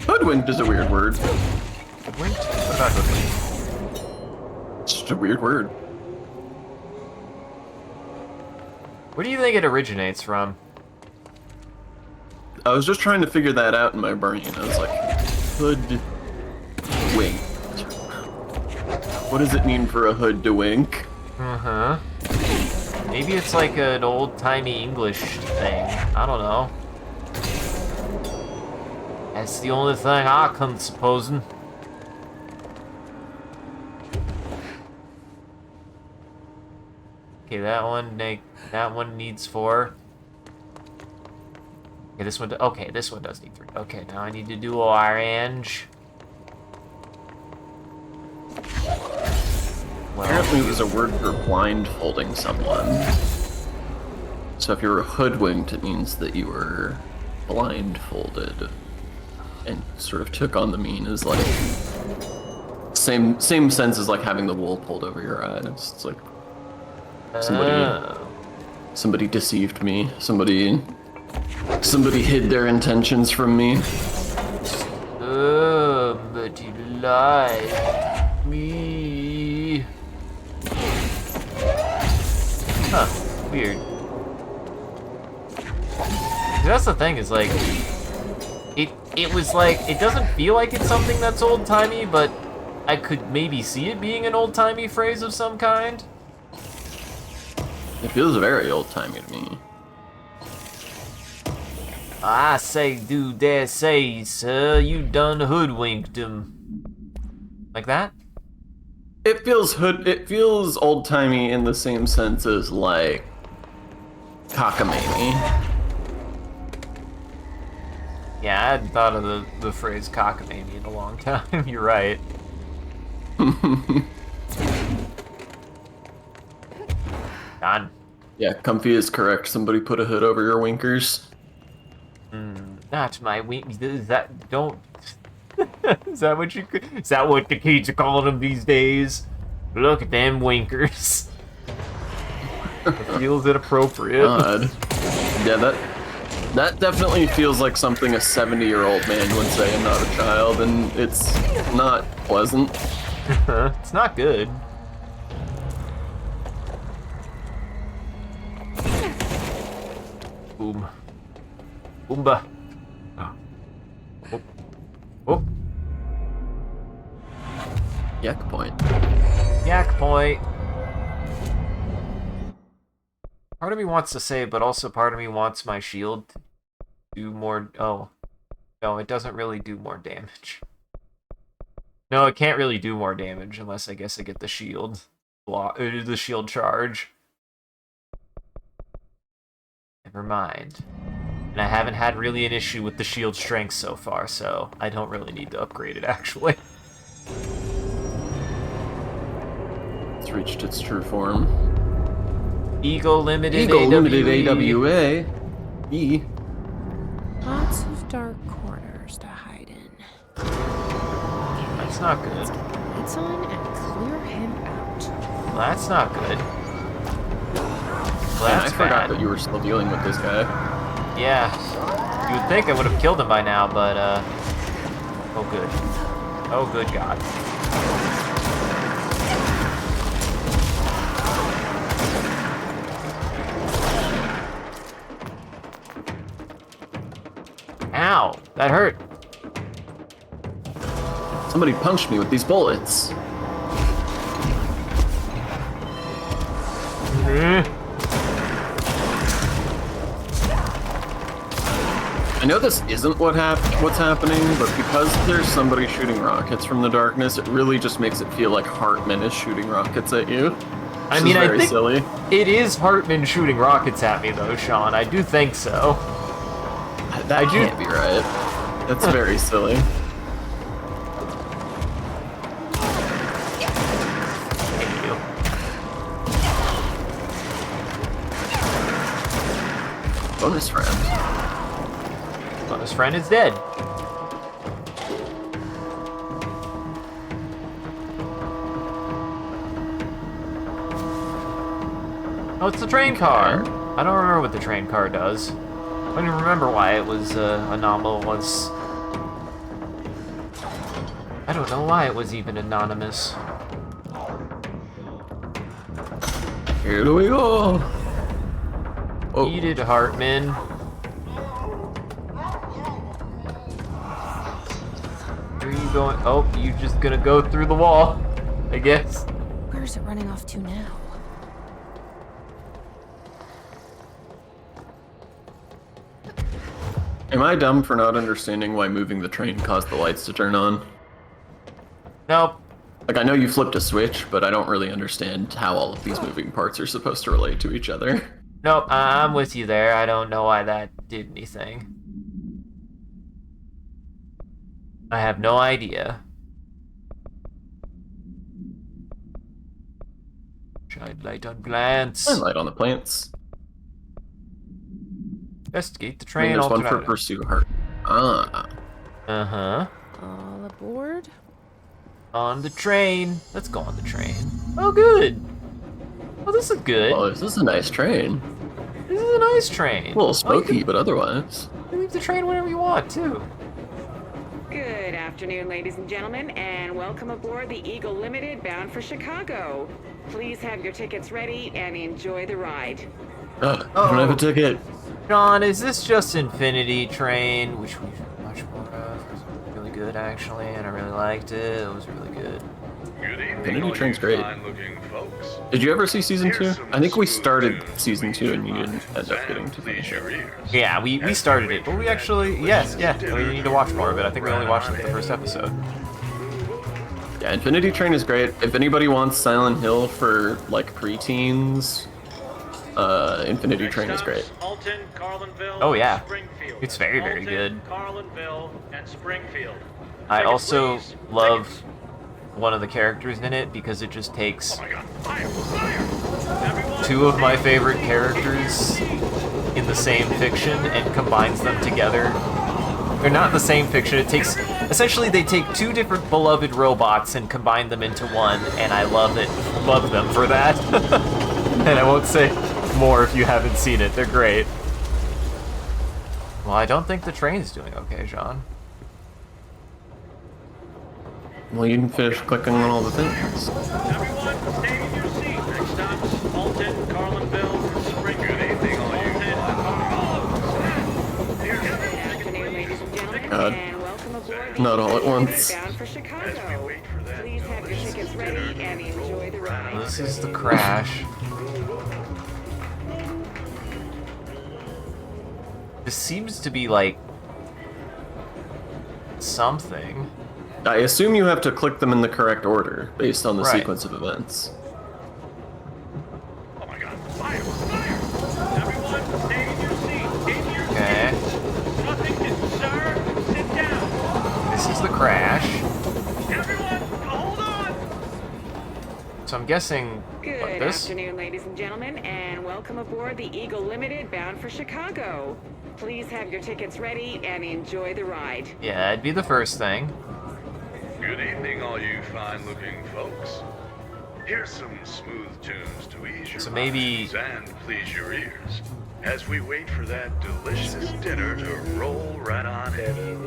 Hoodwinked is a weird word. Hoodwinked? What about hoodwinked? It's just a weird word. Where do you think it originates from? I was just trying to figure that out in my brain. I was like, hoodwinked. What does it mean for a hood to wink? Uh-huh. Maybe it's like an old-timey English thing. I don't know. That's the only thing I can supposing. Okay, that one needs 4. Okay, this one. Okay, this one does need 3. Okay, now I need to do orange. Well, Apparently there's a word for blindfolding someone. So if you were hoodwinked, it means that you were blindfolded. And sort of took on the mean as like... Same sense as like having the wool pulled over your eyes. It's like... Somebody deceived me. Somebody hid their intentions from me. Somebody lied to me. Huh, weird. That's the thing, is like, it was like, it doesn't feel like it's something that's old-timey, but I could maybe see it being an old-timey phrase of some kind. It feels very old-timey to me. I say, do dare say, sir, you done hoodwinked him. Like that? It feels old-timey in the same sense as like cockamamie. Yeah, I hadn't thought of the phrase cockamamie in a long time. You're right. Done. Yeah, comfy is correct. Somebody put a hood over your winkers. Not my wink. Is that don't? Is that what is that what the kids are calling them these days? Look at them winkers. It feels inappropriate. God. Yeah, That definitely feels like something a 70-year-old man would say and not a child, and it's not pleasant. It's not good. Boom. Boomba. Oh. Oh. Oh. Yak point. Yak point. Part of me wants to say, but also part of me wants my shield to do more. Oh. No, it doesn't really do more damage. No, it can't really do more damage unless I guess I get the shield. The shield charge. Never mind. And I haven't had really an issue with the shield strength so far, so I don't really need to upgrade it, actually. It's reached its true form. Eagle Limited Eagle AWE. Limited AWA. E. Lots of dark corners to hide in. That's not good. Lights on and clear him out. Well, that's not good. Well, Man, that's I forgot bad. that you were still dealing with this guy. Yeah. You would think I would have killed him by now, but, oh, good. Oh, good God. Ow! That hurt. Somebody punched me with these bullets. I know this isn't what's happening, but because there's somebody shooting rockets from the darkness, it really just makes it feel like Hartman is shooting rockets at you. I mean, I think silly. it is Hartman shooting rockets at me, though, Sean. I do think so. That can't be right. That's very silly. Bonus friend. Bonus friend is dead. Oh, it's the train car. I don't remember what the train car does. I don't even remember why it was anomalous. I don't know why it was even anonymous. Here we go. Oh. Eat it, Hartman. Where are you going? Oh, you're just gonna go through the wall, I guess. Where's it running off to now? Am I dumb for not understanding why moving the train caused the lights to turn on? Nope. Like, I know you flipped a switch, but I don't really understand how all of these moving parts are supposed to relate to each other. Nope, I'm with you there. I don't know why that did anything. I have no idea. Shine light on plants. Shine light on the plants. Investigate the I train. mean, there's one for alternative. pursue heart. Ah. Uh-huh. All aboard? On the train. Let's go on the train. Oh, good. Oh, this is good. Well, this is a nice train. This is a nice train. A little smoky, Oh, you but otherwise. can leave the train whenever you want, too. Good afternoon, ladies and gentlemen, and welcome aboard the Eagle Limited bound for Chicago. Please have your tickets ready and enjoy the ride. I don't have a ticket. John, is this just Infinity Train, which we've heard much more of? It was really good, actually, and I really liked it. It was really good. Infinity Train's great. Did you ever see season 2? I think we started season 2 and you didn't end up getting to finish it. Yeah, we started it, but we actually, yes, yeah, we need to watch more of it. I think we only watched like the first episode. Yeah, Infinity Train is great. If anybody wants Silent Hill for, like, preteens, Infinity Train is great. Oh yeah, it's very, very good. I also love one of the characters in it because it just takes two of my favorite characters in the same fiction and combines them together. They're not in the same fiction. It takes, essentially they take two different beloved robots and combine them into one, and I love them for that. And I won't say more if you haven't seen it. They're great. Well, I don't think the train's doing okay, Sean. Well, you can finish clicking on all the things. Everyone, stay in your seat. Next stops, Alton, Carlinville, and Springfield. Good evening, all you. Good afternoon, ladies and gentlemen, God. and welcome aboard the Not all at Eagle once. Limited bound for Chicago. Please have your tickets ready and enjoy the ride. This is the crash. This seems to be like something. I assume you have to click them in the correct order based on the Right. sequence of events. Oh my god, fire! Fire! Everyone, stay in your seat. In your Okay. seat. Nothing to, sir. Sit down. This is the crash. Everyone, hold on. So I'm guessing Good what, this? afternoon, ladies and gentlemen, and welcome aboard the Eagle Limited bound for Chicago. Please have your tickets ready and enjoy the ride. Yeah, it'd be the first thing. Good evening, all you fine-looking folks. Here's some smooth tunes to ease your So maybe- minds and please your ears as we wait for that delicious dinner to roll right on in.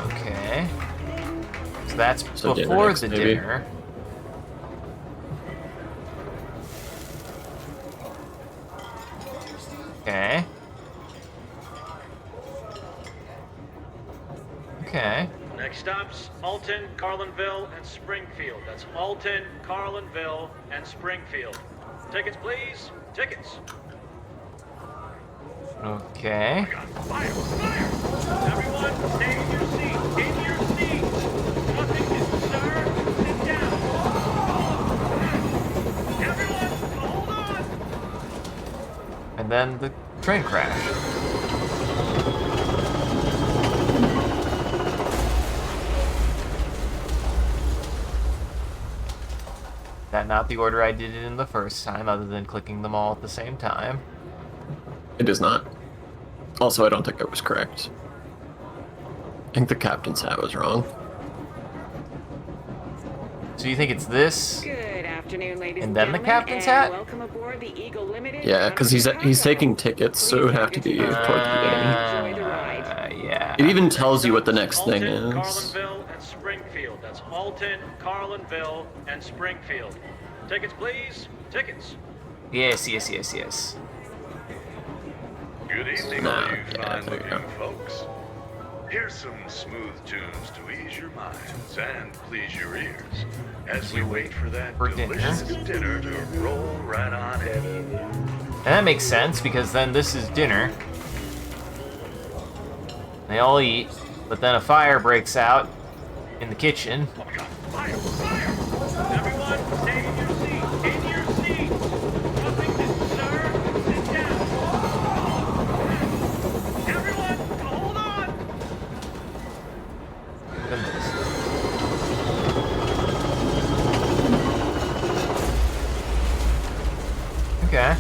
Okay. So that's So dinner before next, the maybe? dinner. Okay. Okay. Next stops, Alton, Carlinville, and Springfield. That's Alton, Carlinville, and Springfield. Tickets, please. Tickets. Okay. Fire! Fire! Everyone, stay in your seat. In your seat. Nothing to, sir. Sit down. Everyone, hold on. And then the train crash. That not the order I did it in the first time, other than clicking them all at the same time. It is not. Also, I don't think that was correct. I think the captain's hat was wrong. So you think it's this? Good afternoon, ladies And and then the gentlemen, captain's and hat? welcome aboard the Eagle Limited. Yeah, bound because for he's Chicago. taking tickets, so it would have to be Please toward the beginning. enjoy the ride. Yeah. It even tells you what the next Alton, thing is. Carlinville, and Springfield. That's Alton, Carlinville, and Springfield. Tickets, please. Tickets. Yes, yes, yes, yes. Good evening, Nah, all you yeah, there you fine-looking go. folks. Here's some smooth tunes to ease your minds and please your ears as we wait for that For dinner. delicious dinner to roll right on in. And that makes sense, because then this is dinner. They all eat, but then a fire breaks out in the kitchen. Oh my god, fire! Fire! Everyone, stay in your seat. In your seat. Nothing to, sir. Sit down. Everyone, hold on. Then this. Okay.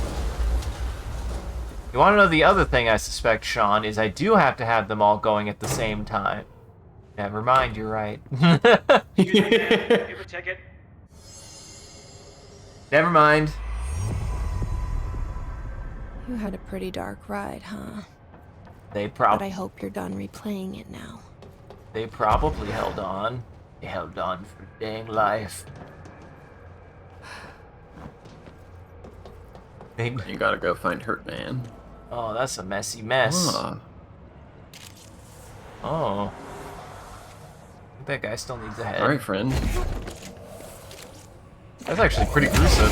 You want to know the other thing I suspect, Sean, is I do have to have them all going at the same time. Never mind, you're right. Excuse me, ma'am. Do you have a ticket? Never mind. You had a pretty dark ride, huh? They But I hope you're done replaying it now. They probably held on. They held on for dang life. They... You gotta go find Hurt Man. Oh, that's a messy mess. Ah. Oh. I think that guy still needs a head. Alright, friend. That's actually pretty gruesome.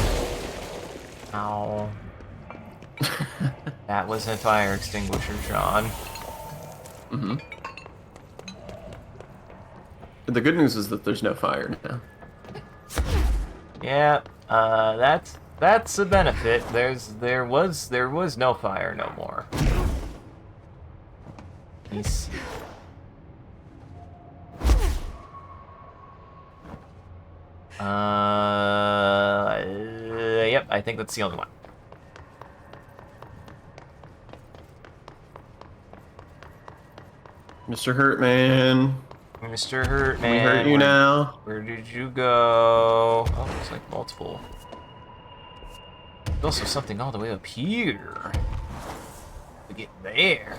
Ow. That was a fire extinguisher, Sean. Mm-hmm. The good news is that there's no fire now. Yeah, that's a benefit. There was no fire no more. He's... Yep, I think that's the only one. Mr. Hurt Man. Mr. Hurt Man. We hurt you now. Where did you go? Oh, looks like multiple. There's also something all the way up here. To get there.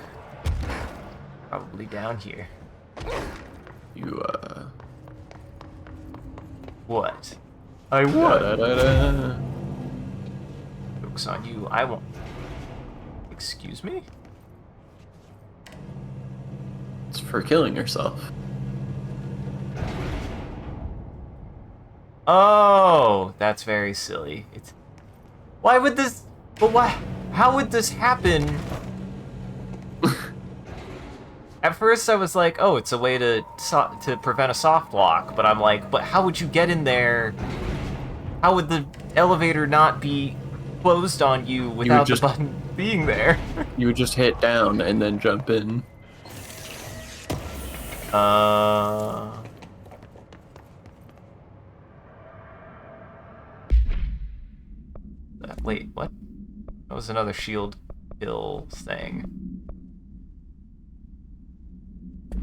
Probably down here. You, What? I won! da-da-da-da. Joke's on you, I won't. Excuse me? It's for killing yourself. Oh, that's very silly. It's... Why would this... But why... How would this happen? At first I was like, oh, it's a way to prevent a soft lock, but I'm like, but how would you get in there? How would the elevator not be closed on you without the button being there? You would just hit down and then jump in. Wait, what? That was another shield kill thing.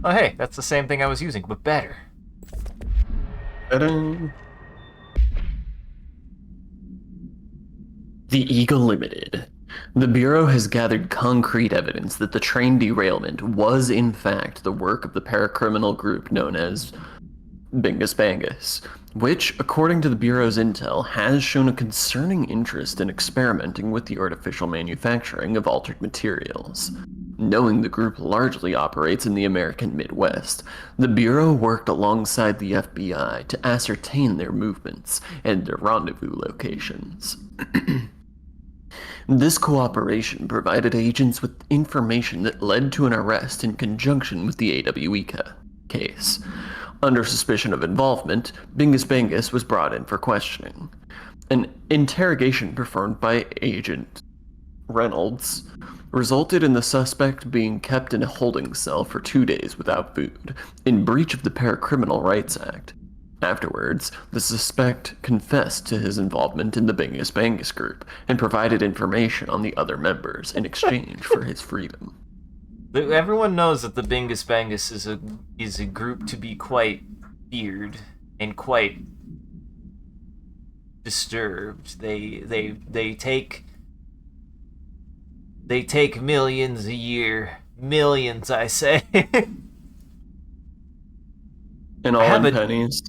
Oh, hey, that's the same thing I was using, but better. Ta-da. The Eagle Limited. The Bureau has gathered concrete evidence that the train derailment was, in fact, the work of the paracriminal group known as Bingus Bangus, which, according to the Bureau's intel, has shown a concerning interest in experimenting with the artificial manufacturing of altered materials. Knowing the group largely operates in the American Midwest, the Bureau worked alongside the FBI to ascertain their movements and their rendezvous locations. This cooperation provided agents with information that led to an arrest in conjunction with the AWE case. Under suspicion of involvement, Bingus Bangus was brought in for questioning. An interrogation performed by Agent Reynolds resulted in the suspect being kept in a holding cell for 2 days without food, in breach of the Paracriminal Rights Act. Afterwards, the suspect confessed to his involvement in the Bingus Bangus group and provided information on the other members in exchange for his freedom. Everyone knows that the Bingus Bangus is a group to be quite feared and quite disturbed. They take millions a year. Millions, I say. And all in pennies.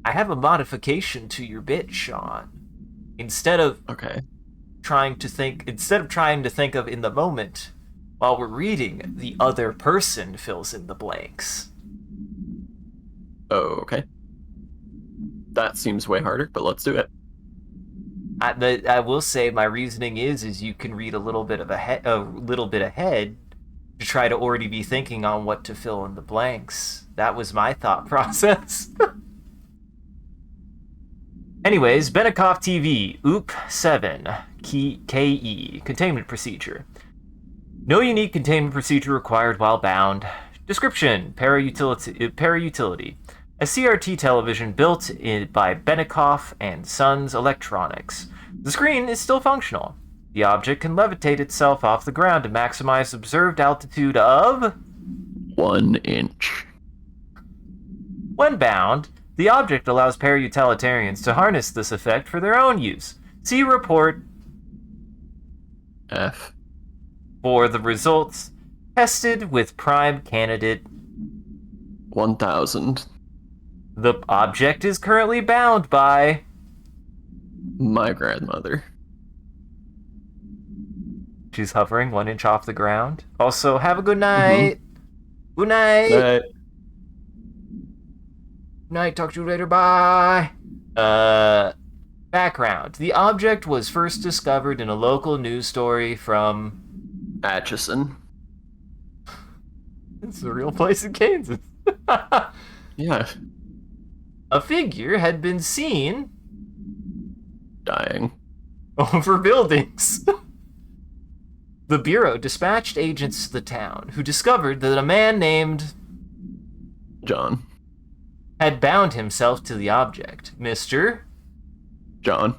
I have a modification to your bit, Sean. Instead of trying to think of in the moment, while we're reading, the other person fills in the blanks. Oh, okay. That seems way harder, but let's do it. I will say my reasoning is you can read a little bit ahead to try to already be thinking on what to fill in the blanks. That was my thought process. Anyways, Benikoff TV, OOP7, KE, containment procedure. No unique containment procedure required while bound. Description, para-utility. A CRT television built by Benikoff and Sons Electronics. The screen is still functional. The object can levitate itself off the ground to maximize observed altitude of 1 inch. When bound, the object allows para-utilitarians to harness this effect for their own use. See report F. For the results tested with prime candidate 1000. The object is currently bound by my grandmother. She's hovering 1 inch off the ground. Also, have a good night. Good night. Night. Night, talk to you later, bye. Background. The object was first discovered in a local news story from Atchison. It's a real place in Kansas. Yeah. A figure had been seen dying over buildings. The Bureau dispatched agents to the town, who discovered that a man named John had bound himself to the object. Mr. John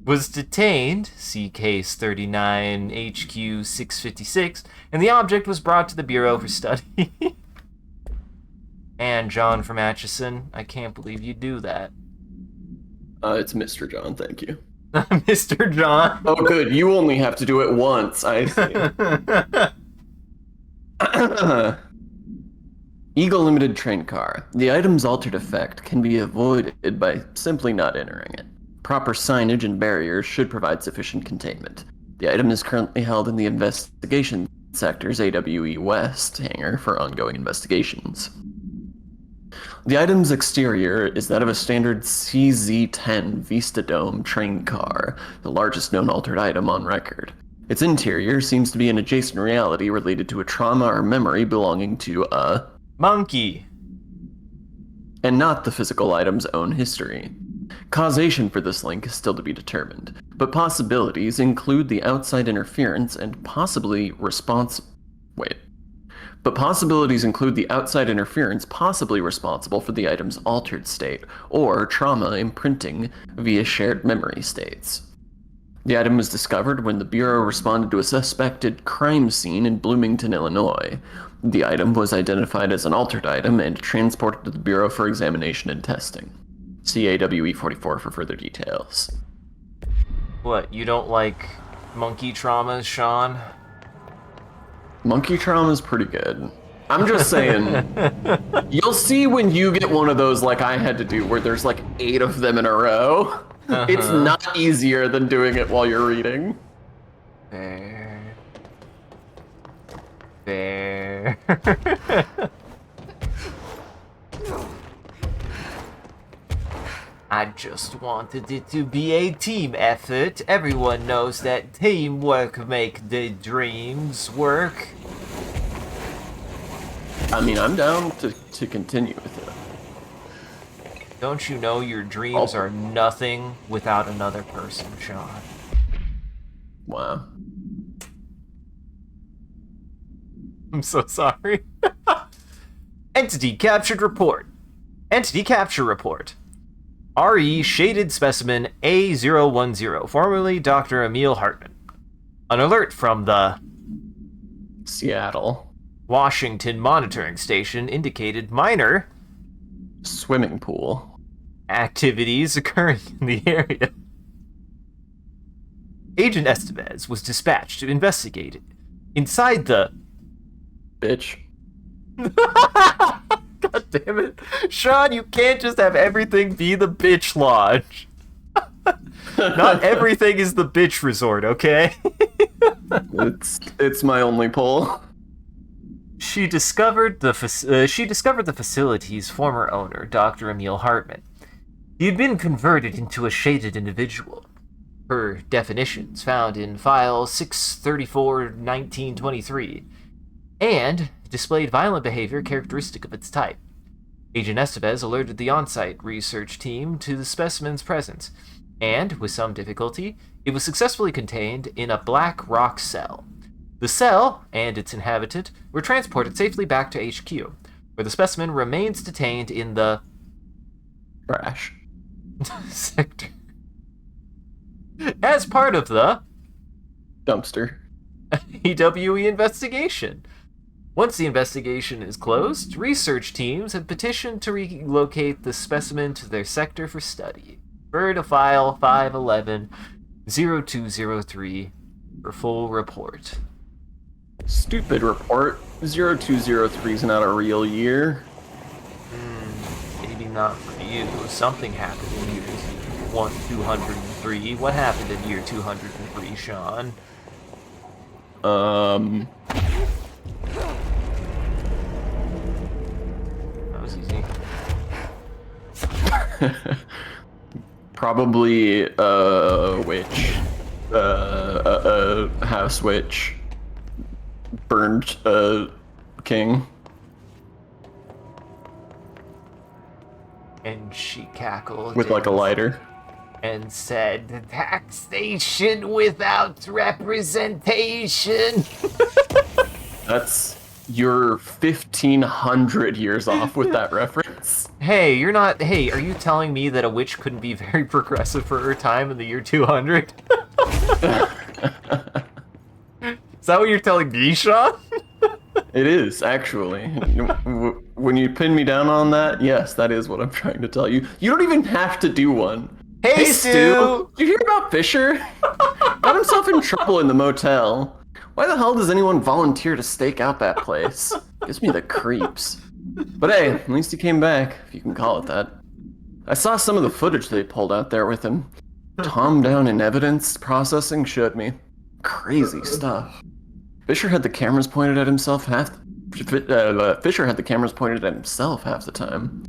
was detained, see case 39 HQ 656, and the object was brought to the Bureau for study. And John from Atchison, I can't believe you do that. It's Mr. John, thank you. Mr. John. Oh, good. You only have to do it once, I see. Eagle Limited train car. The item's altered effect can be avoided by simply not entering it. Proper signage and barriers should provide sufficient containment. The item is currently held in the Investigation Sector's AWE West hangar for ongoing investigations. The item's exterior is that of a standard CZ-10 Vista Dome train car, the largest known altered item on record. Its interior seems to be an adjacent reality related to a trauma or memory belonging to a monkey, and not the physical item's own history. Causation for this link is still to be determined, but possibilities include the outside interference and possibilities include the outside interference possibly responsible for the item's altered state, or trauma imprinting via shared memory states. The item was discovered when the Bureau responded to a suspected crime scene in Bloomington, Illinois. The item was identified as an altered item and transported to the Bureau for examination and testing. See AWE 44 for further details. What, you don't like monkey traumas, Sean? Monkey trauma is pretty good. I'm just saying, you'll see when you get one of those like I had to do, where there's like 8 of them in a row. It's not easier than doing it while you're reading. There. I just wanted it to be a team effort. Everyone knows that teamwork makes the dreams work. I mean, I'm down to continue with it. Don't you know your dreams are nothing without another person, Sean? Wow. I'm so sorry. Entity captured report. Entity capture report. RE shaded specimen A010, formerly Dr. Emil Hartman. An alert from the Seattle Washington monitoring station indicated minor swimming pool activities occurring in the area. Agent Estevez was dispatched to investigate it. Inside the bitch. God damn it. Sean, you can't just have everything be the bitch lodge. Not everything is the bitch resort, okay? It's my only pull. She discovered the facility's former owner, Dr. Emil Hartman. He had been converted into a shaded individual. Per definitions found in file 634-1923, and displayed violent behavior characteristic of its type. Agent Estevez alerted the on-site research team to the specimen's presence, and, with some difficulty, it was successfully contained in a black rock cell. The cell and its inhabitant were transported safely back to HQ, where the specimen remains detained in the trash sector as part of the dumpster EWE investigation. Once the investigation is closed, research teams have petitioned to relocate the specimen to their sector for study. Refer to file 511-0203 for full report. Stupid report. 0203 is not a real year. Maybe not for you. Something happened in years 203. What happened in year 203, Sean? That was easy. Probably witch. House witch. Burned king. And she cackled. With like a lighter. And said, taxation without representation. That's you're 1,500 years off with that reference. Hey, you're not. Hey, are you telling me that a witch couldn't be very progressive for her time in the year 200? Is that what you're telling me, Sean? It is, actually. When you pin me down on that, yes, that is what I'm trying to tell you. You don't even have to do one. Hey, Stu! Did you hear about Fisher? Got himself in trouble in the motel. Why the hell does anyone volunteer to stake out that place? Gives me the creeps. But hey, at least he came back, if you can call it that. I saw some of the footage they pulled out there with him. Tom down in evidence processing showed me crazy stuff. Fisher had the cameras pointed at himself Fisher had the cameras pointed at himself half the time.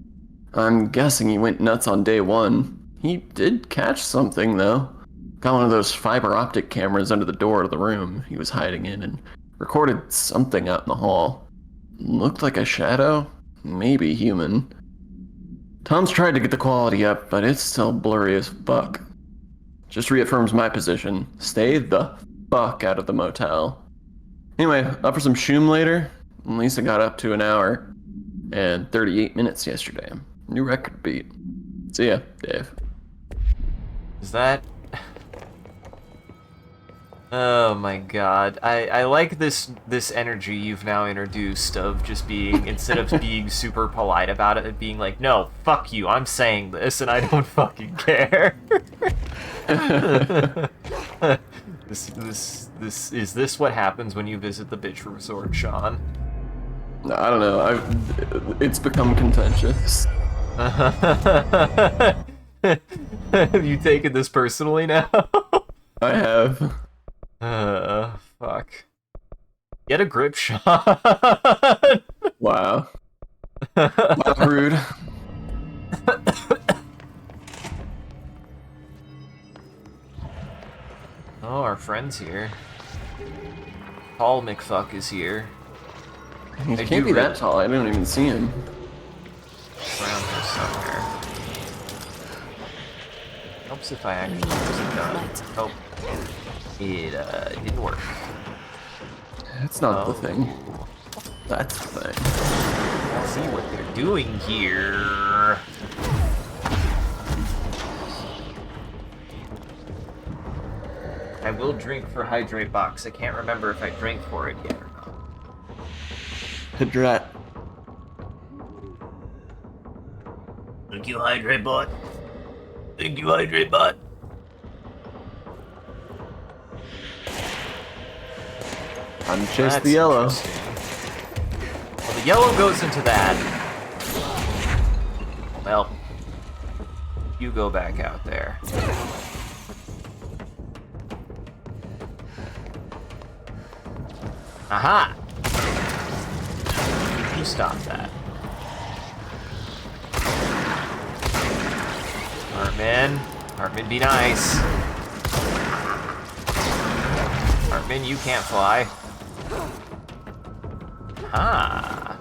I'm guessing he went nuts on day one. He did catch something, though. Got one of those fiber optic cameras under the door of the room he was hiding in and recorded something out in the hall. Looked like a shadow, maybe human. Tom's tried to get the quality up, but it's still blurry as fuck. Just reaffirms my position. Stay the fuck out of the motel. Anyway, up for some shoom later? Lisa got up to an hour and 38 minutes yesterday. New record beat. See ya, Dave. Is that... Oh my god. I like this energy you've now introduced of just being, instead of being super polite about it, being like, no, fuck you, I'm saying this and I don't fucking care. Is this what happens when you visit the bitch resort, Sean? I don't know. It's become contentious. Have you taken this personally now? I have. Fuck. Get a grip, Sean. Wow. Wow, rude. Oh, our friend's here. Paul McFuck is here. He can't be that tall. I don't even see him. Around here somewhere. Helps if I actually use a gun. Oh, it didn't work. That's not the thing. That's the thing. Let's see what they're doing here. I will drink for Hydrate Box. I can't remember if I drank for it yet or not. Hydrat. Thank you, Hydrate Bot. Thank you, Hydrate Bot. I'm chase the yellow. Well, the yellow goes into that. Well, you go back out there. Aha! You stop that. Hartman. Hartman, be nice. Hartman, you can't fly. Ah.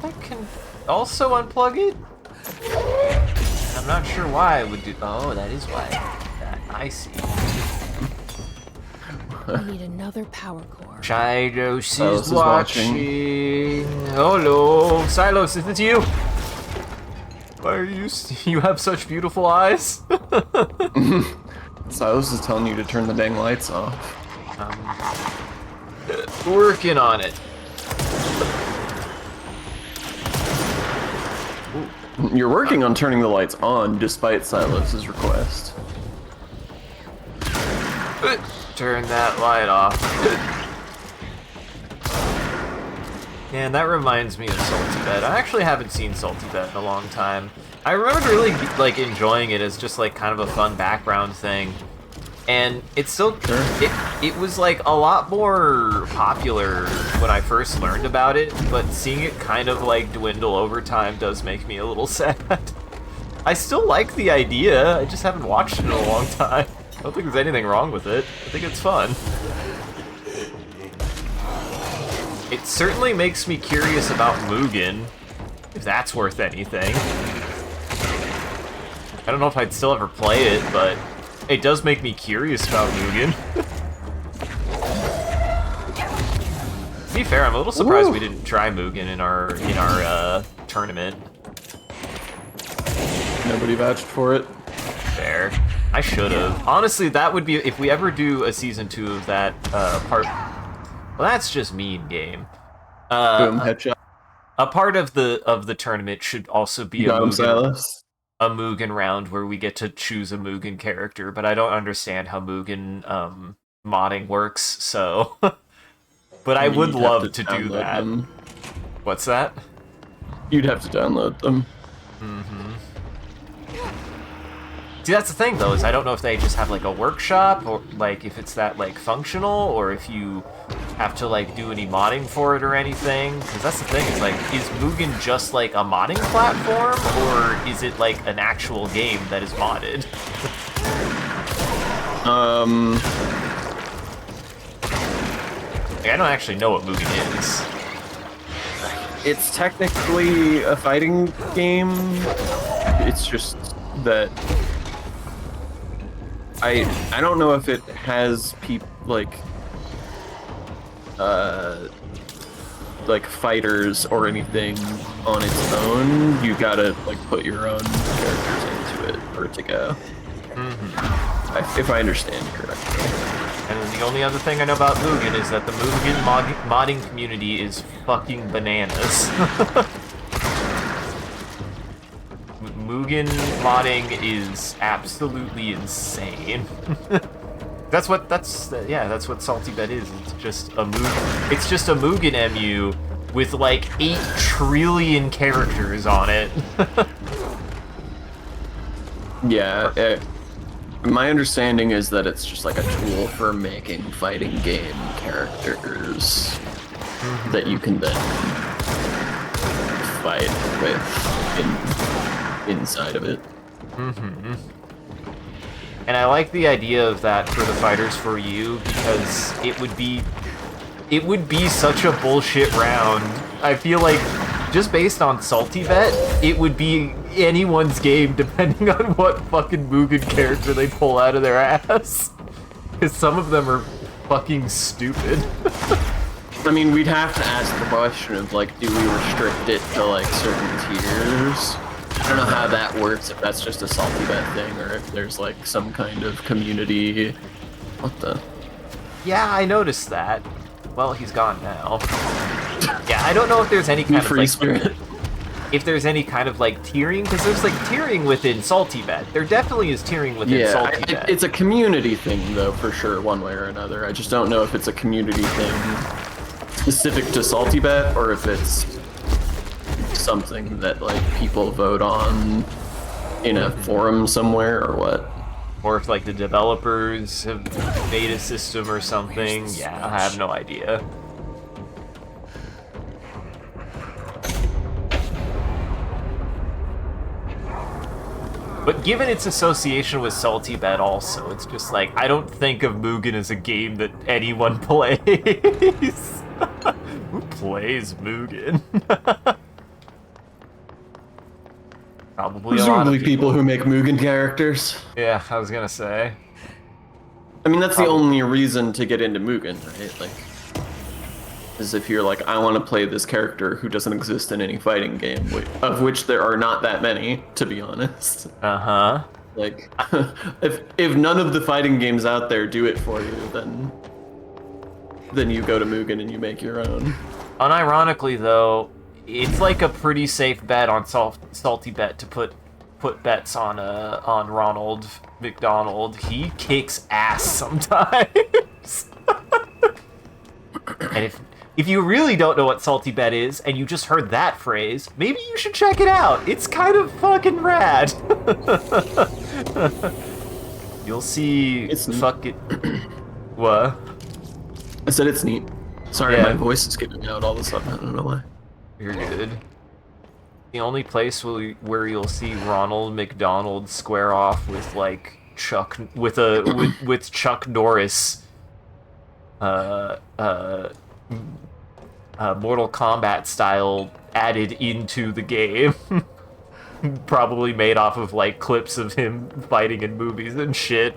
I can also unplug it? I'm not sure why I would do... Oh, that is why that. I see. We need another power core. Chidos is watching. Hello, Silos, is it you? Why are you? You have such beautiful eyes. Silos is telling you to turn the dang lights off. Working on it. You're working on turning the lights on, despite Silos' request. Turn that light off. And that reminds me of Salty Bed. I actually haven't seen Salty Bed in a long time. I remember really like enjoying it as just like kind of a fun background thing. And it's still it was like a lot more popular when I first learned about it, but seeing it kind of like dwindle over time does make me a little sad. I still like the idea, I just haven't watched it in a long time. I don't think there's anything wrong with it. I think it's fun. It certainly makes me curious about Mugen, if that's worth anything. I don't know if I'd still ever play it, but it does make me curious about Mugen. To be fair, I'm a little surprised we didn't try Mugen in our tournament. Nobody vouched for it. Fair. I should have. Honestly, that would be, if we ever do a season 2 of that part. Well, that's just mean game. Boom, headshot. A part of the tournament should also be a Mugen round where we get to choose a Mugen character, but I don't understand how Mugen modding works, so. But I would love to do that. What's that? You'd have to download them. See, that's the thing, though, is I don't know if they just have, like, a workshop, or, like, if it's that, like, functional, or if you have to, like, do any modding for it or anything. Because that's the thing, is, like, is Mugen just, like, a modding platform, or is it, like, an actual game that is modded? Like, I don't actually know what Mugen is. It's technically a fighting game. It's just that I don't know if it has like fighters or anything on its own. You gotta like put your own characters into it for it to go. If I understand correctly. And then the only other thing I know about Mugen is that the Mugen modding community is fucking bananas. Mugen modding is absolutely insane. That's what Salty Bet is. It's just a Mugen MU with like 8 trillion characters on it. Yeah, my understanding is that it's just like a tool for making fighting game characters that you can then fight with inside of it. And I like the idea of that for the Fighters for You, because it would be such a bullshit round. I feel like, just based on Salty Bet, it would be anyone's game depending on what fucking Mugen character they pull out of their ass. Because some of them are fucking stupid. I mean, we'd have to ask the question of, like, do we restrict it to, like, certain tiers? I don't know how that works, if that's just a Salty Bet thing, or if there's, like, some kind of community... What the... Yeah, I noticed that. Well, he's gone now. Yeah, I don't know if there's any kind of, like... Spirit. If there's any kind of, like, tiering, because there's, like, tiering within Salty Bet. There definitely is tiering within Salty Bet. It's a community thing, though, for sure, one way or another. I just don't know if it's a community thing specific to Salty Bet, or if it's something that, like, people vote on in a forum somewhere, or what. Or if, like, the developers have made a system or something. Yeah, I have no idea. But given its association with Salty Bet also, it's just like, I don't think of Mugen as a game that anyone plays. Who plays Mugen? Probably a lot of people who make Mugen characters. Yeah, I was gonna say. I mean, that's the only reason to get into Mugen, right? Like, is if you're like, I want to play this character who doesn't exist in any fighting game, of which there are not that many, to be honest. Like, if none of the fighting games out there do it for you, then you go to Mugen and you make your own. Unironically, though, it's like a pretty safe bet on Salty Bet to put bets on Ronald McDonald. He kicks ass sometimes. And if you really don't know what Salty Bet is, and you just heard that phrase, maybe you should check it out. It's kind of fucking rad. You'll see. It's fucking. What? I said it's neat. Sorry, my voice is giving out all of a sudden. I don't know why. You're good. The only place where you'll see Ronald McDonald square off with like Chuck with Chuck Norris. Mortal Kombat style added into the game. Probably made off of like clips of him fighting in movies and shit.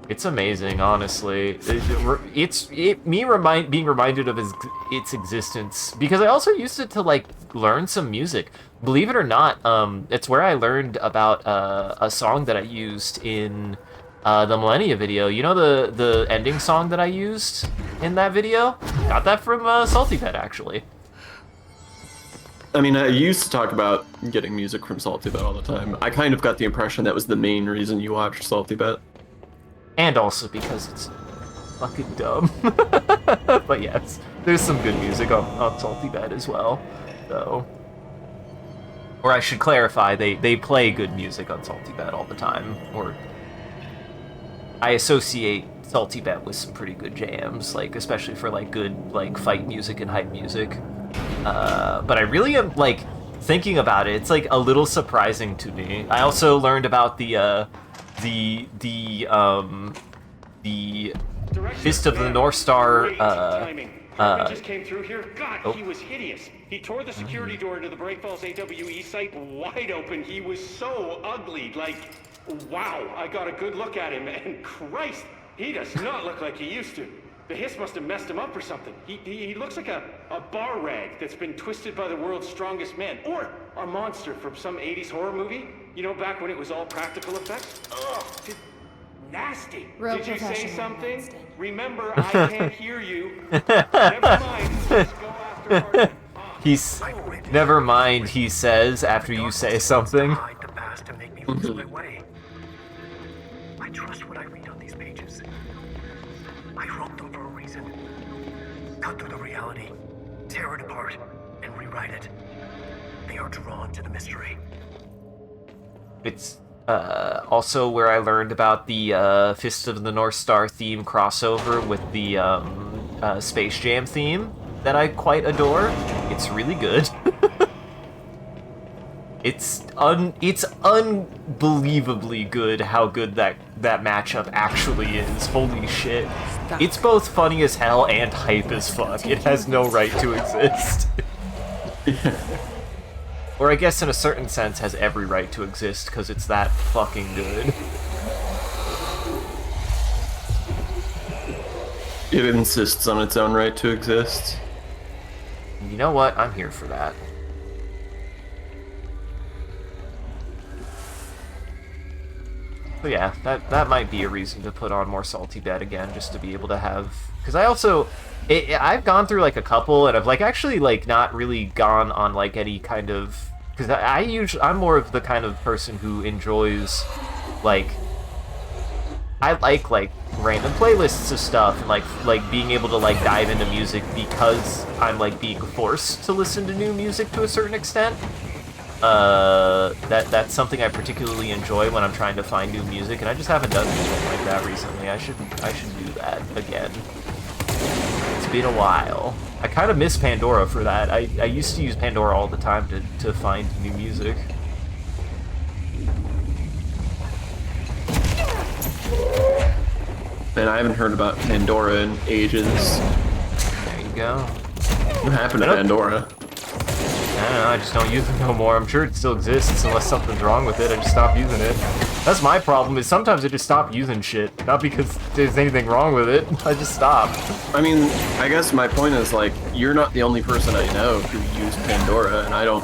It's amazing, honestly. Being reminded of its existence, because I also used it to like learn some music. Believe it or not, it's where I learned about a song that I used in the Millennia video. You know the ending song that I used in that video? Got that from Salty Bet, actually. I mean, I used to talk about getting music from Salty Bet all the time. I kind of got the impression that was the main reason you watched Salty Bet. And also because it's fucking dumb. But yes, there's some good music on Salty Bed as well, though. Or I should clarify, they play good music on Salty Bed all the time. Or I associate Salty Bed with some pretty good jams, like especially for like good like fight music and hype music. But I really am like thinking about it. It's like a little surprising to me. I also learned about the Fist of the North Star. Just came through here. God, he was hideous. He tore the security door into the Bright Falls AWE site wide open. He was so ugly. Like, wow. I got a good look at him, and Christ, he does not look like he used to. The hiss must have messed him up or something. He looks like a bar rag that's been twisted by the world's strongest man. Or a monster from some 80s horror movie. You know, back when it was all practical effects. Ugh, nasty. Real Did you say professional, something? Winston. Remember, I can't hear you. Never mind. Just go after Hartman. He's never mind. He says after you say something. Hide the past to make me lose my way. I trust what I read on these pages. I wrote them for a reason. Cut through the reality, tear it apart, and rewrite it. They are drawn to the mystery. It's also where I learned about the Fist of the North Star theme crossover with the Space Jam theme that I quite adore. It's really good. It's unbelievably good how good that matchup actually is. Holy shit. It's both funny as hell and hype as fuck. It has no right to exist. Or I guess in a certain sense has every right to exist because it's that fucking good. It insists on its own right to exist. You know what? I'm here for that. But yeah, that might be a reason to put on more Salty Bed again, just to be able to have... Because I also... I've gone through, like, a couple, and I've, like, actually, like, not really gone on, like, any kind of... Because I'm more of the kind of person who enjoys, like... I like, random playlists of stuff, and, like being able to, like, dive into music because I'm, like, being forced to listen to new music to a certain extent. That's something I particularly enjoy when I'm trying to find new music, and I just haven't done anything like that recently. I should do that again. It's been a while. I kind of miss Pandora for that. I used to use Pandora all the time to find new music. Man, I haven't heard about Pandora in ages. There you go. What happened to Pandora? I don't know, I just don't use it no more. I'm sure it still exists unless something's wrong with it. I just stop using it. That's my problem, is sometimes I just stop using shit. Not because there's anything wrong with it. I just stop. I mean, I guess my point is, like, you're not the only person I know who used Pandora, and I don't...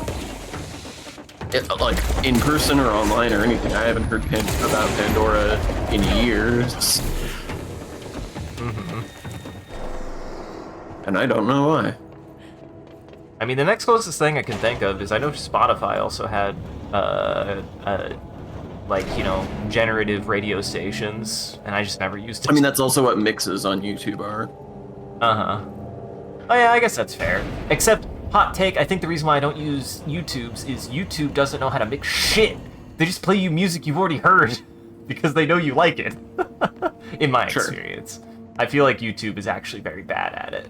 like, in person or online or anything, I haven't heard about Pandora in years. And I don't know why. I mean, the next closest thing I can think of is I know Spotify also had, like, you know, generative radio stations, and I just never used it. I mean, that's also what mixes on YouTube are. Uh-huh. Oh yeah, I guess that's fair. Except, hot take, I think the reason why I don't use YouTube's is YouTube doesn't know how to mix shit. They just play you music you've already heard, because they know you like it. In my experience. I feel like YouTube is actually very bad at it.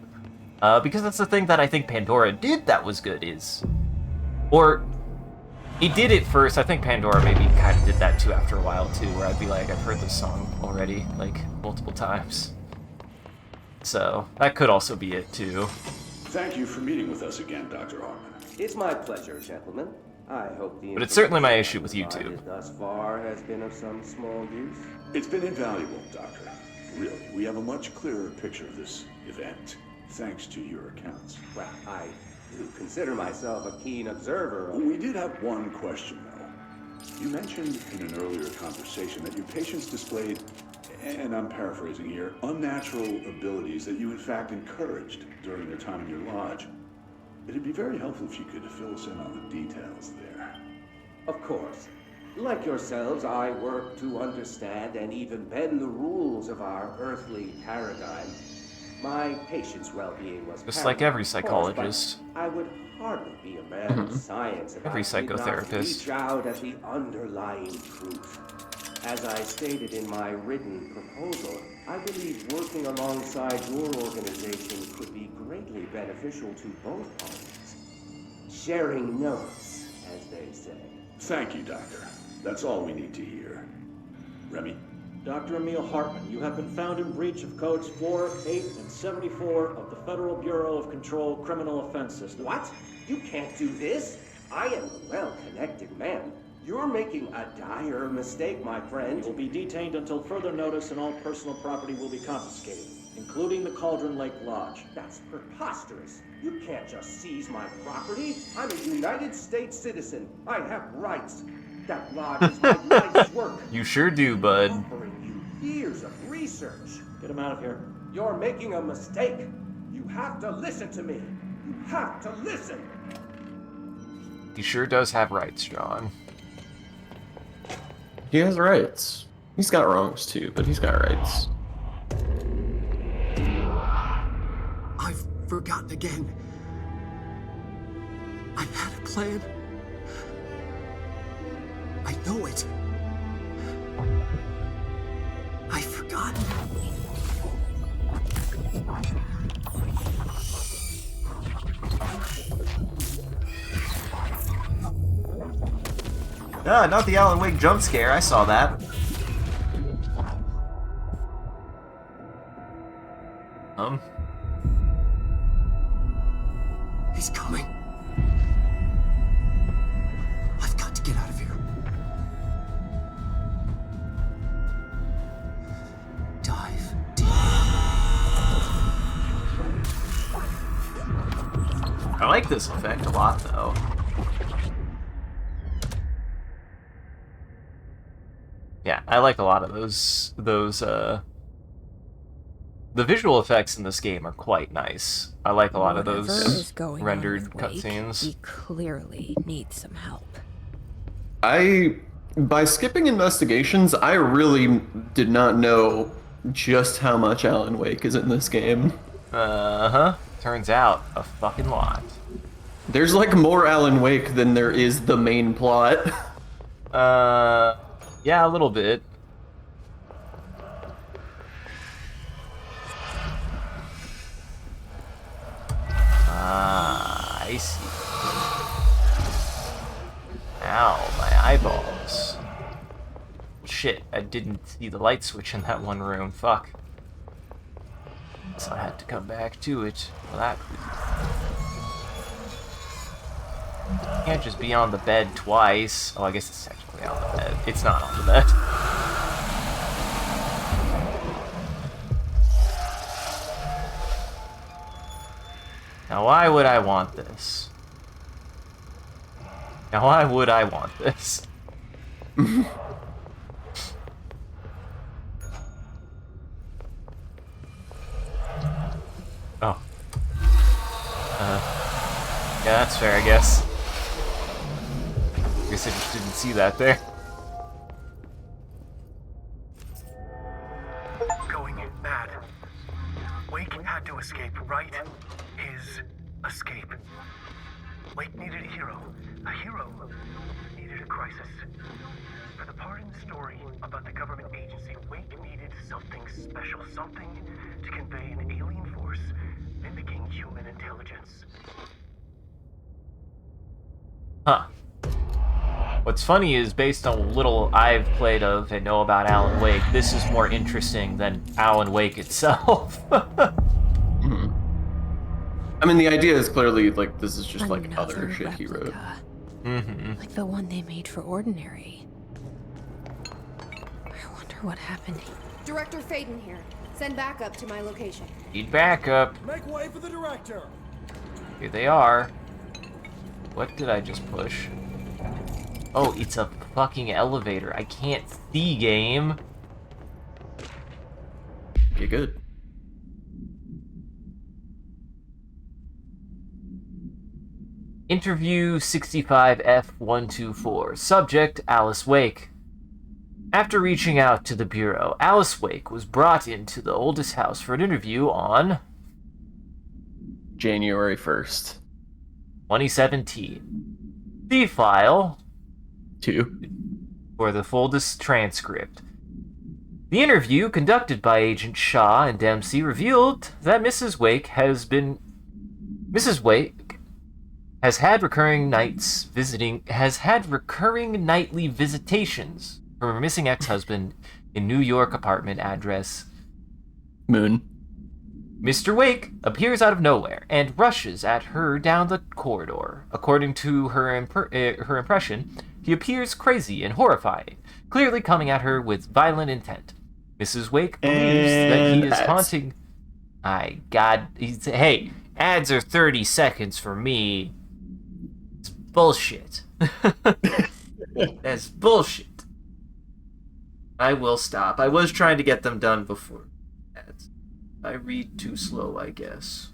Because that's the thing that I think Pandora did that was good is... Or, it did it first. I think Pandora maybe kind of did that too after a while too, where I'd be like, I've heard this song already, like, multiple times. So, that could also be it too. Thank you for meeting with us again, Dr. Hartman. It's my pleasure, gentlemen. I hope the But it's certainly my issue with YouTube. Thus far has been of some small use. It's been invaluable, Doctor. Really, we have a much clearer picture of this event, thanks to your accounts. Well, I do consider myself a keen observer of... We did have one question, though. You mentioned in an earlier conversation that your patients displayed, and I'm paraphrasing here, unnatural abilities that you in fact encouraged during their time in your lodge. It'd be very helpful if you could fill us in on the details there. Of course. Like yourselves, I work to understand and even bend the rules of our earthly paradigm. My patient's well-being was Just like every paramount, of course, psychologist. but I would hardly be a man of science if Every I did not psychotherapist. reach out at the underlying truth. As I stated in my written proposal, I believe working alongside your organization could be greatly beneficial to both parties. Sharing notes, as they say. Thank you, Doctor. That's all we need to hear. Remy? Dr. Emil Hartman, you have been found in breach of Codes 4, 8, and 74 of the Federal Bureau of Control Criminal Offense System. What? You can't do this. I am a well-connected man. You're making a dire mistake, my friend. You will be detained until further notice, and all personal property will be confiscated, including the Cauldron Lake Lodge. That's preposterous. You can't just seize my property. I'm a United States citizen. I have rights. That lodge is my life's work. You sure do, bud. Offering you years of research. Get him out of here. You're making a mistake. You have to listen to me. You have to listen. He sure does have rights, John. He has rights. He's got wrongs too, but he's got rights. I've forgotten again. I had a plan. I know it. I've forgotten. Ah, not the Alan Wake jump scare. I saw that. He's coming. I've got to get out of here. Dive deep. I like this effect a lot, though. Yeah, I like a lot of those, the visual effects in this game are quite nice. I like a lot of Whatever those is going rendered on with Wake, cutscenes. He clearly needs some help. By skipping investigations, I really did not know just how much Alan Wake is in this game. Uh-huh. Turns out, a fucking lot. There's like more Alan Wake than there is the main plot. Yeah, a little bit. Ah, I see. Ow, my eyeballs. Shit, I didn't see the light switch in that one room. Fuck. So I had to come back to it for that reason. Can't just be on the bed twice. Oh, I guess it's technically on the bed. It's not on the bed. Now, why would I want this? Now, why would I want this? Oh. Yeah, that's fair, I guess. I guess I just didn't see that there. Going mad. Wake had to escape, right? His escape. Wake needed a hero. A hero needed a crisis. For the part in the story about the government agency, Wake needed something special, something to convey an alien force mimicking human intelligence. Huh. What's funny is, based on what little I've played of and know about Alan Wake, this is more interesting than Alan Wake itself. I mean, the idea is clearly, like, this is just like Another other shit he wrote. replica. Like the one they made for Ordinary. I wonder what happened. Director Faden here. Send backup to my location. Need backup. Make way for the director. Here they are. What did I just push? Oh, it's a fucking elevator. I can't see, game. Okay, good. Interview 65F124. Subject, Alice Wake. After reaching out to the Bureau, Alice Wake was brought into the oldest house for an interview on January 1st. 2017. The file 2. For the full transcript. The interview, conducted by Agent Shaw and Dempsey, revealed that Mrs. Wake has had recurring nightly visitations from her missing ex-husband in New York apartment address Moon. Mr. Wake appears out of nowhere and rushes at her down the corridor. According to her impression, he appears crazy and horrifying, clearly coming at her with violent intent. Mrs. Wake believes that he is haunting... Hey, ads are 30 seconds for me. It's bullshit. That's bullshit. I will stop. I was trying to get them done before ads. I read too slow, I guess.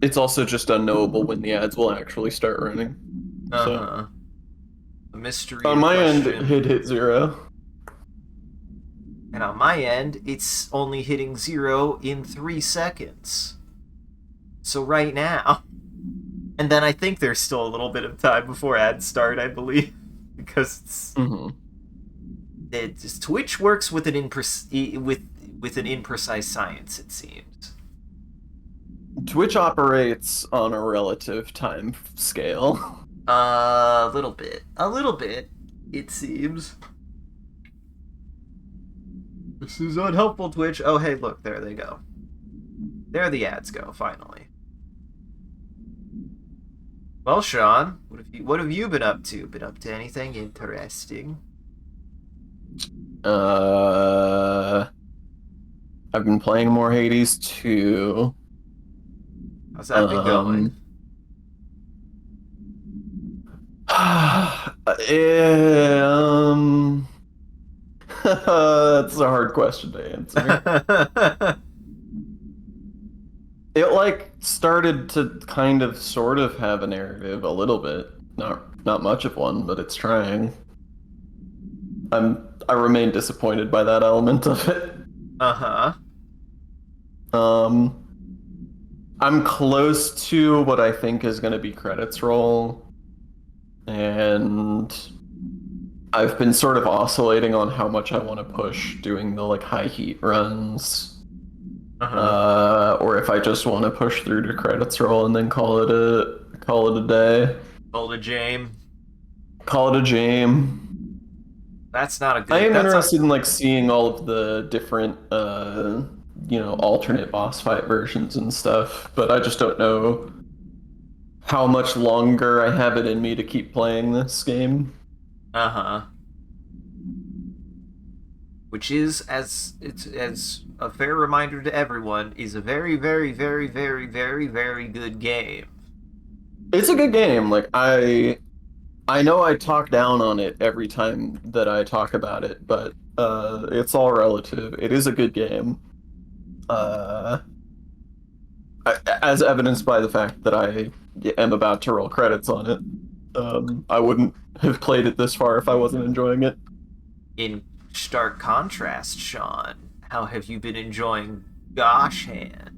It's also just unknowable when the ads will actually start running. So. A mystery. On my end, it hit 0. And on my end, it's only hitting 0 in 3 seconds. So right now. And then I think there's still a little bit of time before ads start, I believe. Because it's Twitch works with an imprecise science, it seems. Twitch operates on a relative time scale. A little bit, it seems. This is unhelpful, Twitch. Oh, hey, look, there they go. There the ads go, finally. Well, Sean, what have you been up to? Been up to anything interesting? I've been playing more Hades 2. How's that been going? That's a hard question to answer. It started to kind of sort of have a narrative a little bit. Not much of one, but it's trying. I remain disappointed by that element of it. I'm close to what I think is going to be credits roll, and I've been sort of oscillating on how much I want to push doing the high heat runs, or if I just want to push through to credits roll and then call it a day. Call it a jame. Call it a jame. That's not a good. I am interested in seeing all of the different alternate boss fight versions and stuff, but I just don't know how much longer I have it in me to keep playing this game. Which is, as a fair reminder to everyone, is a very, very, very, very, very, very good game. It's a good game. I know I talk down on it every time that I talk about it, but it's all relative. It is a good game. As evidenced by the fact that I am about to roll credits on it. I wouldn't have played it this far if I wasn't enjoying it. In stark contrast, Sean, how have you been enjoying Gosh Hand?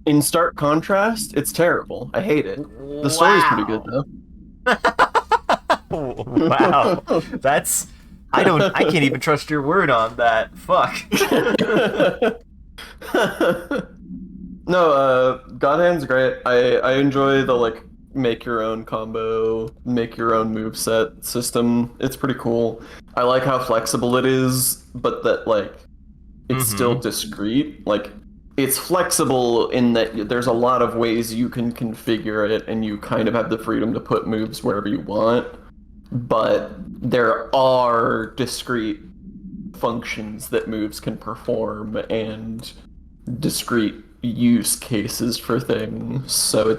In stark contrast, it's terrible. I hate it. The story's pretty good though. Wow. That's I can't even trust your word on that. Fuck. No, God Hand's great. I enjoy the make your own combo, make your own moveset system. It's pretty cool. I like how flexible it is, but that it's still discrete. It's flexible in that there's a lot of ways you can configure it, and you kind of have the freedom to put moves wherever you want. But there are discrete functions that moves can perform and discrete use cases for things. So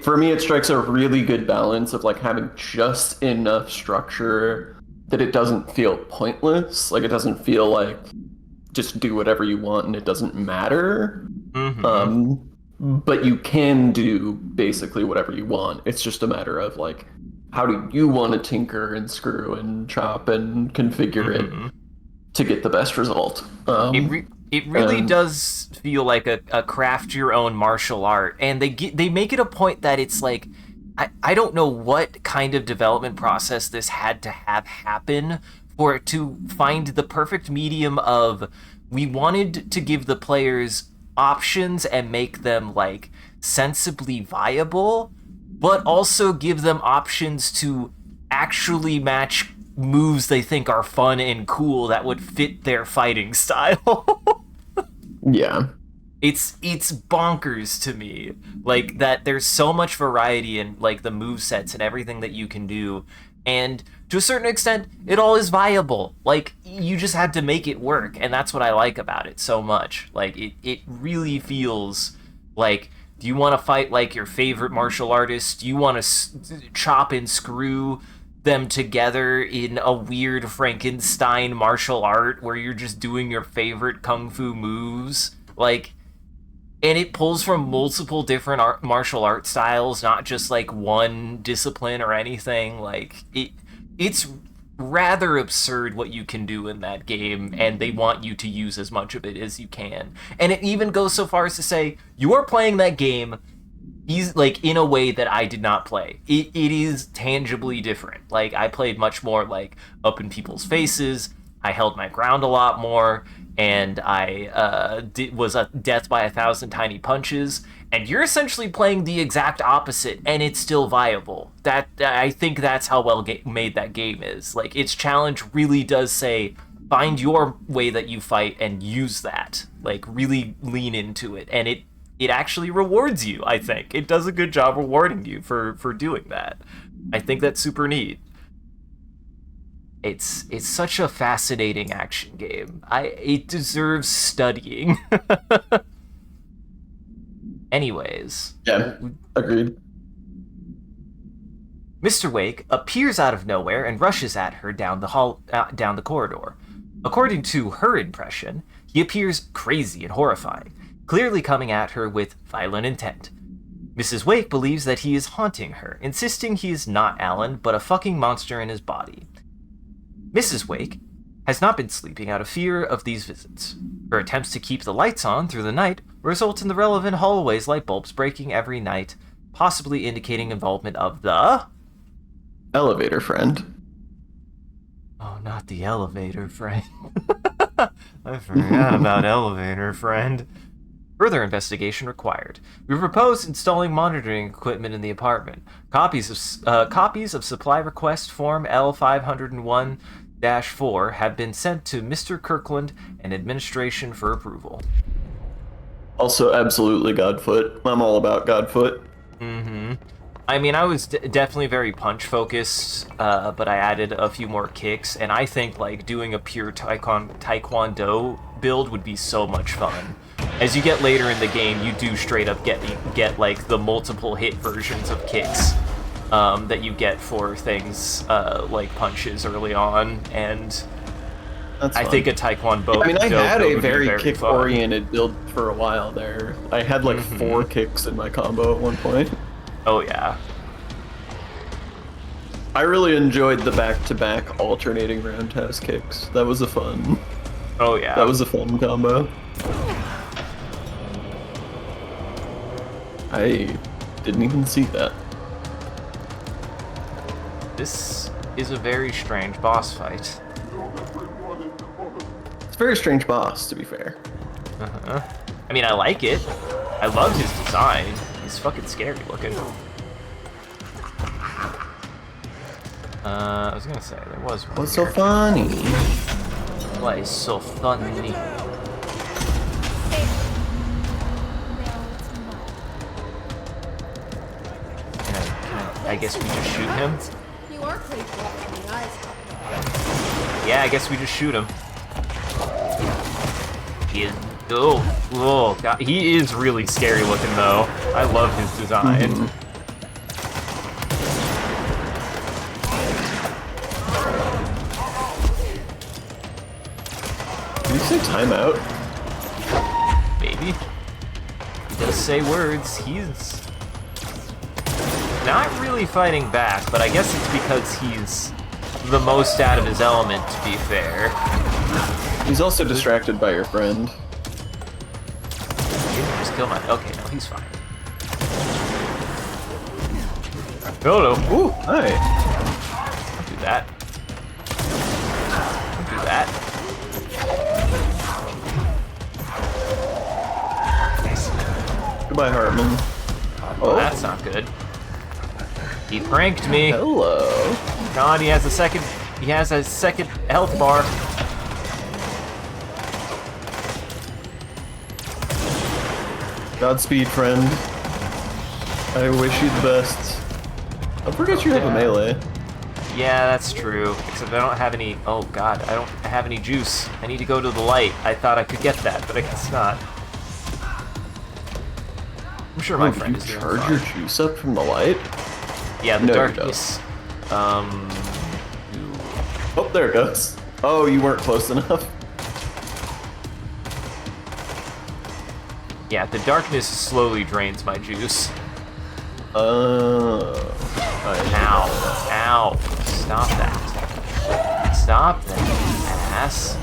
for me, it strikes a really good balance of having just enough structure that it doesn't feel pointless. It doesn't feel just do whatever you want and it doesn't matter. but you can do basically whatever you want. It's just a matter of like, how do you want to tinker and screw and chop and configure it to get the best result? It really does feel like a craft your own martial art, and they make it a point that it's like, I don't know what kind of development process this had to have happen for it to find the perfect medium of, we wanted to give the players options and make them like sensibly viable, but also give them options to actually match moves they think are fun and cool that would fit their fighting style. Yeah. It's bonkers to me, like, that there's so much variety in like the move sets and everything that you can do, and to a certain extent it all is viable. Like, you just had to make it work, and that's what I like about it so much. Like, it really feels like, do you want to fight like your favorite martial artist? Do you want to chop and screw them together in a weird Frankenstein martial art where you're just doing your favorite kung fu moves? Like, and it pulls from multiple different martial art styles, not just like one discipline or anything. Like, it's rather absurd what you can do in that game, and they want you to use as much of it as you can. And it even goes so far as to say, you are playing that game like in a way that I did not play. It is tangibly different. Like, I played much more like up in people's faces. I held my ground a lot more, and I was a death by 1,000 tiny punches. And you're essentially playing the exact opposite, and it's still viable. I think that's how well made that game is. Like, its challenge really does say, find your way that you fight and use that. Like, really lean into it, and it actually rewards you. I think it does a good job rewarding you for doing that. I think that's super neat. It's such a fascinating action game. It deserves studying. Anyways. Yeah, agreed. Mr. Wake appears out of nowhere and rushes at her down the corridor. According to her impression, he appears crazy and horrifying, clearly coming at her with violent intent. Mrs. Wake believes that he is haunting her, insisting he is not Alan, but a fucking monster in his body. Mrs. Wake has not been sleeping out of fear of these visits. Her attempts to keep the lights on through the night result in the relevant hallway's light bulbs breaking every night, possibly indicating involvement of the... elevator friend. Oh, not the elevator friend. I forgot about elevator friend. Further investigation required. We propose installing monitoring equipment in the apartment. Copies of supply request form L501-4 have been sent to Mr. Kirkland and administration for approval. Also, absolutely Godfoot. I'm all about Godfoot. I mean, I was definitely very punch focused, but I added a few more kicks, and I think like doing a pure taekwondo build would be so much fun. As you get later in the game, you do straight up get like the multiple hit versions of kicks that you get for things like punches early on, and I think a taekwondo. I mean, I had a very fun. kick-oriented build for a while there. I had like 4 kicks in my combo at one point. Oh yeah. I really enjoyed the back-to-back alternating roundhouse kicks. That was a fun. Oh yeah. That was a fun combo. I didn't even see that. This is a very strange boss fight. It's a very strange boss, to be fair. I mean, I like it. I love his design. He's fucking scary looking. I was gonna say, there was one. What's so funny? What is so funny? I guess we just shoot him? You are pretty cool from the eyes. Yeah, I guess we just shoot him. He is... Oh, God. He is really scary looking, though. I love his design. Did you say timeout? Maybe. does say words. He's not really fighting back, but I guess it's because he's the most out of his element, to be fair. He's also distracted by your friend. He didn't just kill my... Okay, no, he's fine. Hello. Ooh, hi. Don't do that. Don't do that. Goodbye, Hartman. Oh, that's not good. He pranked me. Hello. God, he has a second health bar. Godspeed, friend. I wish you the best. I forget you have a melee. Yeah, that's true. Except I don't have any... Oh, God, I don't have any juice. I need to go to the light. I thought I could get that, but I guess not. I'm sure my friend is doing charge fine. your juice up from the light? Yeah, the No, darkness. Oh, there it goes. Oh, you weren't close enough. Yeah, the darkness slowly drains my juice. Ow. Ow. Stop that. Stop that, ass.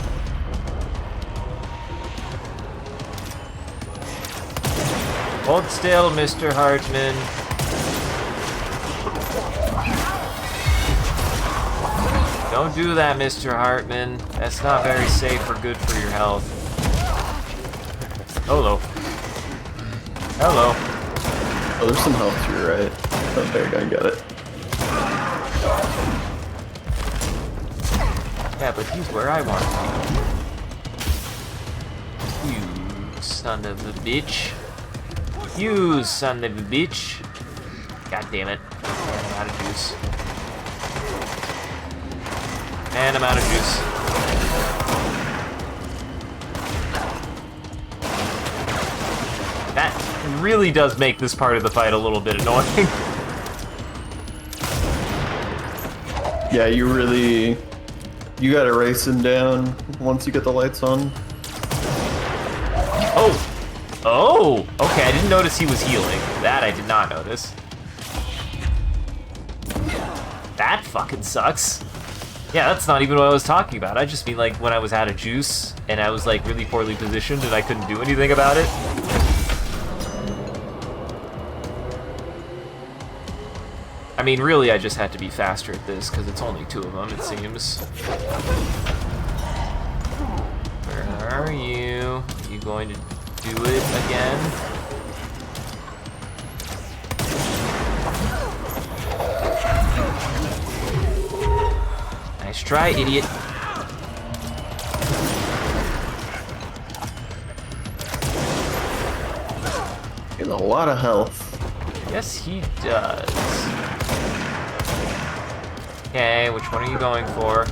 Hold still, Mr. Hartman. Don't do that, Mr. Hartman. That's not very safe or good for your health. Hello. Hello. Oh, there's some health to your right. Oh, there you go, I got it. Yeah, but he's where I want to be. You son of a bitch. You son of a bitch. God damn it. And I'm out of juice. And I'm out of juice. That really does make this part of the fight a little bit annoying. Yeah, you gotta race him down once you get the lights on. Oh, okay, I didn't notice he was healing. That I did not notice. That fucking sucks. Yeah, that's not even what I was talking about. I just mean like when I was out of juice and I was like really poorly positioned and I couldn't do anything about it. I mean, really, I just had to be faster at this because it's only two of them, it seems. Where are you? Are you going to do it again? Nice try, idiot. He has a lot of health. Yes, he does. Okay, which one are you going for?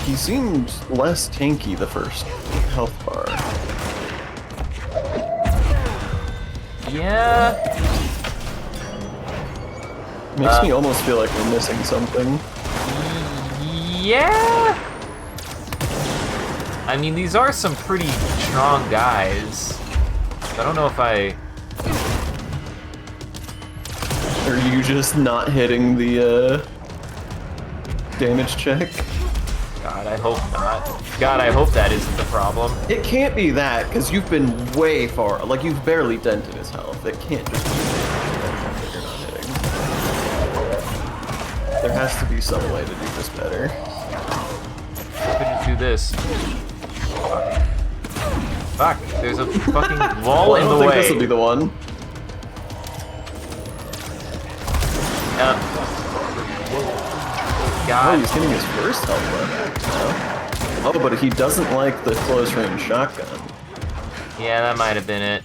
He seemed less tanky the first health bar. Yeah. Makes me almost feel like we're missing something. Yeah. I mean, these are some pretty strong guys. I don't know if I... Are you just not hitting the damage check? God, I hope not. God, I hope that isn't the problem. It can't be that, because you've been way far. Like, you've barely dented his health. It can't just be that you're not hitting. There has to be some way to do this better. I could just do this. Fuck, there's a fucking wall in the way. I don't think this will be the one. God. Oh, he's getting his first health back now. Oh, but he doesn't like the close range shotgun. Yeah, that might have been it.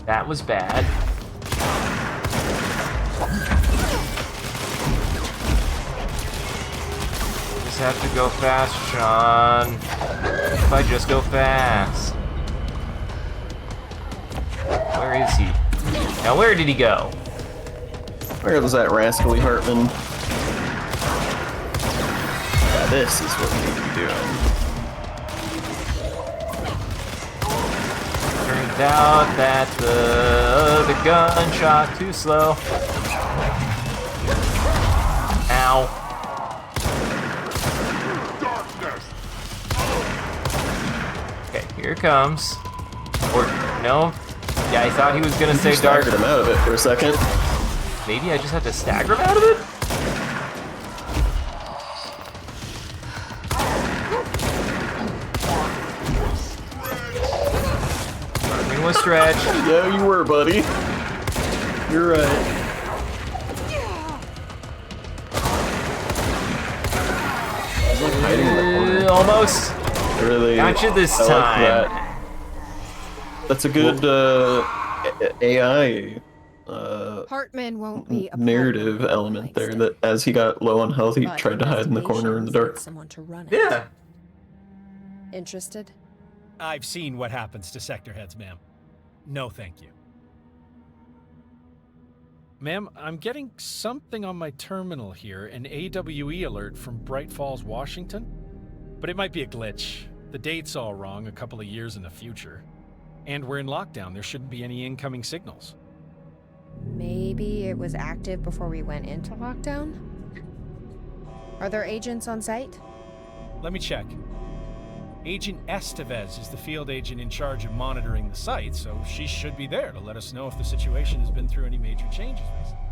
That was bad. Just have to go fast, Sean. If I just go fast. Where is he? Now, where did he go? Where was that rascally Hartman? This is what we need to be doing. Turns out that the gun shot too slow. Ow. Okay, here it comes. Or, no. Yeah, I thought he was gonna say dark. Staggered him out of it for a second. Maybe I just had to stagger him out of it? Ring was stretched. Yeah, you were, buddy. You're right. He's like hiding in the corner. Almost. Really? Gotcha this I like time. that. That's a good AI Hartman won't be a narrative element there. That as he got low on health, he But tried to hide in the corner in the dark. Someone to run it. Yeah. Interested? I've seen what happens to sector heads, ma'am. No, thank you. Ma'am, I'm getting something on my terminal here, an AWE alert from Bright Falls, Washington. But it might be a glitch. The date's all wrong, a couple of years in the future. And we're in lockdown, there shouldn't be any incoming signals. Maybe it was active before we went into lockdown? Are there agents on site? Let me check. Agent Estevez is the field agent in charge of monitoring the site, so she should be there to let us know if the situation has been through any major changes recently.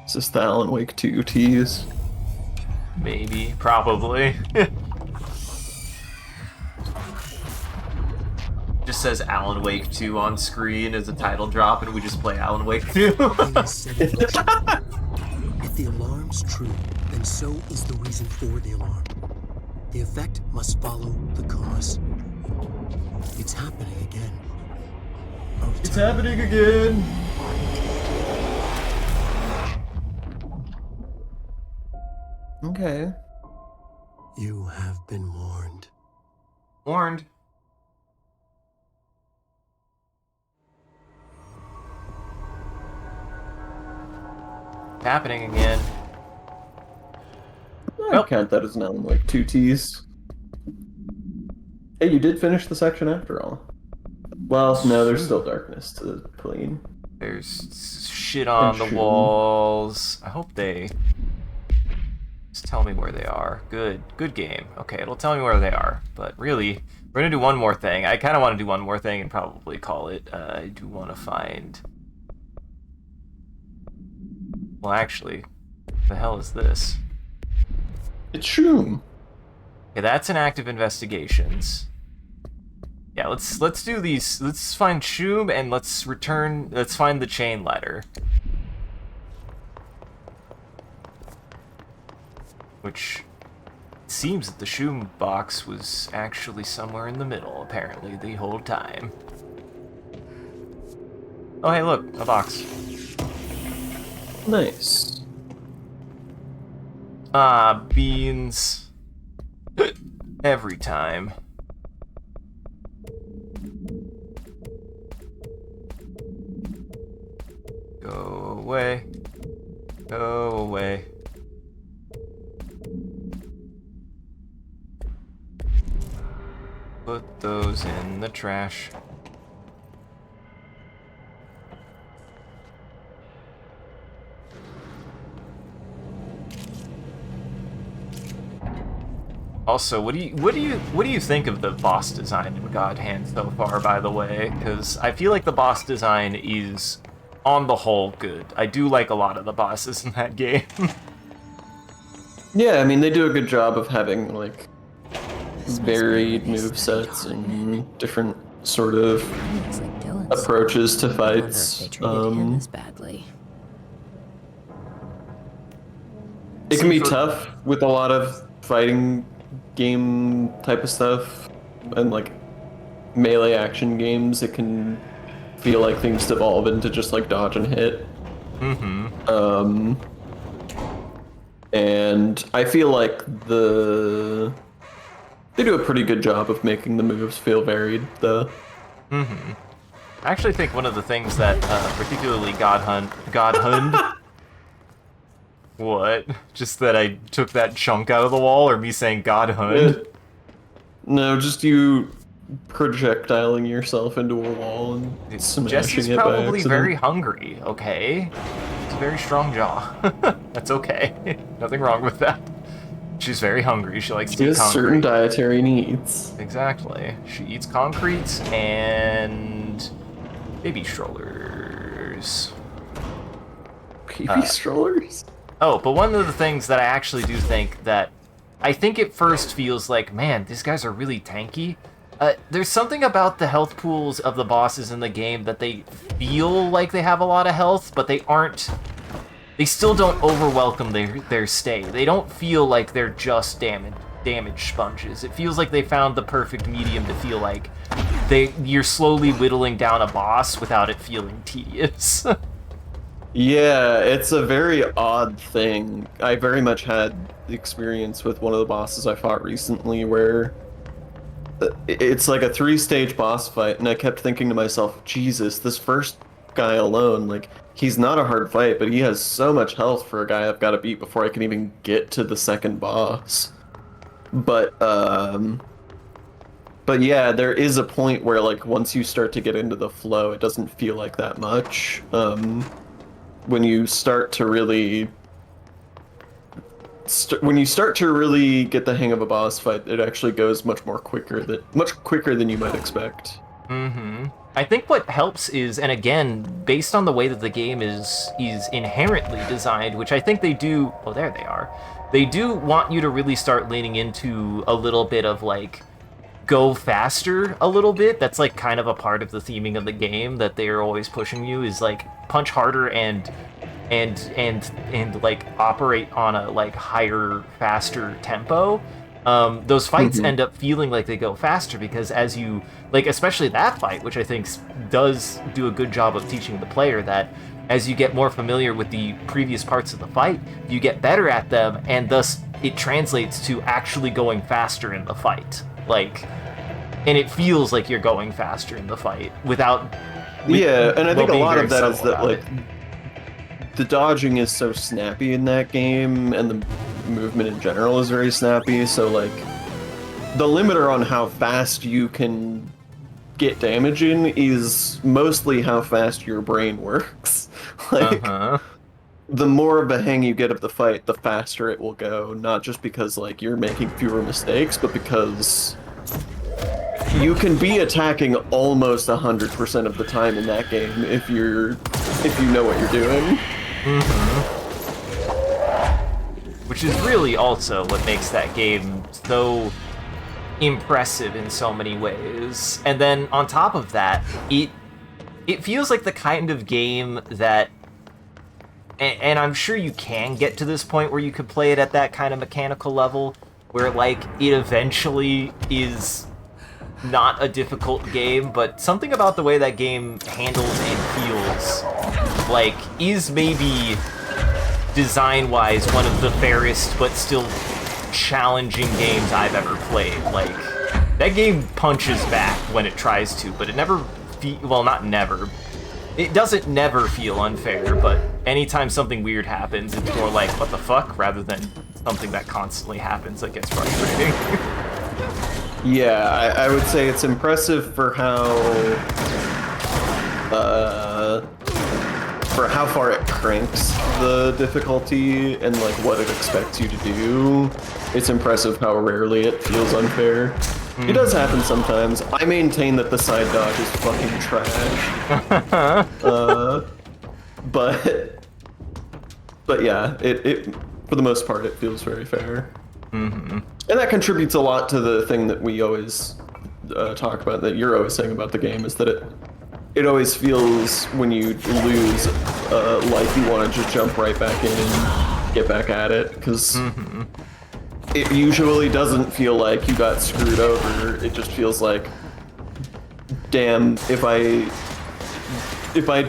Is this the Alan Wake 2 tease? Maybe. Probably. Just says Alan Wake 2 on screen as a title drop, and we just play Alan Wake 2. If the alarm's true, then so is the reason for the alarm. The effect must follow the cause. It's happening again. It's happening again! Okay. You have been warned. Warned. Happening again. I count that as an Alan Wake 2 tease. Hey, you did finish the section after all. Well, no, there's still darkness to clean. There's shit on the walls. I hope they just tell me where they are. Good game. Okay, it'll tell me where they are. But really, we're gonna do one more thing. I kind of want to do one more thing and probably call it. I do want to find. Well, actually, the hell is this? It's Shoom. Okay, that's an active investigations. Yeah, let's do these. Let's find Shoom and let's find the chain ladder. Which it seems that the Shoom box was actually somewhere in the middle, apparently, the whole time. Oh hey, look, a box. Nice. Ah, beans. Every time. Go away. Go away. Put those in the trash. Also, what do you think of the boss design in God Hand so far, by the way? Because I feel like the boss design is, on the whole, good. I do like a lot of the bosses in that game. Yeah, I mean, they do a good job of having, like, varied movesets and different sort of approaches to fights. It can be tough with a lot of fighting game type of stuff, and like melee action games. It can feel like things devolve into just like dodge and hit. And I feel like they do a pretty good job of making the moves feel varied, though. I actually think one of the things that particularly God Hand What? Just that I took that chunk out of the wall, or me saying God Hun? No, just you projectiling yourself into a wall and smashing Jesse's it by probably accident. very hungry, okay? It's a very strong jaw. That's okay. Nothing wrong with that. She's very hungry. She likes She to eat has concrete. certain dietary needs. Exactly. She eats concrete and baby strollers. Baby strollers? Oh, but one of the things that I actually do think that I think it first feels like, man, these guys are really tanky. There's something about the health pools of the bosses in the game that they feel like they have a lot of health, but they aren't. They still don't overwhelm their stay. They don't feel like they're just damage sponges. It feels like they found the perfect medium to feel like you're slowly whittling down a boss without it feeling tedious. Yeah, it's a very odd thing. I very much had the experience with one of the bosses I fought recently where it's like a 3-stage boss fight, and I kept thinking to myself, Jesus, this first guy alone, like, he's not a hard fight, but he has so much health for a guy I've got to beat before I can even get to the second boss. But yeah, there is a point where, like, once you start to get into the flow, it doesn't feel like that much. When you start to really get the hang of a boss fight, it actually goes much quicker than you might expect. I think what helps is, and again, based on the way that the game is inherently designed, which I think they do. Oh, there they are. They do want you to really start leaning into a little bit of like go faster a little bit. That's like kind of a part of the theming of the game that they're always pushing you is like punch harder and like operate on a like higher, faster tempo. Those fights end up feeling like they go faster because as you like, especially that fight, which I think does do a good job of teaching the player that as you get more familiar with the previous parts of the fight, you get better at them, and thus it translates to actually going faster in the fight. Like, and it feels like you're going faster in the fight without. Yeah, and I think a lot of that is that like it. the dodging is so snappy in that game, and the movement in general is very snappy. So like, the limiter on how fast you can get damage in is mostly how fast your brain works. Like, the more of a hang you get of the fight, the faster it will go. Not just because like you're making fewer mistakes, but because you can be attacking almost 100% of the time in that game if you know what you're doing. Which is really also what makes that game so impressive in so many ways. And then on top of that, it feels like the kind of game that, and I'm sure you can get to this point where you could play it at that kind of mechanical level, where like it eventually is not a difficult game, but something about the way that game handles and feels like is maybe design-wise one of the fairest but still challenging games I've ever played. Like, that game punches back when it tries to, but it never well, not never. It doesn't never feel unfair, but anytime something weird happens, it's more like, what the fuck, rather than something that constantly happens that gets frustrating. Yeah, I would say it's impressive for how far it cranks the difficulty and like what it expects you to do. It's impressive how rarely it feels unfair. It does happen sometimes. I maintain that the side dodge is fucking trash. But yeah, it for the most part it feels very fair. And that contributes a lot to the thing that we always talk about, that you're always saying about the game, is that it always feels when you lose like you want to just jump right back in and get back at it, because it usually doesn't feel like you got screwed over. It just feels like, damn, if I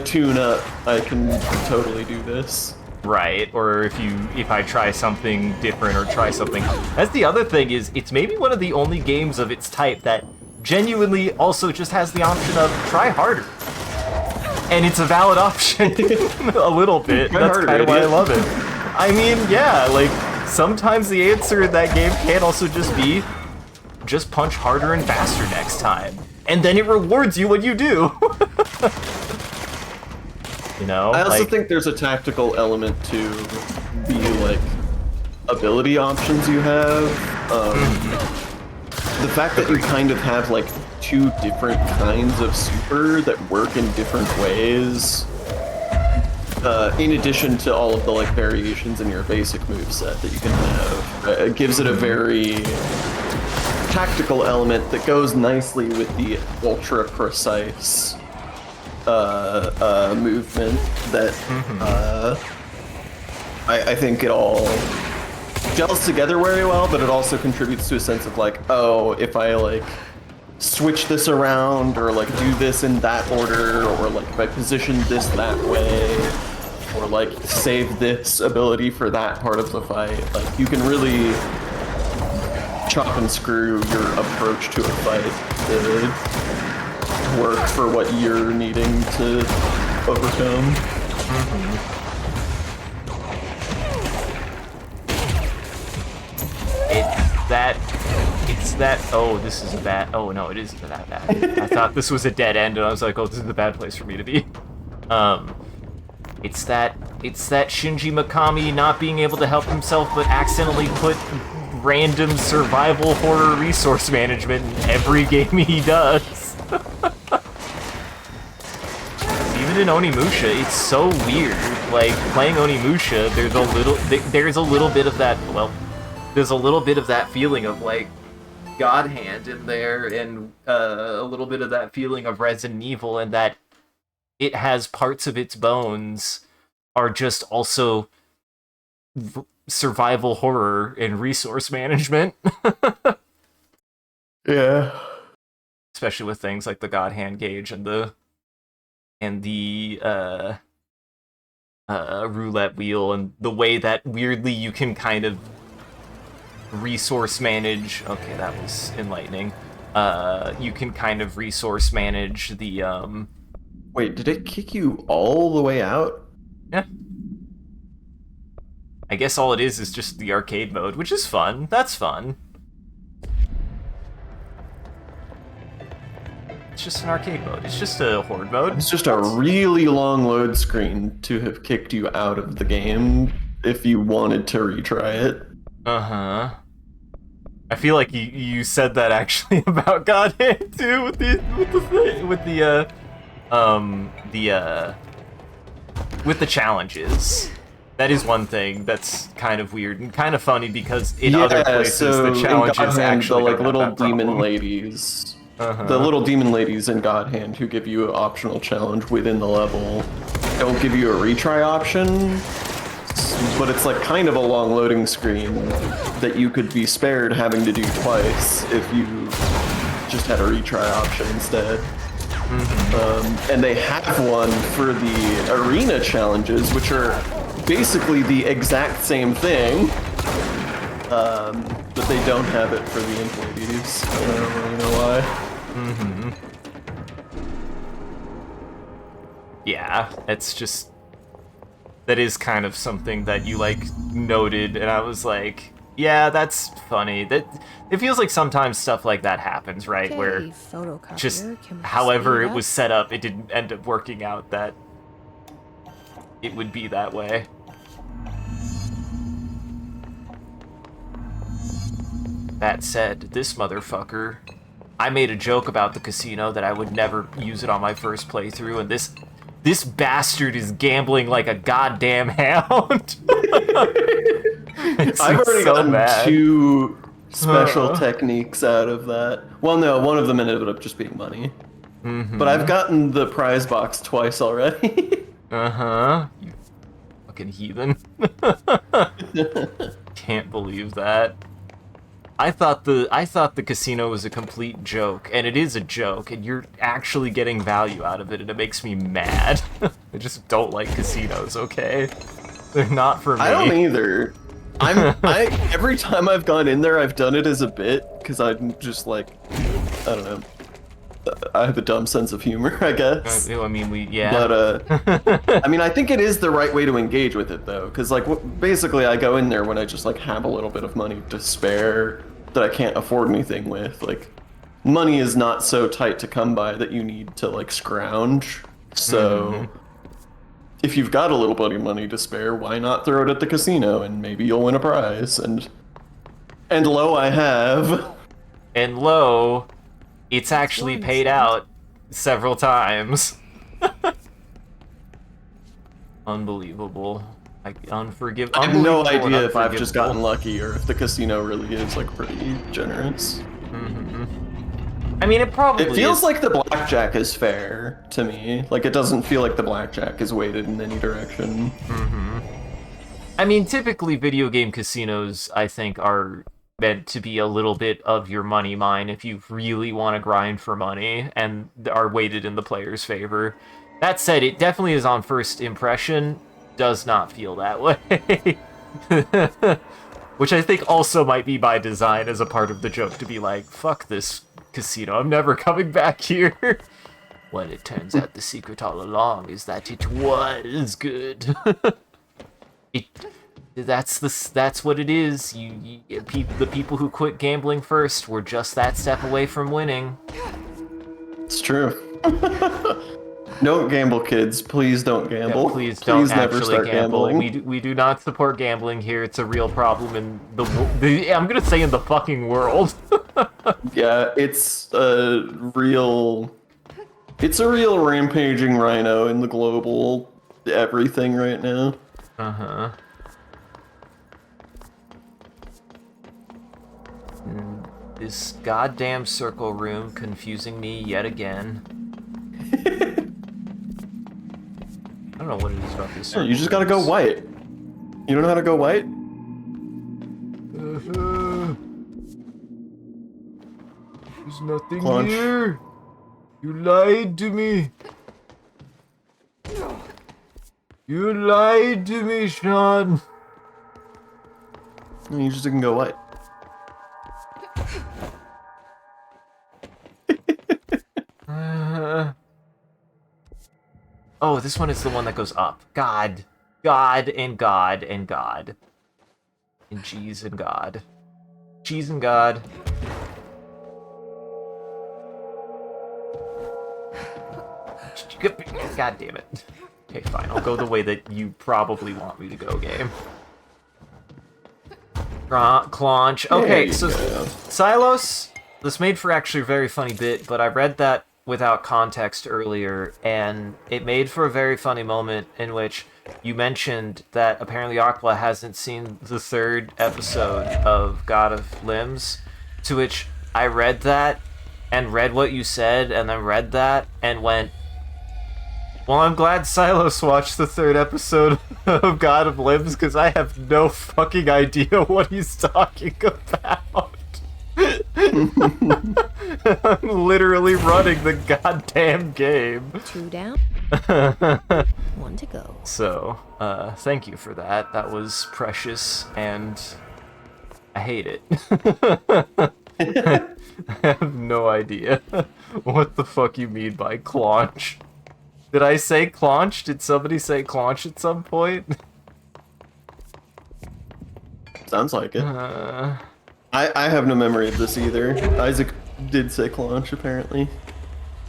tune up, I can totally do this. Right, or if I try something different or try something. That's the other thing, is it's maybe one of the only games of its type that genuinely also just has the option of try harder. And it's a valid option a little bit. That's kind of why I love it. I mean, yeah, like, sometimes the answer in that game can also just be, just punch harder and faster next time. And then it rewards you when you do. You know? I also think there's a tactical element to the, like, ability options you have. The fact that you kind of have, like, 2 different kinds of super that work in different ways, in addition to all of the, like, variations in your basic moveset that you can have, it gives it a very tactical element that goes nicely with the ultra-precise movement that I think it all gels together very well, but it also contributes to a sense of like, oh, if I like switch this around or like do this in that order, or like if I position this that way, or like save this ability for that part of the fight, like you can really chop and screw your approach to a fight to work for what you're needing to overcome. It's that, oh, this is a bad, oh no, it isn't that bad. I thought this was a dead end, and I was like, oh, this is the bad place for me to be. It's that Shinji Mikami not being able to help himself, but accidentally put random survival horror resource management in every game he does. Even in Onimusha, it's so weird. Like, playing Onimusha, there's a little bit of that, well, there's a little bit of that feeling of, like, God Hand in there, and a little bit of that feeling of Resident Evil, and that it has parts of its bones are just also survival horror and resource management. Yeah. Especially with things like the God Hand gauge and the roulette wheel, and the way that weirdly you can kind of resource manage. Okay, that was enlightening. You can kind of resource manage the Wait, did it kick you all the way out? Yeah. I guess all it is just the arcade mode, which is fun. That's fun. It's just an arcade mode. It's just a horde mode. It's just a really long load screen to have kicked you out of the game if you wanted to retry it. Uh-huh. I feel like you said that actually about God Hand too, with the challenges. That is one thing that's kind of weird and kind of funny, because in other places the challenges actually the like little demon ladies. The little demon ladies in God Hand who give you an optional challenge within the level don't give you a retry option, but it's like kind of a long loading screen that you could be spared having to do twice if you just had a retry option instead. And they have one for the arena challenges, which are basically the exact same thing, but they don't have it for the Imp ladies. I don't really know why. Yeah, it's just, that is kind of something that you like noted, and I was like, yeah, that's funny. That it feels like sometimes stuff like that happens, right? Where just however it was set up, it didn't end up working out that it would be that way. That said, this motherfucker, I made a joke about the casino that I would never use it on my first playthrough, and this bastard is gambling like a goddamn hound. I've already gotten 2 special techniques out of that. Well, no, one of them ended up just being money. But I've gotten the prize box twice already. You fucking heathen. Can't believe that. I thought the casino was a complete joke, and it is a joke, and you're actually getting value out of it, and it makes me mad. I just don't like casinos, okay? They're not for me. I don't either. Every time I've gone in there, I've done it as a bit, because I'm just like, I don't know. I have a dumb sense of humor, I guess. I mean, yeah. But I mean, I think it is the right way to engage with it though, because like basically I go in there when I just like have a little bit of money to spare that I can't afford anything with. Like, money is not so tight to come by that you need to like scrounge. So if you've got a little bit of money to spare, why not throw it at the casino and maybe you'll win a prize? And lo, I have. And lo, it's actually paid out several times. Unbelievable. Like, unforgivable. I have no idea if I've just gotten lucky or if the casino really is like pretty generous. I mean, it probably It feels is. like the blackjack is fair to me. Like, it doesn't feel like the blackjack is weighted in any direction. I mean, typically video game casinos, I think, are meant to be a little bit of your money mine if you really want to grind for money and are weighted in the player's favor. That said, it definitely is on first impression, does not feel that way. Which I think also might be by design as a part of the joke, to be like, fuck this casino, I'm never coming back here. Well, it turns out the secret all along is that it was good. That's what it is. The people who quit gambling first were just that step away from winning. It's true. Don't gamble, kids. Please don't gamble. Yeah, please don't never actually start gamble. gambling. We do not support gambling here. It's a real problem in I'm gonna say in the fucking world. Yeah, it's a real rampaging rhino in the global everything right now. This goddamn circle room confusing me yet again. I don't know what it is about this circle. You just gotta go white. You don't know how to go white? There's nothing Clunch. here. You lied to me. You lied to me, Sean. No, you just can go white. Oh, this one is the one that goes up. God. God and God and God. And cheese and God. Cheese and God. God damn it. Okay, fine. I'll go the way that you probably want me to go, game. Claunch. Okay, so Silos, this made for actually a very funny bit, but I read that without context earlier, and it made for a very funny moment in which you mentioned that apparently Aqua hasn't seen the third episode of God of Limbs, to which I read that, and read what you said, and then read that, and went, well, I'm glad Silos watched the third episode of God of Limbs, because I have no fucking idea what he's talking about. I'm literally running the goddamn game. 2 down. 1 to go. So, thank you for that. That was precious, and I hate it. I have no idea what the fuck you mean by claunch. Did I say claunch? Did somebody say claunch at some point? Sounds like it. I have no memory of this either. Isaac did say claunch, apparently.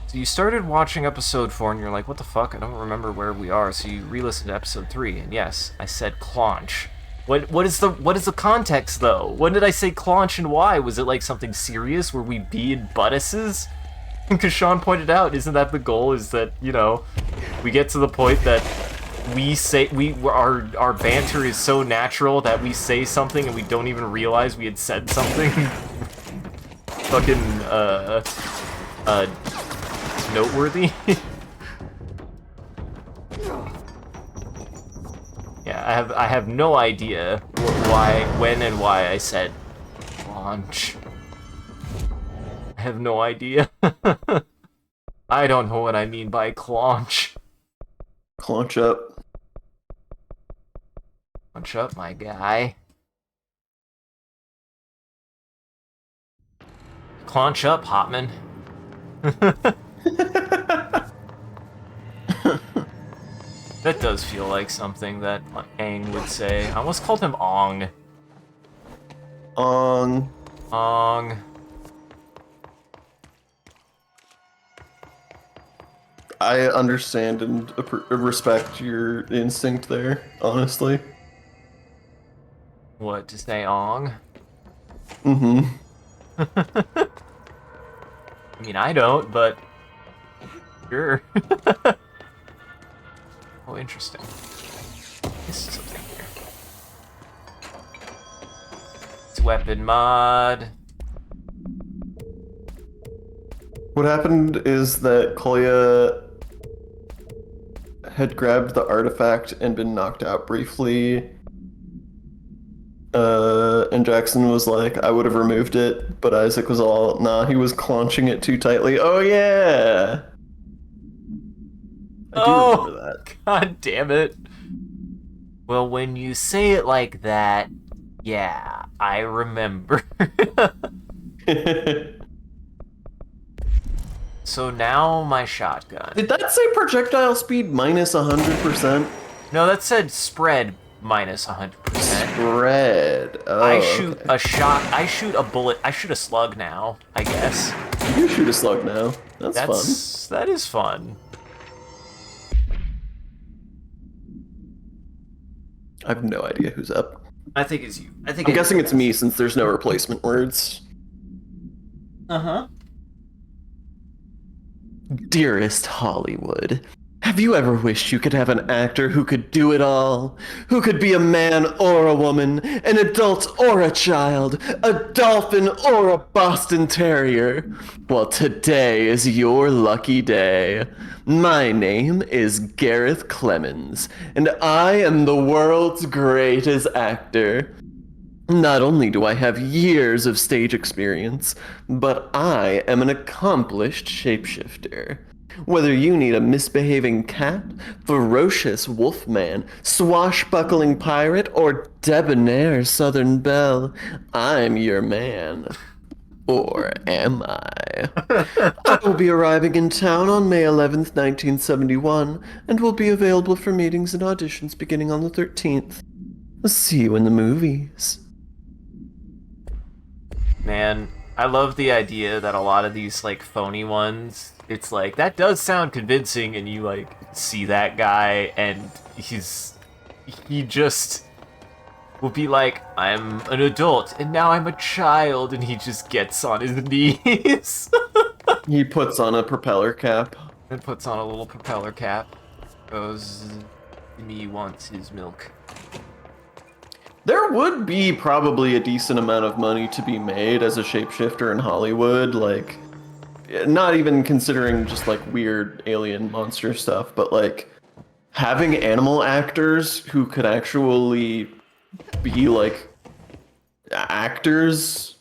So you started watching episode 4 and you're like, what the fuck? I don't remember where we are. So you re-listened to episode 3, and yes, I said claunch. What is the context though? When did I say claunch and why? Was it like something serious? Were we being buttuses? Because Sean pointed out, isn't that the goal? Is that, you know, we get to the point that our banter is so natural that we say something and we don't even realize we had said something fucking noteworthy. Yeah, I have no idea when and why I said launch. I have no idea. I don't know what I mean by claunch. Claunch up. Claunch up, my guy. Claunch up, Hotman. That does feel like something that Aang would say. I almost called him Ong. Ong. Ong. I understand and respect your instinct there, honestly. What, to say Ong? Mm-hmm. I mean, I don't, but sure. Oh, interesting. This is something here. It's weapon mod. What happened is that Kolya had grabbed the artifact and been knocked out briefly. And Jackson was like, I would have removed it, but Isaac was all, nah, he was clenching it too tightly. Oh, yeah! I do remember that. God damn it. Well, when you say it like that, yeah, I remember. So now my shotgun. Did that say projectile speed minus 100%? No, that said spread minus 100%. Spread. Oh, I shoot a shot. I shoot a bullet. I shoot a slug now, I guess. You shoot a slug now. That's fun. That is fun. I have no idea who's up. I think it's you. I'm guessing it's me since there's no replacement words. Uh-huh. Dearest Hollywood, have you ever wished you could have an actor who could do it all? Who could be a man or a woman, an adult or a child, a dolphin or a Boston Terrier? Well, today is your lucky day. My name is Gareth Clemens, and I am the world's greatest actor. Not only do I have years of stage experience, but I am an accomplished shapeshifter. Whether you need a misbehaving cat, ferocious wolfman, swashbuckling pirate, or debonair southern belle, I'm your man. Or am I? I will be arriving in town on May 11th, 1971, and will be available for meetings and auditions beginning on the 13th. See you in the movies. Man, I love the idea that a lot of these, like, phony ones, it's like, that does sound convincing, and you, like, see that guy, and he just will be like, I'm an adult, and now I'm a child, and he just gets on his knees. He puts on a propeller cap. And puts on a little propeller cap. Goes, me wants his milk. There would be probably a decent amount of money to be made as a shapeshifter in Hollywood, like, not even considering just, like, weird alien monster stuff, but, like, having animal actors who could actually be, like, actors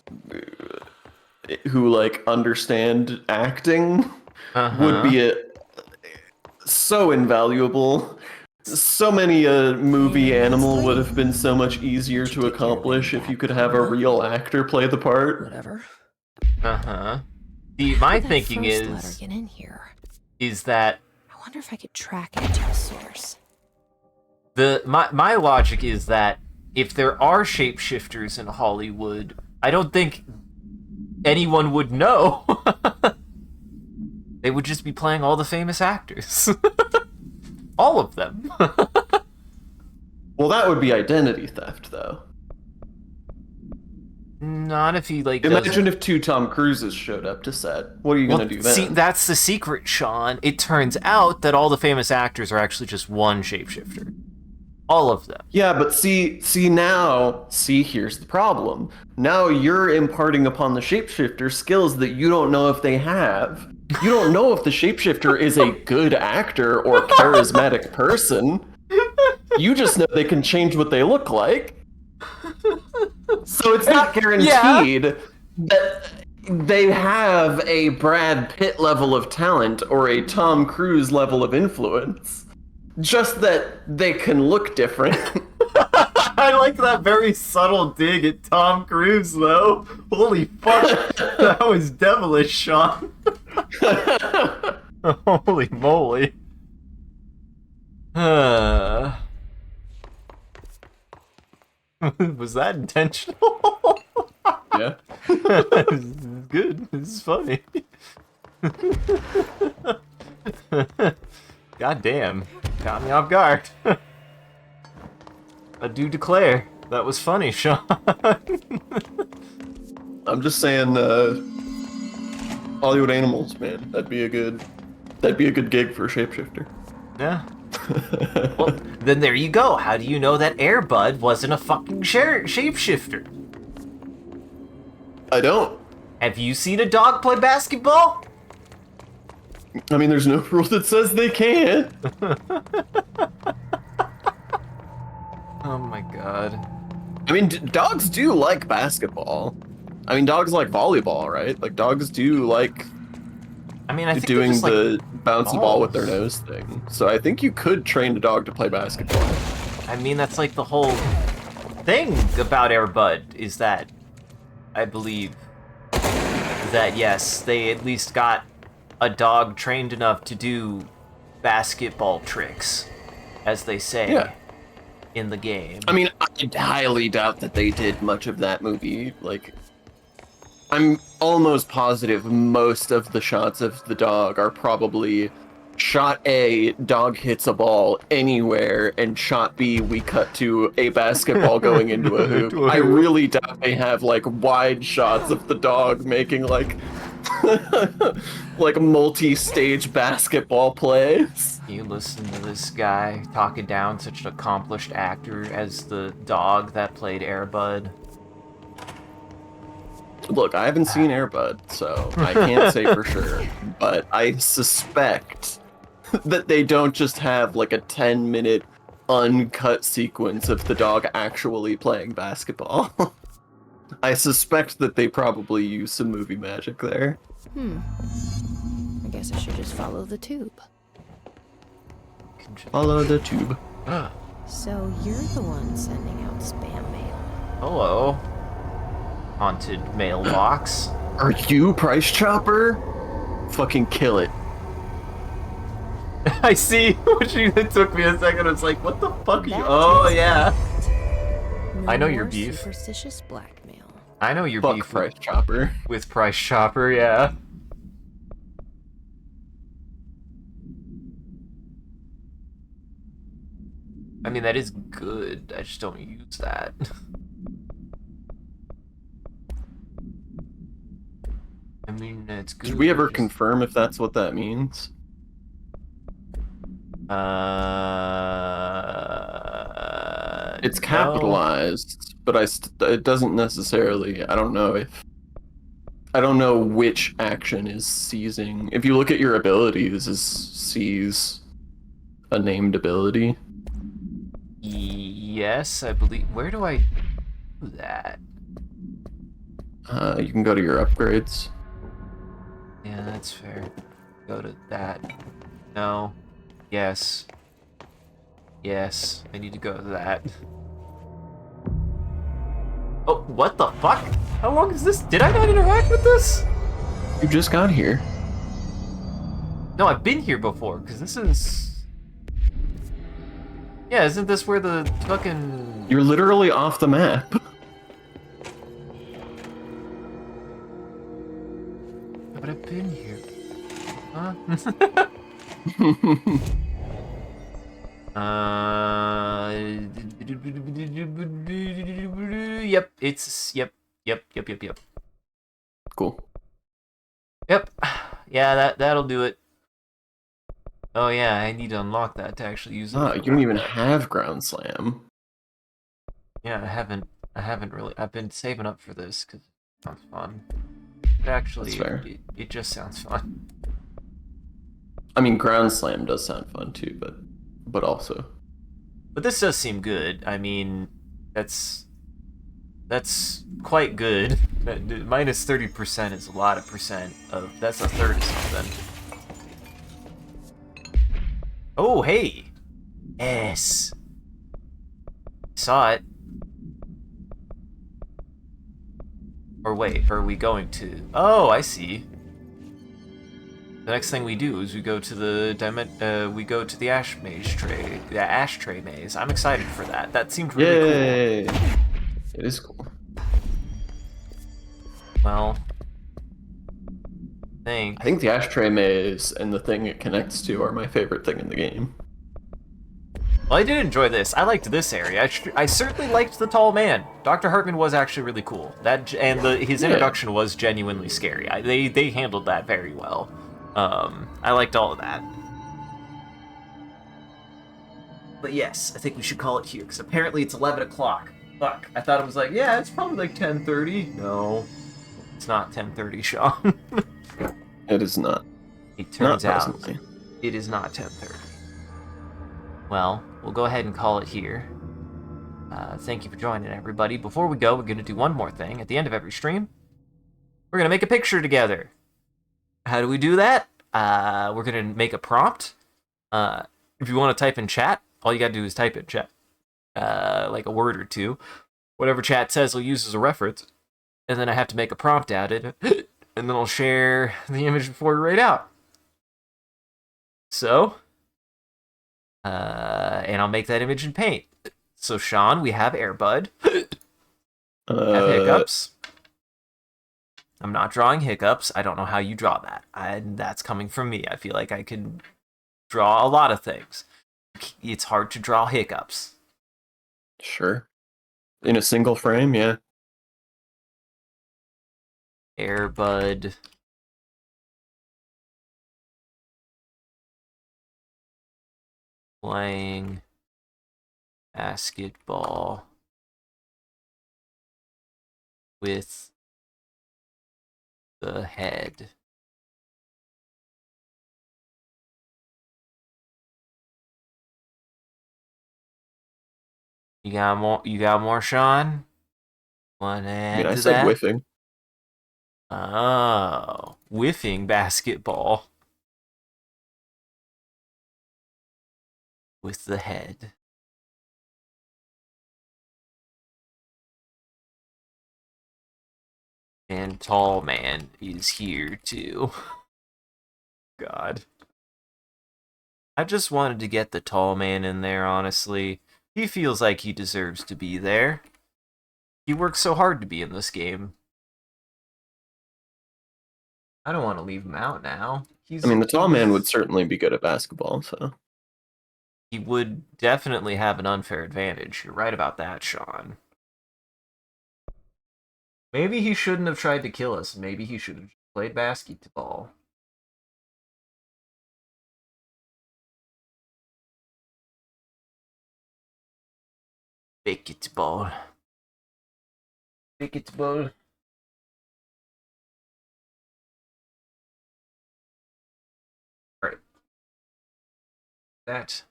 who, like, understand acting would be so invaluable. So many movie animal would have been so much easier to accomplish if you could have a real actor play the part. Whatever. Uh-huh. See, my thinking letter is get in here? Is that I wonder if I could track it to a source. my logic is that if there are shapeshifters in Hollywood, I don't think anyone would know. They would just be playing all the famous actors. All of them. Well, that would be identity theft, though. Not if he, like, imagine if 2 Tom Cruises showed up to set. What are you gonna do then? See, that's the secret, Sean. It turns out that all the famous actors are actually just one shapeshifter. All of them. Yeah, but see, here's the problem. Now you're imparting upon the shapeshifter skills that you don't know if they have. You don't know if the shapeshifter is a good actor or charismatic person. You just know they can change what they look like. So it's not guaranteed that they have a Brad Pitt level of talent or a Tom Cruise level of influence. Just that they can look different. I like that very subtle dig at Tom Cruise, though. Holy fuck. That was devilish, Sean. Holy moly. Was that intentional? Yeah. Good. This is funny. God damn. Caught me off guard. I do declare, that was funny, Sean. I'm just saying, Hollywood Animals, man. That'd be a good gig for a shapeshifter. Yeah. Well, then there you go. How do you know that Air Bud wasn't a fucking shapeshifter? I don't. Have you seen a dog play basketball? I mean, there's no rule that says they can't. Oh my god. I mean, dogs do like basketball. I mean, dogs like volleyball, right? Like, dogs do like I mean, I think doing just, the like, bouncing ball with their nose thing. So I think you could train a dog to play basketball. I mean, that's like the whole thing about Air Bud, is that I believe that, yes, they at least got a dog trained enough to do basketball tricks, as they say in the game. I mean, I highly doubt that they did much of that movie. Like, I'm almost positive most of the shots of the dog are probably shot A, dog hits a ball anywhere, and shot B, we cut to a basketball going into a hoop. I really doubt they have, like, wide shots of the dog making, like, like multi-stage basketball plays. You listen to this guy talking down such an accomplished actor as the dog that played Air Bud. Look, I haven't seen Air Bud, so I can't say for sure, but I suspect that they don't just have like a 10-minute uncut sequence of the dog actually playing basketball. I suspect that they probably use some movie magic there. I guess I should just follow the tube. Follow the tube. So you're the one sending out spam mail. Hello. Haunted mailbox. Are you Price Chopper? Fucking kill it. I see. It took me a second. I was like, what the fuck are you? Oh, yeah. No I know your more beef. Superstitious blackmail. I know your Fuck beef Price Chopper. with Price Chopper, yeah. I mean, that is good. I just don't use that. I mean, it's good. Did we ever confirm if that's what that means? It's capitalized, but it doesn't necessarily. I don't know which action is seizing. If you look at your abilities, is seize a named ability? Yes, I believe. Where do I do that? You can go to your upgrades. Yeah, that's fair. Go to that. No. Yes. Yes, I need to go to that. Oh, what the fuck? How long is this? Did I not interact with this? You just got here. No, I've been here before, because this is... Yeah, isn't this where the fucking... You're literally off the map. Yeah, but I've been here. Huh? Yep, it's... Yep. Cool. Yep. Yeah, that'll do it. Oh yeah, I need to unlock that to actually use it. Ah, you don't even have Ground Slam. Yeah, I haven't really. I've been saving up for this because it sounds fun. But actually, That's fair. It just sounds fun. I mean, Ground Slam does sound fun too, but also. But this does seem good. I mean, that's quite good. Minus 30% is a lot of percent of. That's a third of something. Oh, hey! Yes! Saw it. Or wait, are we going to... Oh, I see. The next thing we do is we go to the ashtray maze. I'm excited for that. That seemed really cool. It is cool. Well, I think the ashtray maze and the thing it connects to are my favorite thing in the game. Well, I did enjoy this. I liked this area. I certainly liked the tall man. Dr. Hartman was actually really cool. His introduction was genuinely scary. They handled that very well. I liked all of that. But yes, I think we should call it here, because apparently it's 11 o'clock. Fuck, I thought it was like, yeah, it's probably like 10:30. No, it's not 10:30, Sean. It is not. It turns not out presently. it is not 10:30. Well, we'll go ahead and call it here. Thank you for joining, everybody. Before we go, we're going to do one more thing. At the end of every stream, we're going to make a picture together. How do we do that? We're going to make a prompt. If you want to type in chat, all you got to do is type in chat. Like a word or two. Whatever chat says, we'll use as a reference. And then I have to make a prompt added. And then I'll share the image before we rate out. So, and I'll make that image in Paint. So, Sean, we have Airbud. Have hiccups. I'm not drawing hiccups. I don't know how you draw that. That's coming from me. I feel like I can draw a lot of things. It's hard to draw hiccups. Sure. In a single frame, yeah. Airbud. Playing basketball with the head. You got more? You got more, Sean? Want to add I to said that? whiffing. Oh, whiffing basketball with the head. And tall man is here too. God. I just wanted to get the tall man in there, honestly. He feels like he deserves to be there. He works so hard to be in this game. I don't want to leave him out now. The tall man would certainly be good at basketball, so. He would definitely have an unfair advantage. You're right about that, Sean. Maybe he shouldn't have tried to kill us. Maybe he should have played basketball. Basketball. Basketball. Alright. That.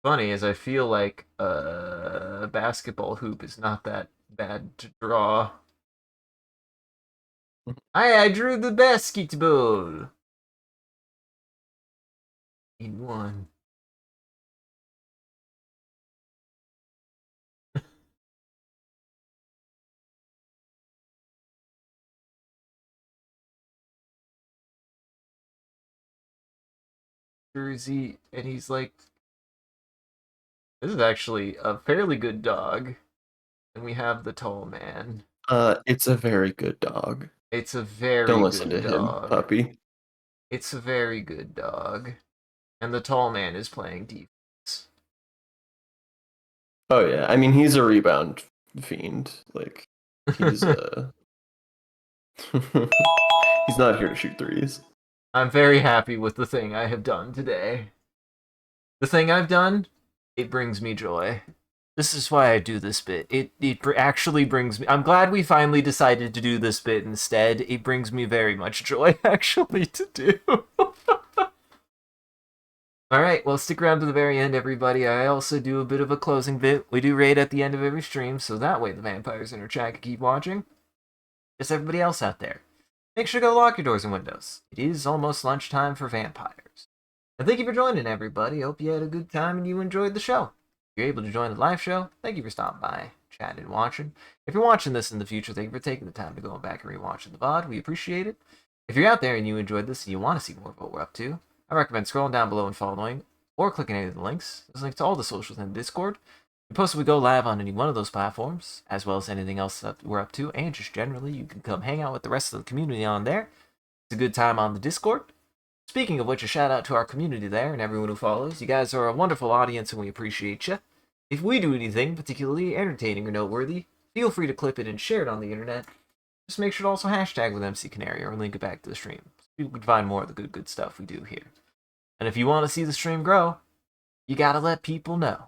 Funny is I feel like a basketball hoop is not that bad to draw. I drew the basketball. In one. Jersey, and he's like, this is actually a fairly good dog. And we have the tall man. It's a very good dog. It's a very Don't good listen to dog. him, puppy. It's a very good dog. And the tall man is playing defense. Oh yeah, he's a rebound fiend. Like, he's he's not here to shoot threes. I'm very happy with the thing I have done today. The thing I've done, it brings me joy. This is why I do this bit. It actually brings me... I'm glad we finally decided to do this bit instead. It brings me very much joy, actually, to do. Alright, well, stick around to the very end, everybody. I also do a bit of a closing bit. We do raid at the end of every stream, so that way the vampires in our chat can keep watching. Just everybody else out there. Make sure to go lock your doors and windows. It is almost lunchtime for vampires. And thank you for joining, everybody. Hope you had a good time and you enjoyed the show. If you're able to join the live show, thank you for stopping by, chatting, and watching. If you're watching this in the future, thank you for taking the time to go back and rewatching the VOD. We appreciate it. If you're out there and you enjoyed this and you want to see more of what we're up to, I recommend scrolling down below and following, or clicking any of the links. There's links to all the socials in the Discord. We post when we go live on any one of those platforms, as well as anything else that we're up to, and just generally, you can come hang out with the rest of the community on there. It's a good time on the Discord. Speaking of which, a shout out to our community there and everyone who follows. You guys are a wonderful audience and we appreciate you. If we do anything particularly entertaining or noteworthy, feel free to clip it and share it on the internet. Just make sure to also hashtag with MCCanary or link it back to the stream, so people can find more of the good stuff we do here. And if you want to see the stream grow, you gotta let people know.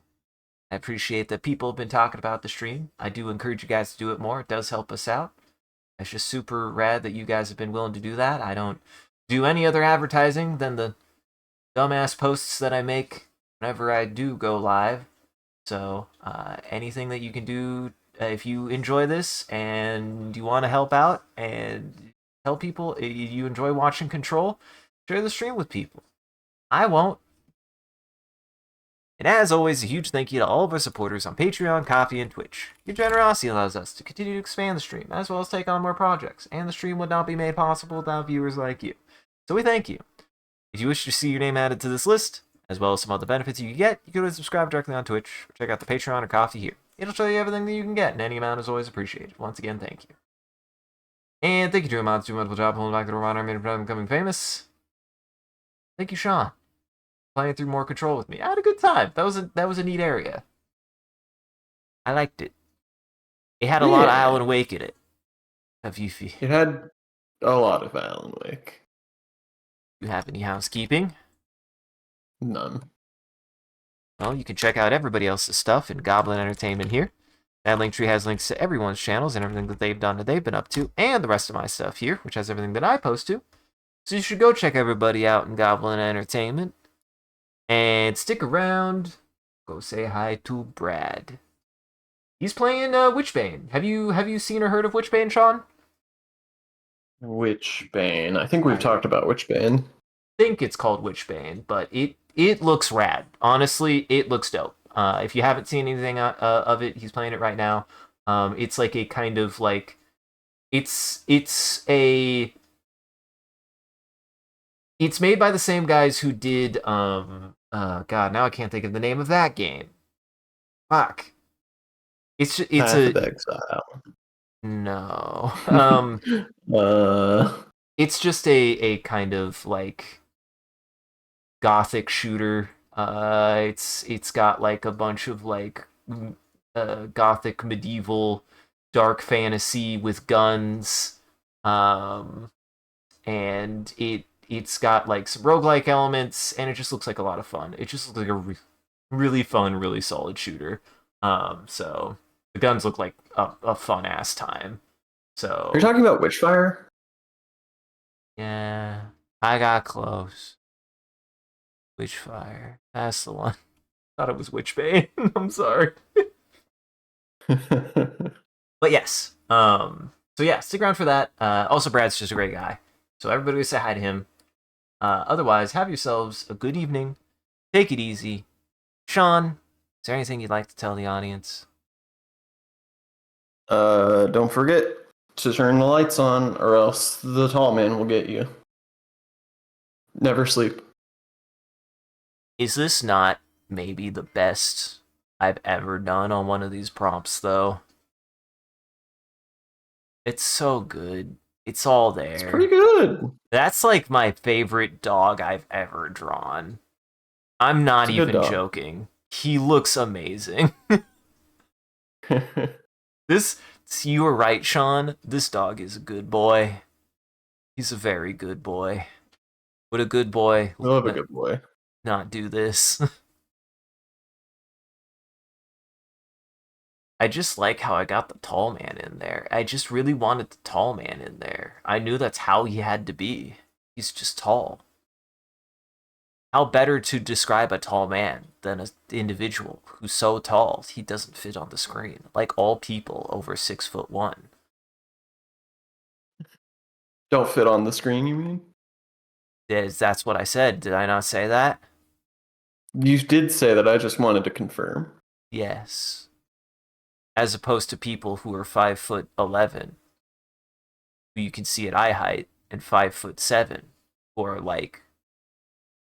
I appreciate that people have been talking about the stream. I do encourage you guys to do it more. It does help us out. It's just super rad that you guys have been willing to do that. I don't do any other advertising than the dumbass posts that I make whenever I do go live. So anything that you can do, if you enjoy this and you want to help out and tell people you enjoy watching Control, share the stream with people. I won't. And as always, a huge thank you to all of our supporters on Patreon, Ko-fi, and Twitch. Your generosity allows us to continue to expand the stream, as well as take on more projects, and the stream would not be made possible without viewers like you. So we thank you. If you wish to see your name added to this list, as well as some other benefits you can get, you can subscribe directly on Twitch, or check out the Patreon or Ko-fi here. It'll show you everything that you can get, and any amount is always appreciated. Once again, thank you. And thank you to Mods, doing a wonderful job holding back the reminder I made of becoming famous. Thank you, Sean, playing through more Control with me. I had a good time. That was a neat area. I liked it. It had a lot of Alan Wake in it. It had a lot of Alan Wake. You have any housekeeping? None. Well, you can check out everybody else's stuff in Goblin Entertainment here. That link tree has links to everyone's channels and everything that they've done and they've been up to, and the rest of my stuff here, which has everything that I post to. So you should go check everybody out in Goblin Entertainment. And stick around. Go say hi to Brad. He's playing Witchbane. Have you seen or heard of Witchbane, Sean? Witchbane. I think we've talked about Witchbane. I think it's called Witchbane, but it looks rad. Honestly, it looks dope. If you haven't seen anything of it, he's playing it right now. It's like a kind of like it's made by the same guys who did God, now I can't think of the name of that game. Fuck. It's Path of Exile. No. It's just a kind of like gothic shooter. It's got like a bunch of like gothic medieval dark fantasy with guns. And it's got like some roguelike elements, and it just looks like a lot of fun. It just looks like a really fun, really solid shooter. So the guns look like a fun ass time. So you're talking about Witchfire? Yeah, I got close. Witchfire. That's the one. Thought it was Witchbane. I'm sorry. But yes. So yeah, stick around for that. Also, Brad's just a great guy. So everybody say hi to him. Otherwise, have yourselves a good evening. Take it easy. Sean, is there anything you'd like to tell the audience? Don't forget to turn the lights on, or else the tall man will get you. Never sleep. Is this not maybe the best I've ever done on one of these prompts, though? It's so good. It's all there. It's pretty good. That's like my favorite dog I've ever drawn. I'm not even joking. He looks amazing. You were right, Sean. This dog is a good boy. He's a very good boy. Would a good boy love a good boy not do this? I just like how I got the tall man in there. I just really wanted the tall man in there. I knew that's how he had to be. He's just tall. How better to describe a tall man than an individual who's so tall he doesn't fit on the screen, like all people over 6'1". Don't fit on the screen, you mean? That's what I said. Did I not say that? You did say that. I just wanted to confirm. Yes. As opposed to people who are 5'11", who you can see at eye height, and 5'7", or like